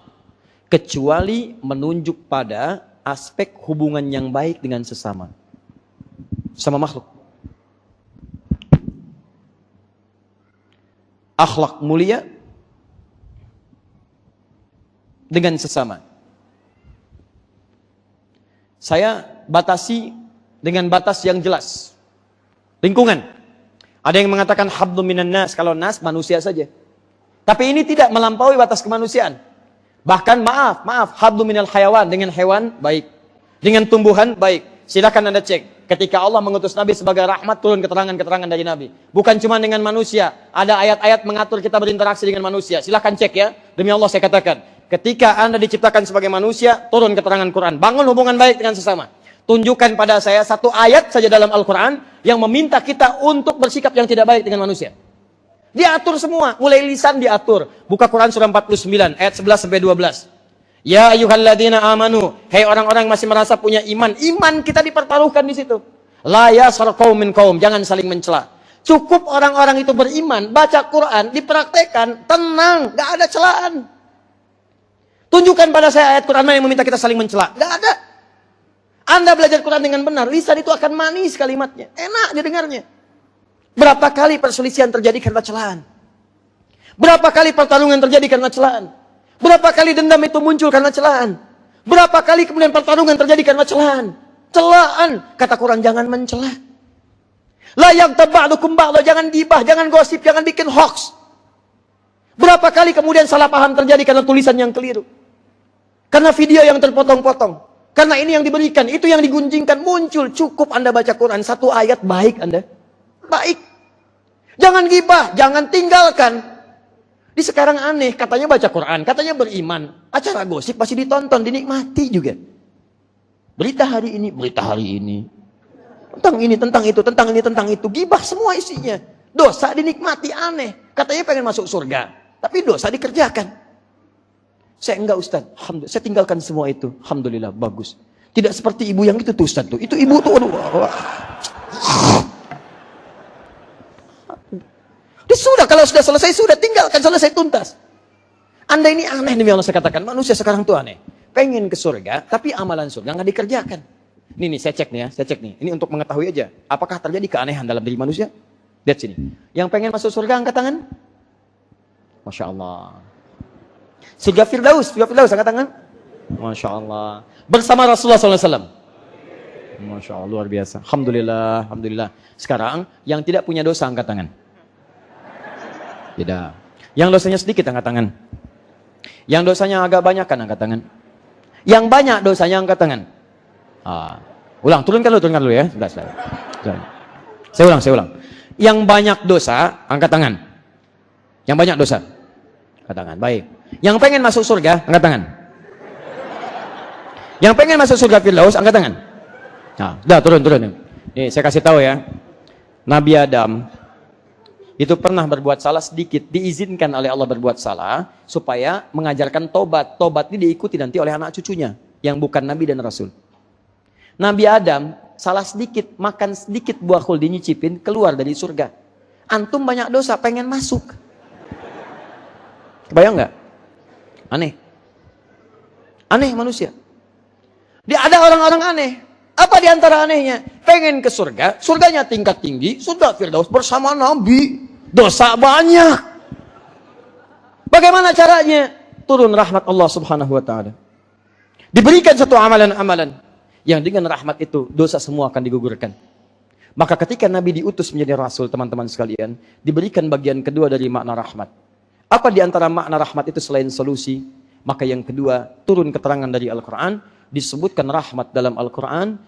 Kecuali menunjuk pada aspek hubungan yang baik dengan sesama. Sama makhluk. Akhlak mulia dengan sesama. Saya batasi dengan batas yang jelas. Lingkungan. Ada yang mengatakan hablu minan nas, kalau nas manusia saja. Tapi ini tidak melampaui batas kemanusiaan. Bahkan maaf, hablu minal hayawan, dengan hewan baik. Dengan tumbuhan baik. Silakan Anda cek. Ketika Allah mengutus Nabi sebagai rahmat, turun keterangan-keterangan dari Nabi. Bukan cuma dengan manusia. Ada ayat-ayat mengatur kita berinteraksi dengan manusia. Silahkan cek ya. Demi Allah saya katakan. Ketika Anda diciptakan sebagai manusia, turun keterangan Quran. Bangun hubungan baik dengan sesama. Tunjukkan pada saya satu ayat saja dalam Al-Quran yang meminta kita untuk bersikap yang tidak baik dengan manusia. Diatur semua. Mulai lisan diatur. Buka Quran surah 49 ayat 11-12. Ya ayyuhalladzina amanu, hai orang-orang yang masih merasa punya iman. Iman kita dipertaruhkan di situ. La yaskhar qaumin qaum, jangan saling mencela. Cukup orang-orang itu beriman, baca Quran, dipraktekkan, tenang, enggak ada celaan. Tunjukkan pada saya ayat Quran yang meminta kita saling mencela. Enggak ada. Anda belajar Quran dengan benar, lisan itu akan manis kalimatnya, enak didengarnya. Berapa kali perselisihan terjadi karena celaan? Berapa kali pertarungan terjadi karena celaan? Berapa kali dendam itu muncul karena celaan? Berapa kali kemudian pertarungan terjadi karena celaan? Celaan. Kata Quran, jangan mencela. La yaghtab ba'dukum ba'dha, jangan gibah, jangan gosip, jangan bikin hoax. Berapa kali kemudian salah paham terjadi karena tulisan yang keliru? Karena video yang terpotong-potong. Karena ini yang diberikan, itu yang digunjingkan, muncul. Cukup Anda baca Quran, satu ayat baik Anda. Baik. Jangan gibah, jangan tinggalkan. Di sekarang aneh, katanya baca Quran, katanya beriman. Acara gosip pasti ditonton, dinikmati juga. Berita hari ini, berita hari ini. Tentang ini, tentang itu, tentang ini, tentang itu. Gibah semua isinya. Dosa dinikmati, aneh. Katanya pengen masuk surga. Tapi dosa dikerjakan. Saya enggak Ustaz, alhamdulillah, saya tinggalkan semua itu. Alhamdulillah, bagus. Tidak seperti ibu yang itu tuh Ustaz tuh. Itu ibu tuh, aduh. Sudah, kalau sudah selesai, sudah tinggalkan, selesai, tuntas. Anda ini aneh demi Allah, saya katakan. Manusia sekarang tuh aneh. Pengen ke surga, tapi amalan surga nggak dikerjakan. Nih, saya cek nih ya, saya cek nih. Ini untuk mengetahui aja, apakah terjadi keanehan dalam diri manusia? Lihat sini. Yang pengen masuk surga, angkat tangan. Masya Allah. Surga Firdaus, angkat tangan. Masya Allah. Bersama Rasulullah SAW. Masya Allah, luar biasa. Alhamdulillah, alhamdulillah. Sekarang, yang tidak punya dosa, angkat tangan. Tidak. Yang dosanya sedikit, angkat tangan. Yang dosanya agak banyak kan, angkat tangan. Yang banyak dosanya, angkat tangan. Ulang, turunkan dulu ya. Sudah. Saya ulang. Yang banyak dosa, angkat tangan. Yang banyak dosa, angkat tangan. Baik. Yang pengen masuk surga, angkat tangan. Yang pengen masuk surga Firdaus, angkat tangan. Sudah, turun. Nih, saya kasih tahu ya. Nabi Adam itu pernah berbuat salah sedikit, diizinkan oleh Allah berbuat salah supaya mengajarkan tobat. Tobat ini diikuti nanti oleh anak cucunya yang bukan Nabi dan Rasul. Nabi Adam salah sedikit, makan sedikit buah khuld dinyicipin, keluar dari surga. Antum banyak dosa, pengen masuk. Kebayang nggak? Aneh manusia. Dia ada orang-orang aneh. Apa di antara anehnya? Pengen ke surga, surganya tingkat tinggi, surga Firdaus bersama Nabi. Dosa banyak. Bagaimana caranya? Turun rahmat Allah Subhanahu wa taala. Diberikan satu amalan-amalan yang dengan rahmat itu dosa semua akan digugurkan. Maka ketika Nabi diutus menjadi rasul, teman-teman sekalian, diberikan bagian kedua dari makna rahmat. Apa di antara makna rahmat itu selain solusi? Maka yang kedua, turun keterangan dari Al-Qur'an, disebutkan rahmat dalam Al-Qur'an,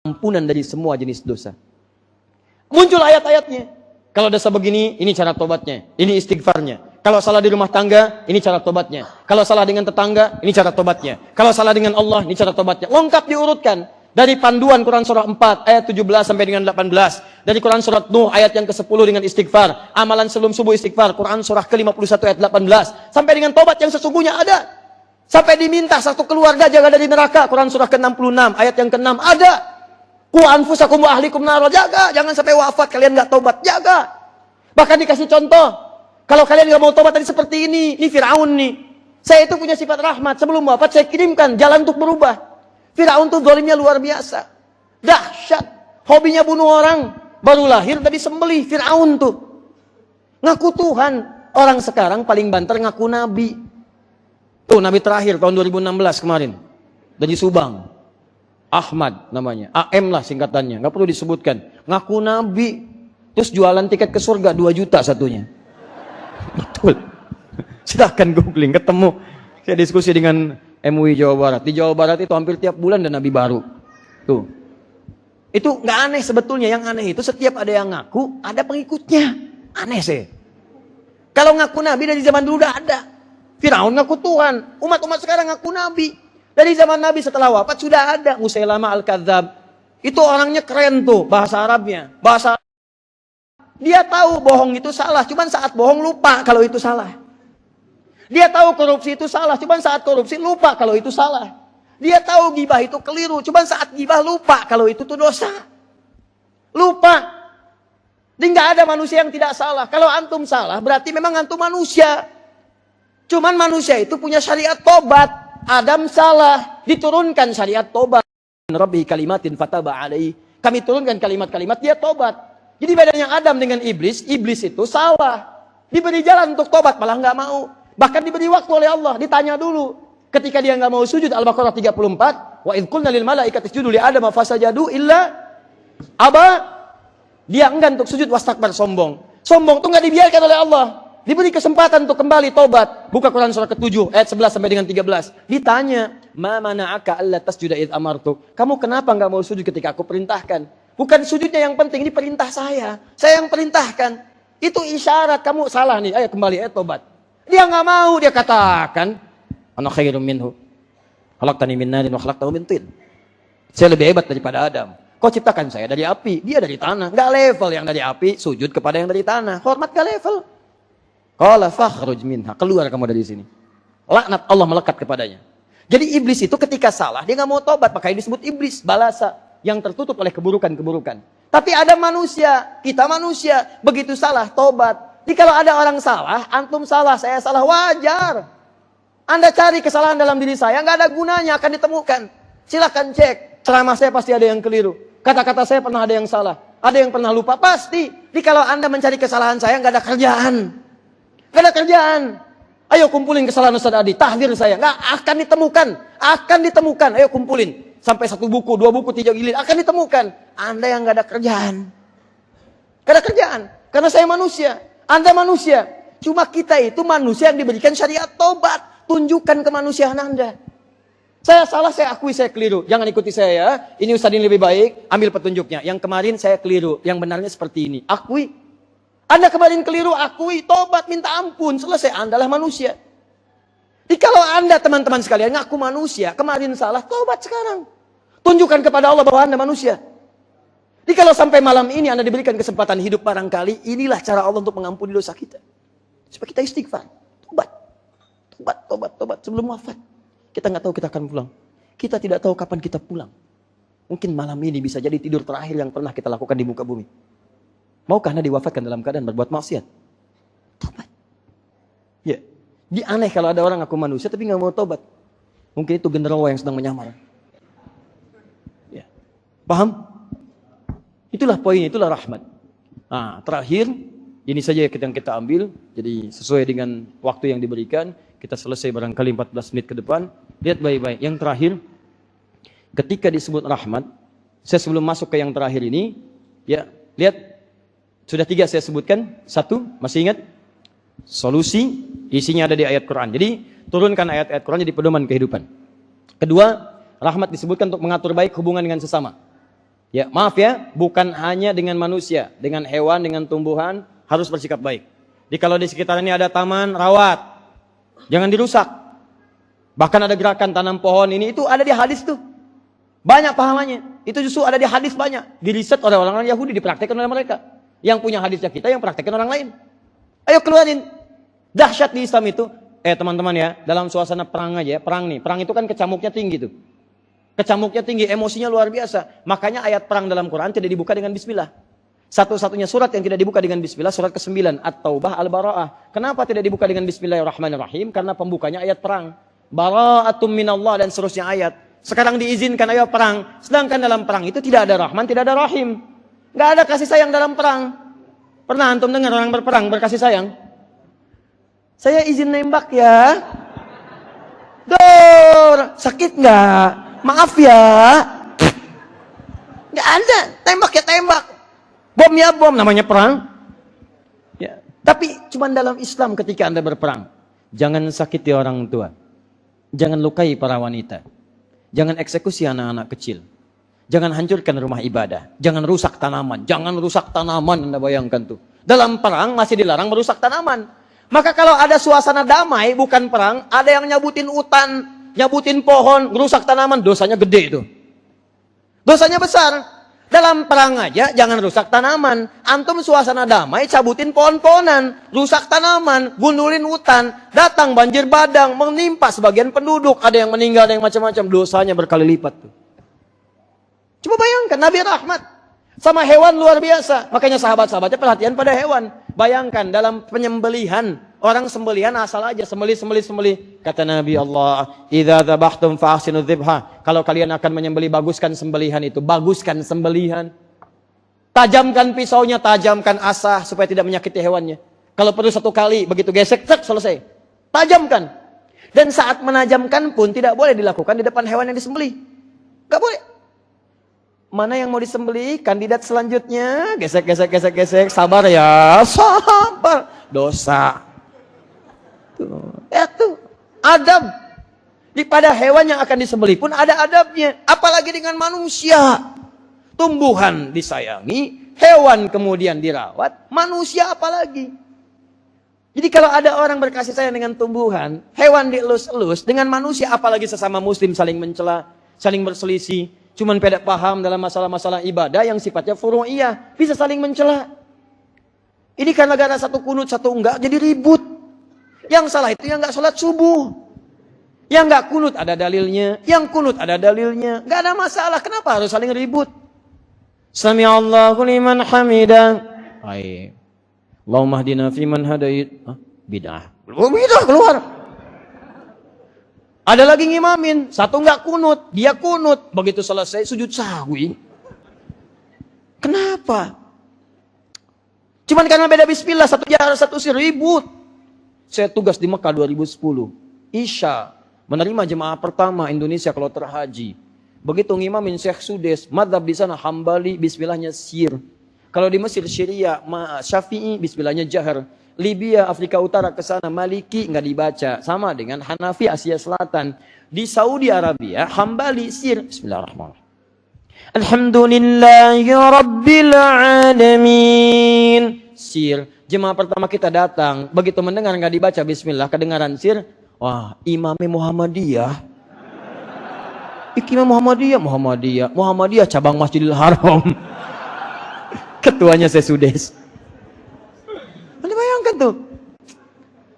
ampunan dari semua jenis dosa. Muncul ayat-ayatnya. Kalau dosa begini, ini cara tobatnya, ini istighfarnya. Kalau salah di rumah tangga, ini cara tobatnya. Kalau salah dengan tetangga, ini cara tobatnya. Kalau salah dengan Allah, ini cara tobatnya. Lengkap diurutkan. Dari panduan Quran surah 4 ayat 17 sampai dengan 18. Dari Quran surat Nuh ayat yang ke-10 dengan istighfar. Amalan sebelum subuh istighfar. Quran surah ke-51 ayat 18. Sampai dengan tobat yang sesungguhnya ada. Sampai diminta satu keluarga jaga dari neraka. Quran surah ke-66 ayat yang ke-6 ada. Qu anfusakum wa ahlikum nar, jaga, jangan sampai wafat kalian nggak tobat, jaga. Bahkan dikasih contoh, kalau kalian nggak mau tobat tadi seperti ini Firaun nih. Saya itu punya sifat rahmat, sebelum wafat saya kirimkan jalan untuk berubah. Firaun tuh zalimnya luar biasa, dahsyat, hobinya bunuh orang, baru lahir tadi sembelih. Firaun tuh ngaku Tuhan, orang sekarang paling banter ngaku Nabi. Tuh Nabi terakhir tahun 2016 kemarin dari Subang. Ahmad namanya, AM lah singkatannya, nggak perlu disebutkan. Ngaku Nabi, terus jualan tiket ke surga 2 juta satunya. Betul. Silahkan googling, ketemu. Saya diskusi dengan MUI Jawa Barat. Di Jawa Barat itu hampir tiap bulan ada Nabi baru. Tuh. Itu nggak aneh sebetulnya, yang aneh itu setiap ada yang ngaku, ada pengikutnya. Aneh sih. Kalau ngaku Nabi dari zaman dulu udah ada. Firaun ngaku Tuhan, umat-umat sekarang ngaku Nabi. Dari zaman Nabi setelah wafat sudah ada Musailamah Al-Kadzab. Itu orangnya keren tuh bahasa Arabnya. Dia tahu bohong itu salah, cuman saat bohong lupa kalau itu salah. Dia tahu korupsi itu salah, cuman saat korupsi lupa kalau itu salah. Dia tahu gibah itu keliru, cuman saat gibah lupa kalau itu tuh dosa. Lupa. Jadi nggak ada manusia yang tidak salah. Kalau antum salah, berarti memang antum manusia. Cuman manusia itu punya syariat tobat. Adam salah, diturunkan syariat tobat. Rabbi kalimatin fataba alaihi. Kami turunkan kalimat-kalimat, dia tobat. Jadi bedanya Adam dengan iblis itu salah. Diberi jalan untuk tobat, malah nggak mau. Bahkan diberi waktu oleh Allah, ditanya dulu. Ketika dia nggak mau sujud, Al-Baqarah 34, wa idh qulna lil malaikati isjudu li Adam fasajadu illa aba. Dia enggan untuk sujud, wastakbar, sombong. Sombong itu nggak dibiarkan oleh Allah. Diberi kesempatan untuk kembali tobat. Buka Quran surah ke-7 ayat 11 sampai dengan 13. Ditanya, "Ma mana'aka alla tasjuda id amartuk?" Kamu kenapa enggak mau sujud ketika aku perintahkan? Bukan sujudnya yang penting, ini perintah saya. Saya yang perintahkan. Itu isyarat kamu salah nih. Ayo kembali, tobat. Dia enggak mau, dia katakan, "Ana khairum minhu. Khalaqtani min narin wa khalaqtahu min tin." Saya lebih hebat daripada Adam. Kau ciptakan saya dari api, dia dari tanah. Enggak level yang dari api sujud kepada yang dari tanah. Hormat enggak level. Qala fakhruj minha. Keluar kamu dari sini. Laknat Allah melekat kepadanya. Jadi iblis itu ketika salah, dia nggak mau tobat. Makanya disebut iblis, balasa. Yang tertutup oleh keburukan-keburukan. Tapi ada manusia, kita manusia. Begitu salah, tobat. Jadi kalau ada orang salah, antum salah, saya salah, wajar. Anda cari kesalahan dalam diri saya, nggak ada gunanya, akan ditemukan. Silakan cek. Ceramah saya pasti ada yang keliru. Kata-kata saya pernah ada yang salah. Ada yang pernah lupa, pasti. Jadi kalau Anda mencari kesalahan saya, nggak ada kerjaan. Nggak ada kerjaan. Ayo kumpulin kesalahan Ustaz Adi, tahdir saya. Nggak akan ditemukan. Akan ditemukan. Ayo kumpulin. Sampai 1 buku, 2 buku, 3 jilid. Akan ditemukan. Anda yang nggak ada kerjaan. Nggak ada kerjaan. Karena saya manusia. Anda manusia. Cuma kita itu manusia yang diberikan syariat tobat. Tunjukkan kemanusiaan Anda. Saya salah, saya akui saya keliru. Jangan ikuti saya ya. Ini Ustaz ini lebih baik, ambil petunjuknya. Yang kemarin saya keliru, yang benarnya seperti ini. Akui. Anda kemarin keliru, akui, tobat, minta ampun. Selesai, Anda lah manusia. Jadi kalau Anda teman-teman sekalian ngaku manusia, kemarin salah, tobat sekarang. Tunjukkan kepada Allah bahwa Anda manusia. Jadi kalau sampai malam ini Anda diberikan kesempatan hidup barangkali, inilah cara Allah untuk mengampuni dosa kita. Supaya kita istighfar. Tobat. Tobat, tobat, tobat. Sebelum wafat. Kita nggak tahu kita akan pulang. Kita tidak tahu kapan kita pulang. Mungkin malam ini bisa jadi tidur terakhir yang pernah kita lakukan di muka bumi. Maukah Anda diwafatkan dalam keadaan berbuat maksiat? Tobat. Ya. Dia aneh kalau ada orang aku manusia tapi nggak mau tobat. Mungkin itu genderuwo yang sedang menyamar. Ya. Paham? Itulah poin, itulah rahmat. Nah, terakhir, ini saja yang kita ambil. Jadi sesuai dengan waktu yang diberikan. Kita selesai barangkali 14 menit ke depan. Lihat baik-baik. Yang terakhir, ketika disebut rahmat, saya sebelum masuk ke yang terakhir ini, ya, lihat, sudah 3 saya sebutkan. 1, masih ingat? Solusi, isinya ada di ayat Quran. Jadi, turunkan ayat-ayat Quran jadi pedoman kehidupan. Kedua, rahmat disebutkan untuk mengatur baik hubungan dengan sesama. Ya, maaf ya, bukan hanya dengan manusia, dengan hewan, dengan tumbuhan, harus bersikap baik. Jadi kalau di sekitar ini ada taman, rawat. Jangan dirusak. Bahkan ada gerakan tanam pohon ini, itu ada di hadis tuh. Banyak pahalanya. Itu justru ada di hadis banyak. Diriset oleh orang-orang Yahudi, dipraktekkan oleh mereka. Yang punya hadisnya kita, yang praktekkan orang lain. Ayo keluarin. Dahsyat di Islam itu. Teman-teman ya, dalam suasana perang aja ya. Perang nih, perang itu kan kecamuknya tinggi tuh. Kecamuknya tinggi, emosinya luar biasa. Makanya ayat perang dalam Quran tidak dibuka dengan bismillah. Satu-satunya surat yang tidak dibuka dengan bismillah, surat ke-9, At-Taubah, Al-Bara'ah. Kenapa tidak dibuka dengan bismillahirrahmanirrahim? Karena pembukanya ayat perang. Bara'atum minallah dan seterusnya ayat. Sekarang diizinkan ayo perang. Sedangkan dalam perang itu tidak ada rahman, tidak ada rahim. Nggak ada kasih sayang dalam perang. Pernah antum dengar orang berperang berkasih sayang? Saya izin nembak ya. Dor, sakit nggak? Maaf ya. Nggak ada, tembak ya tembak. Bom ya bom, namanya perang. Ya. Tapi cuma dalam Islam ketika Anda berperang. Jangan sakiti orang tua. Jangan lukai para wanita. Jangan eksekusi anak-anak kecil. Jangan hancurkan rumah ibadah. Jangan rusak tanaman. Jangan rusak tanaman, Anda bayangkan tuh. Dalam perang masih dilarang merusak tanaman. Maka kalau ada suasana damai, bukan perang, ada yang nyabutin hutan, nyabutin pohon, merusak tanaman, dosanya gede itu. Dosanya besar. Dalam perang aja jangan rusak tanaman. Antum suasana damai cabutin pohon-pohonan, rusak tanaman, gundulin hutan, datang banjir bandang menimpa sebagian penduduk, ada yang meninggal, ada yang macam-macam, dosanya berkali lipat tuh. Coba bayangkan Nabi rahmat sama hewan luar biasa. Makanya sahabat-sahabatnya perhatian pada hewan. Bayangkan dalam penyembelihan, orang sembelihan asal aja sembelih. Kata Nabi Allah, "Idza dzabhtum fa'ahsinu dzibha." Kalau kalian akan menyembelih, baguskan sembelihan itu, baguskan sembelihan. Tajamkan pisaunya, tajamkan asah supaya tidak menyakiti hewannya. Kalau perlu 1 kali, begitu gesek, selesai. Tajamkan. Dan saat menajamkan pun tidak boleh dilakukan di depan hewan yang disembelih. Enggak boleh. Mana yang mau disembelih? Kandidat selanjutnya. Gesek. Sabar ya. Sabar. Dosa. Tuh. Adab. Pada hewan yang akan disembelih pun ada adabnya. Apalagi dengan manusia. Tumbuhan disayangi. Hewan kemudian dirawat. Manusia apalagi. Jadi kalau ada orang berkasih sayang dengan tumbuhan. Hewan dielus-elus. Dengan manusia apalagi sesama muslim saling mencela. Saling berselisih. Cuman beda paham dalam masalah-masalah ibadah yang sifatnya furu'iyah. Bisa saling mencela. Ini karena gara satu kunut, satu enggak, jadi ribut. Yang salah itu yang nggak sholat subuh. Yang nggak kunut ada dalilnya. Yang kunut ada dalilnya. Nggak ada masalah. Kenapa harus saling ribut? Sami Allahu liman hamidah. Baik. Allahumma hdina fiman hadait. Bid'ah. Bid'ah keluar. Ada lagi ngimamin. Satu nggak kunut. Dia kunut. Begitu selesai sujud sahwi. Kenapa? Cuman karena beda bismillah. Satu jarak, satu sir. Ribut. Saya tugas di Mekah 2010. Isya. Menerima jemaah pertama Indonesia kalau terhaji. Begitu ngimamin Syekh Sudes. Madhab di sana Hambali. Bismillahnya sir. Kalau di Mesir Syria. Syafi'i. Bismillahnya jahar. Libya, Afrika Utara ke sana Maliki nggak dibaca, sama dengan Hanafi Asia Selatan. Di Saudi Arabia Hambali sir. Bismillahirrahmanirrahim. Alhamdulillahi Rabbil Alamin. Sir. Jemaah pertama kita datang, begitu mendengar nggak dibaca Bismillah, kedengaran sir. Wah, imamnya Muhammadiyah. Imam Muhammadiyah cabang Masjidil Haram. Ketuanya Sesudes. Anda bayangkan tuh.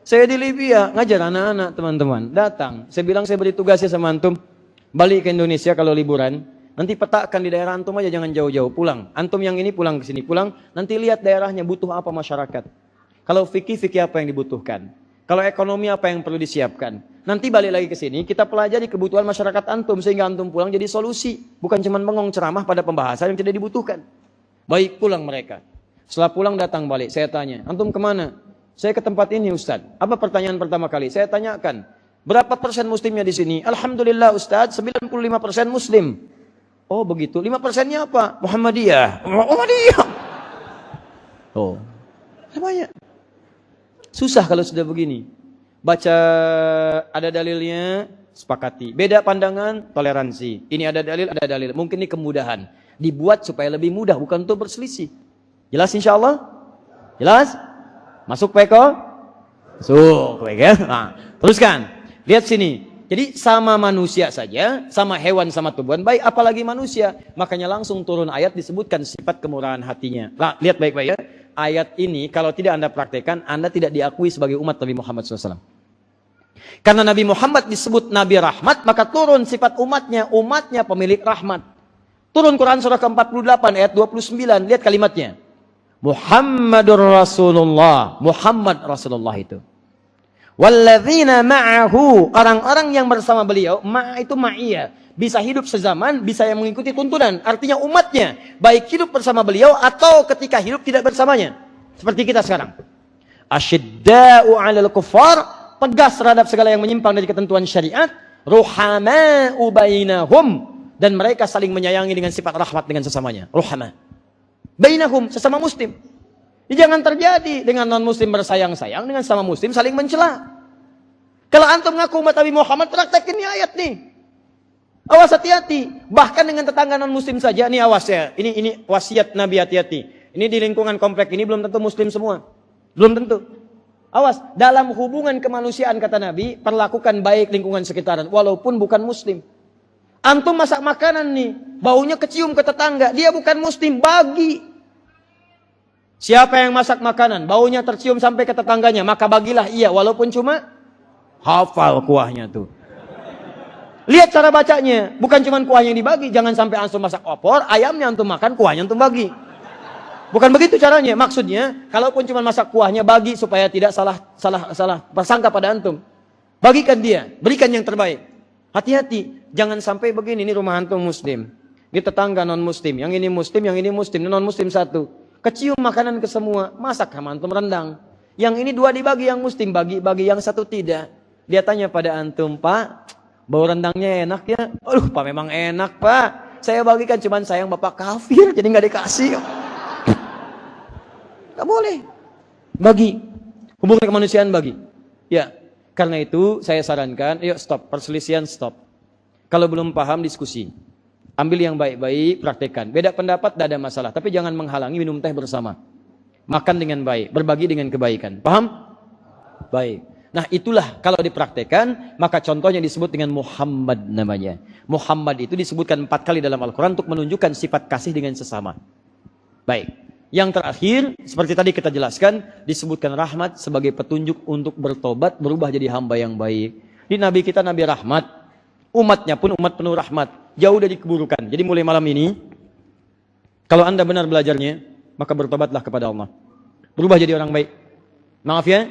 Saya di Libya ngajar anak-anak teman-teman. Datang. Saya bilang saya beri tugasnya sama antum. Balik ke Indonesia kalau liburan. Nanti petakan di daerah antum aja, jangan jauh-jauh. Pulang. Antum yang ini pulang ke sini. Pulang. Nanti lihat daerahnya butuh apa masyarakat. Kalau fikih apa yang dibutuhkan. Kalau ekonomi apa yang perlu disiapkan. Nanti balik lagi ke sini. Kita pelajari kebutuhan masyarakat antum. Sehingga antum pulang jadi solusi. Bukan cuma bengong ceramah pada pembahasan yang tidak dibutuhkan. Baik pulang mereka. Setelah pulang datang balik, saya tanya, antum kemana? Saya ke tempat ini Ustaz. Apa pertanyaan pertama kali? Saya tanyakan, berapa persen muslimnya di sini? Alhamdulillah Ustaz, 95% muslim. Oh begitu, 5%-nya apa? Muhammadiyah. Muhammadiyah. Oh, banyak. Susah kalau sudah begini. Baca ada dalilnya, sepakati. Beda pandangan, toleransi. Ini ada dalil. Mungkin ini kemudahan. Dibuat supaya lebih mudah, bukan untuk berselisih. Jelas insya Allah? Jelas? Masuk Peko? Masuk ya. Nah, teruskan. Lihat sini. Jadi sama manusia saja, sama hewan, sama tumbuhan baik, apalagi manusia. Makanya langsung turun ayat disebutkan sifat kemurahan hatinya. Nah, lihat baik-baik ya. Ayat ini kalau tidak Anda praktekkan, Anda tidak diakui sebagai umat Nabi Muhammad SAW. Karena Nabi Muhammad disebut Nabi Rahmat, maka turun sifat umatnya pemilik rahmat. Turun Quran surah ke-48 ayat 29, lihat kalimatnya. Muhammadur Rasulullah. Muhammad Rasulullah itu. Walladzina ma'ahu. Orang-orang yang bersama beliau. Itu ma'iyah. Bisa hidup sezaman. Bisa yang mengikuti tuntunan. Artinya umatnya. Baik hidup bersama beliau. Atau ketika hidup tidak bersamanya. Seperti kita sekarang. Asyidda'u 'alal kuffar. Tegas terhadap segala yang menyimpang dari ketentuan syariat. Ruhama'u bainahum. Dan mereka saling menyayangi dengan sifat rahmat dengan sesamanya. Ruhama. Bainahum, sesama muslim. Ini jangan terjadi dengan non-muslim bersayang-sayang, dengan sama muslim saling mencela. Kalau antum ngaku umat Nabi Muhammad, praktekin ini ayat nih. Awas hati-hati. Bahkan dengan tetangga non-muslim saja, nih awas ya. Ini wasiat Nabi, hati-hati. Ini di lingkungan komplek ini belum tentu muslim semua. Belum tentu. Awas, dalam hubungan kemanusiaan kata Nabi, perlakukan baik lingkungan sekitaran, walaupun bukan muslim. Antum masak makanan nih, baunya kecium ke tetangga, dia bukan muslim, bagi. Siapa yang masak makanan, baunya tercium sampai ke tetangganya, maka bagilah ia, walaupun cuma hafal kuahnya tuh. Lihat cara bacanya, bukan cuma kuahnya yang dibagi, jangan sampai antum masak opor, ayamnya antum makan, kuahnya antum bagi. Bukan begitu caranya, maksudnya, kalaupun cuma masak kuahnya, bagi supaya tidak salah bersangka pada antum. Bagikan dia, berikan yang terbaik. Hati-hati, jangan sampai begini, ini rumah antum muslim, di tetangga non muslim, yang ini muslim, non muslim satu. Kecium makanan ke semua, masak sama antum rendang. Yang ini 2 dibagi, yang muslim bagi yang satu tidak. Dia tanya pada antum, Pak, bau rendangnya enak ya? Aduh, Pak memang enak Pak. Saya bagikan, cuman sayang Bapak kafir, jadi nggak dikasih. Gak boleh. Bagi. Hubungan kemanusiaan bagi. Ya, karena itu saya sarankan, yuk stop, perselisihan stop. Kalau belum paham, diskusi. Ambil yang baik-baik, praktekkan. Beda pendapat, tidak ada masalah. Tapi jangan menghalangi minum teh bersama. Makan dengan baik, berbagi dengan kebaikan. Paham? Baik. Nah itulah kalau dipraktekkan, maka contohnya disebut dengan Muhammad namanya. Muhammad itu disebutkan 4 kali dalam Al-Quran untuk menunjukkan sifat kasih dengan sesama. Baik. Yang terakhir, seperti tadi kita jelaskan, disebutkan rahmat sebagai petunjuk untuk bertobat, berubah jadi hamba yang baik. Di Nabi kita Nabi rahmat, umatnya pun umat penuh rahmat, jauh dari keburukan. Jadi mulai malam ini, kalau Anda benar belajarnya, maka bertobatlah kepada Allah. Berubah jadi orang baik. Maaf ya,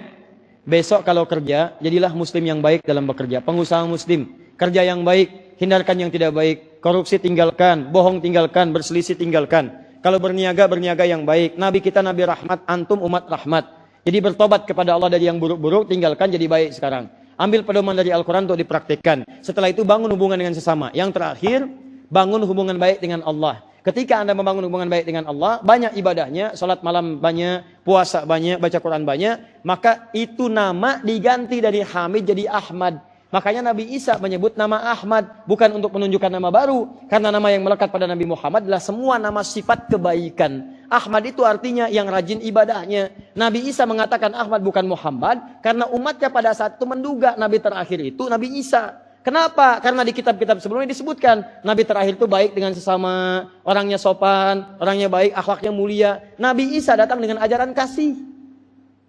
besok kalau kerja, jadilah muslim yang baik dalam bekerja. Pengusaha muslim, kerja yang baik, hindarkan yang tidak baik. Korupsi tinggalkan, bohong tinggalkan, berselisih tinggalkan. Kalau berniaga, berniaga yang baik. Nabi kita Nabi rahmat, antum umat rahmat. Jadi bertobat kepada Allah dari yang buruk-buruk, tinggalkan jadi baik sekarang. Ambil pedoman dari Al-Quran untuk dipraktikkan. Setelah itu bangun hubungan dengan sesama. Yang terakhir, bangun hubungan baik dengan Allah. Ketika Anda membangun hubungan baik dengan Allah, banyak ibadahnya, salat malam banyak, puasa banyak, baca Quran banyak, maka itu nama diganti dari Hamid jadi Ahmad. Makanya Nabi Isa menyebut nama Ahmad bukan untuk menunjukkan nama baru, karena nama yang melekat pada Nabi Muhammad adalah semua nama sifat kebaikan. Ahmad itu artinya yang rajin ibadahnya. Nabi Isa mengatakan Ahmad bukan Muhammad karena umatnya pada saat itu menduga Nabi terakhir itu Nabi Isa. Kenapa? Karena di kitab-kitab sebelumnya disebutkan Nabi terakhir itu baik dengan sesama, orangnya sopan, orangnya baik, akhlaknya mulia. Nabi Isa datang dengan ajaran kasih.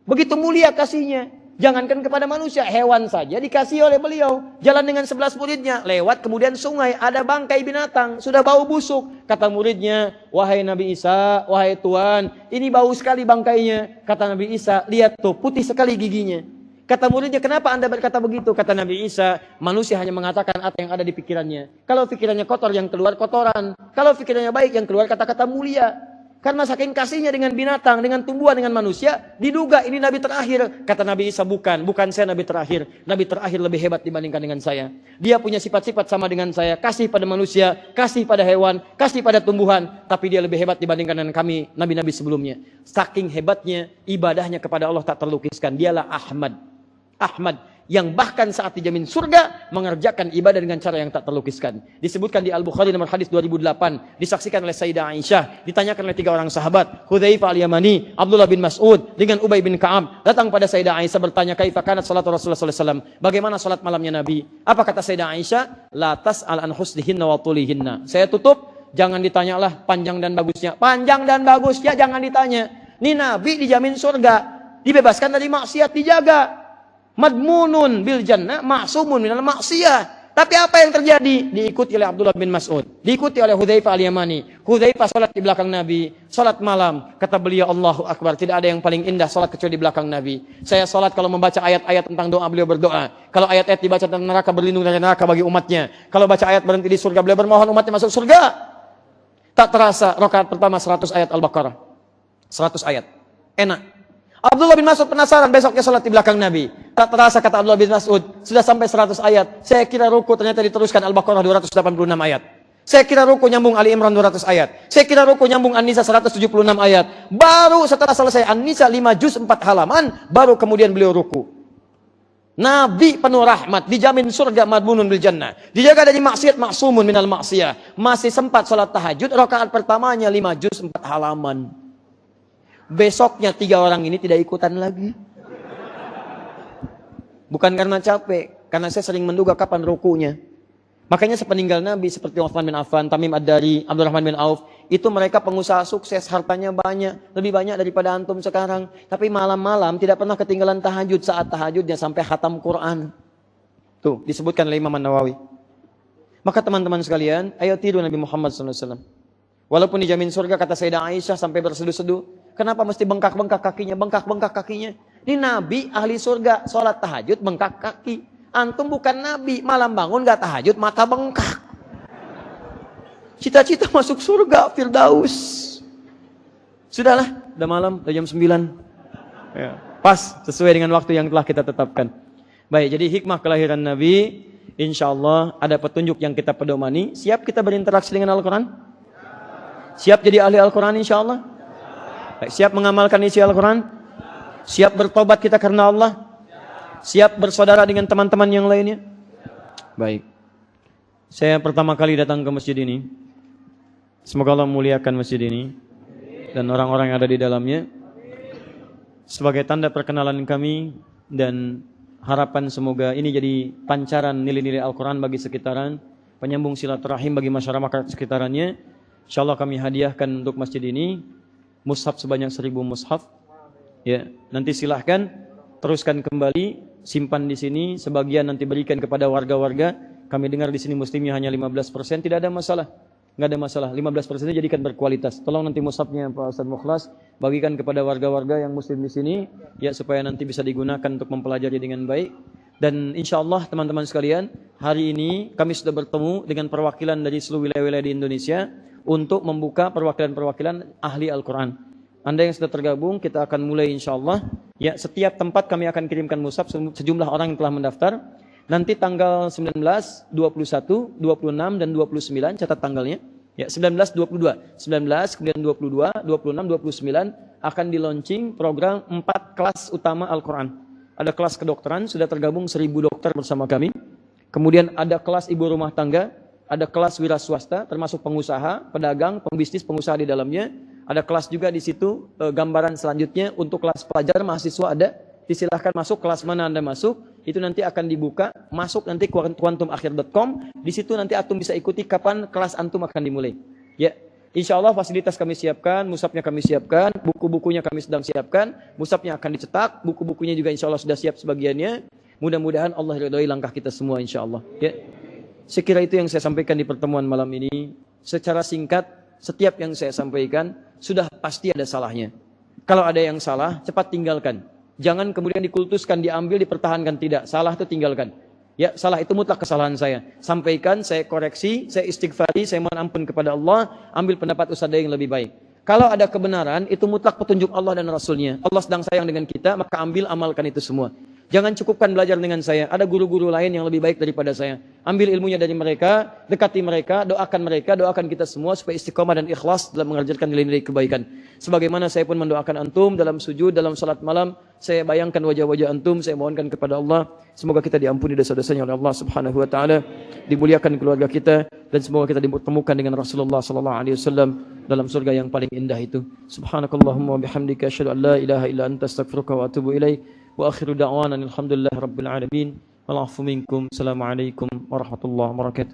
Begitu mulia kasihnya. Jangankan kepada manusia, hewan saja dikasih oleh beliau. Jalan dengan 11 muridnya, lewat kemudian sungai, ada bangkai binatang, sudah bau busuk. Kata muridnya, wahai Nabi Isa, wahai Tuhan, ini bau sekali bangkainya. Kata Nabi Isa, lihat tuh, putih sekali giginya. Kata muridnya, kenapa Anda berkata begitu? Kata Nabi Isa, manusia hanya mengatakan apa yang ada di pikirannya. Kalau pikirannya kotor, yang keluar kotoran. Kalau pikirannya baik, yang keluar kata-kata mulia. Karena saking kasihnya dengan binatang, dengan tumbuhan, dengan manusia, diduga ini Nabi terakhir. Kata Nabi Isa, bukan saya Nabi terakhir. Nabi terakhir lebih hebat dibandingkan dengan saya. Dia punya sifat-sifat sama dengan saya. Kasih pada manusia, kasih pada hewan, kasih pada tumbuhan. Tapi dia lebih hebat dibandingkan dengan kami, Nabi-Nabi sebelumnya. Saking hebatnya, ibadahnya kepada Allah tak terlukiskan. Dialah Ahmad. Ahmad yang bahkan saat dijamin surga mengerjakan ibadah dengan cara yang tak terlukiskan. Disebutkan di Al-Bukhari nomor hadis 2008, disaksikan oleh Sayyidah Aisyah, ditanyakan oleh 3 orang sahabat, Hudzaifah al-Yamani, Abdullah bin Mas'ud dengan Ubay bin Ka'ab, datang pada Sayyidah Aisyah bertanya, kaifa kanat salat Rasulullah sallallahu alaihi wasallam? Bagaimana salat malamnya Nabi? Apa kata Sayyidah Aisyah? La tas'al an husnihinna wa tulihinna. Saya tutup, jangan ditanyalah panjang dan bagusnya. Panjang dan bagusnya jangan ditanya. Ini Nabi dijamin surga, dibebaskan dari maksiat, dijaga. Madmunun bil jannah, ma'sumun minal maksiyah. Tapi apa yang terjadi? Diikuti oleh Abdullah bin Mas'ud, diikuti oleh Hudzaifah al-Yamani. Hudzaifah salat di belakang Nabi, salat malam. Kata beliau, Allahu Akbar, tidak ada yang paling indah salat kecuali di belakang Nabi. Saya salat kalau membaca ayat-ayat tentang doa, beliau berdoa. Kalau ayat-ayat dibaca tentang neraka, berlindung dari neraka bagi umatnya. Kalau baca ayat berhenti di surga, beliau bermohon umatnya masuk surga. Tak terasa rakaat pertama 100 ayat Al-Baqarah. 100 ayat. Enak. Abdullah bin Mas'ud penasaran, besoknya salat di belakang Nabi. Tak terasa, kata Abdullah bin Mas'ud, sudah sampai 100 ayat. Saya kira ruku, ternyata diteruskan Al-Baqarah 286 ayat. Saya kira ruku nyambung Ali Imran 200 ayat. Saya kira ruku nyambung An-Nisa 176 ayat. Baru setelah selesai An-Nisa 5 juz 4 halaman, baru kemudian beliau ruku. Nabi penuh rahmat, dijamin surga, madmunun bil jannah. Dijaga dari maksiat, ma'sumun minal maksiyah. Masih sempat salat tahajud, rakaat pertamanya 5 juz 4 halaman. Besoknya 3 orang ini tidak ikutan lagi. Bukan karena capek, karena saya sering menduga kapan rukunya. Makanya sepeninggal Nabi seperti Utsman bin Affan, Tamim Ad-Dari, Abdurrahman bin Auf, itu mereka pengusaha sukses, hartanya banyak, lebih banyak daripada antum sekarang. Tapi malam-malam tidak pernah ketinggalan tahajud, saat tahajudnya sampai khatam Quran. Tuh, disebutkan oleh Imam An-Nawawi. Maka teman-teman sekalian, ayo tiru Nabi Muhammad SAW. Walaupun dijamin surga, kata Sayyidah Aisyah sampai berseduh-seduh. Kenapa mesti bengkak-bengkak kakinya, bengkak-bengkak kakinya? Ini Nabi ahli surga, sholat tahajud bengkak kaki. Antum bukan Nabi, malam bangun gak tahajud, mata bengkak. Cita-cita masuk surga, Firdaus. Sudahlah, udah malam, udah jam 9. Ya, pas, sesuai dengan waktu yang telah kita tetapkan. Baik, jadi hikmah kelahiran Nabi, insya Allah ada petunjuk yang kita pedomani. Siap kita berinteraksi dengan Al-Quran? Siap jadi ahli Al-Quran insya Allah? Siap mengamalkan isi Al-Quran? Siap bertobat kita karena Allah? Siap bersaudara dengan teman-teman yang lainnya? Baik. Saya pertama kali datang ke masjid ini. Semoga Allah memuliakan masjid ini dan orang-orang yang ada di dalamnya. Sebagai tanda perkenalan kami dan harapan semoga ini jadi pancaran nilai-nilai Al-Quran bagi sekitaran, penyambung silaturahim bagi masyarakat sekitarannya. InsyaAllah kami hadiahkan untuk masjid ini mushaf sebanyak 1000 mushaf. Ya, nanti silahkan teruskan kembali, simpan di sini, sebagian nanti berikan kepada warga-warga. Kami dengar di sini muslimnya hanya 15%, tidak ada masalah. Enggak ada masalah, 15% jadikan berkualitas. Tolong nanti mushafnya Pak Ustaz Mukhlas bagikan kepada warga-warga yang muslim di sini ya, supaya nanti bisa digunakan untuk mempelajari dengan baik. Dan insyaallah teman-teman sekalian, hari ini kami sudah bertemu dengan perwakilan dari seluruh wilayah-wilayah di Indonesia untuk membuka perwakilan-perwakilan ahli Al-Quran. Anda yang sudah tergabung, kita akan mulai insyaallah. Ya, setiap tempat kami akan kirimkan mushaf sejumlah orang yang telah mendaftar. Nanti tanggal 19, 21, 26 dan 29, catat tanggalnya. Ya, 19, 22. 19, kemudian 22, 26, 29 akan di-launching program 4 kelas utama Al-Quran. Ada kelas kedokteran, sudah tergabung 1000 dokter bersama kami. Kemudian ada kelas ibu rumah tangga, ada kelas wira swasta, termasuk pengusaha, pedagang, pembisnis, pengusaha di dalamnya. Ada kelas juga di situ, gambaran selanjutnya untuk kelas pelajar, mahasiswa ada. Disilahkan masuk, kelas mana Anda masuk, itu nanti akan dibuka, masuk nanti quantumakhir.com, di situ nanti antum bisa ikuti kapan kelas antum akan dimulai. Ya, insyaallah fasilitas kami siapkan, mushafnya kami siapkan, buku-bukunya kami sedang siapkan, mushafnya akan dicetak, buku-bukunya juga insyaallah sudah siap sebagiannya. Mudah-mudahan Allah ridhoi langkah kita semua insyaallah. Ya. Sekira itu yang saya sampaikan di pertemuan malam ini. Secara singkat, setiap yang saya sampaikan sudah pasti ada salahnya. Kalau ada yang salah, cepat tinggalkan. Jangan kemudian dikultuskan, diambil, dipertahankan. Tidak, salah itu tinggalkan. Ya, salah itu mutlak kesalahan saya. Sampaikan, saya koreksi, saya istighfari, saya mohon ampun kepada Allah, ambil pendapat ustadz yang lebih baik. Kalau ada kebenaran, itu mutlak petunjuk Allah dan Rasulnya. Allah sedang sayang dengan kita, maka ambil, amalkan itu semua. Jangan cukupkan belajar dengan saya. Ada guru-guru lain yang lebih baik daripada saya. Ambil ilmunya dari mereka, dekati mereka, doakan kita semua supaya istiqomah dan ikhlas dalam mengajarkan nilai-nilai kebaikan. Sebagaimana saya pun mendoakan antum dalam sujud, dalam salat malam, saya bayangkan wajah-wajah antum, saya mohonkan kepada Allah, semoga kita diampuni dosa-dosanya oleh Allah Subhanahu wa taala, dimuliakan keluarga kita, dan semoga kita dipertemukan dengan Rasulullah sallallahu alaihi wasallam dalam surga yang paling indah itu. Subhanakallahumma wa bihamdika asyhadu an la ilaha illa anta astaghfiruka wa atubu ilaik. Wa akhiru da'wana alhamdulillahi rabbil alamin. Wal 'afu minkum. Assalamualaikum warahmatullahi wabarakatuh.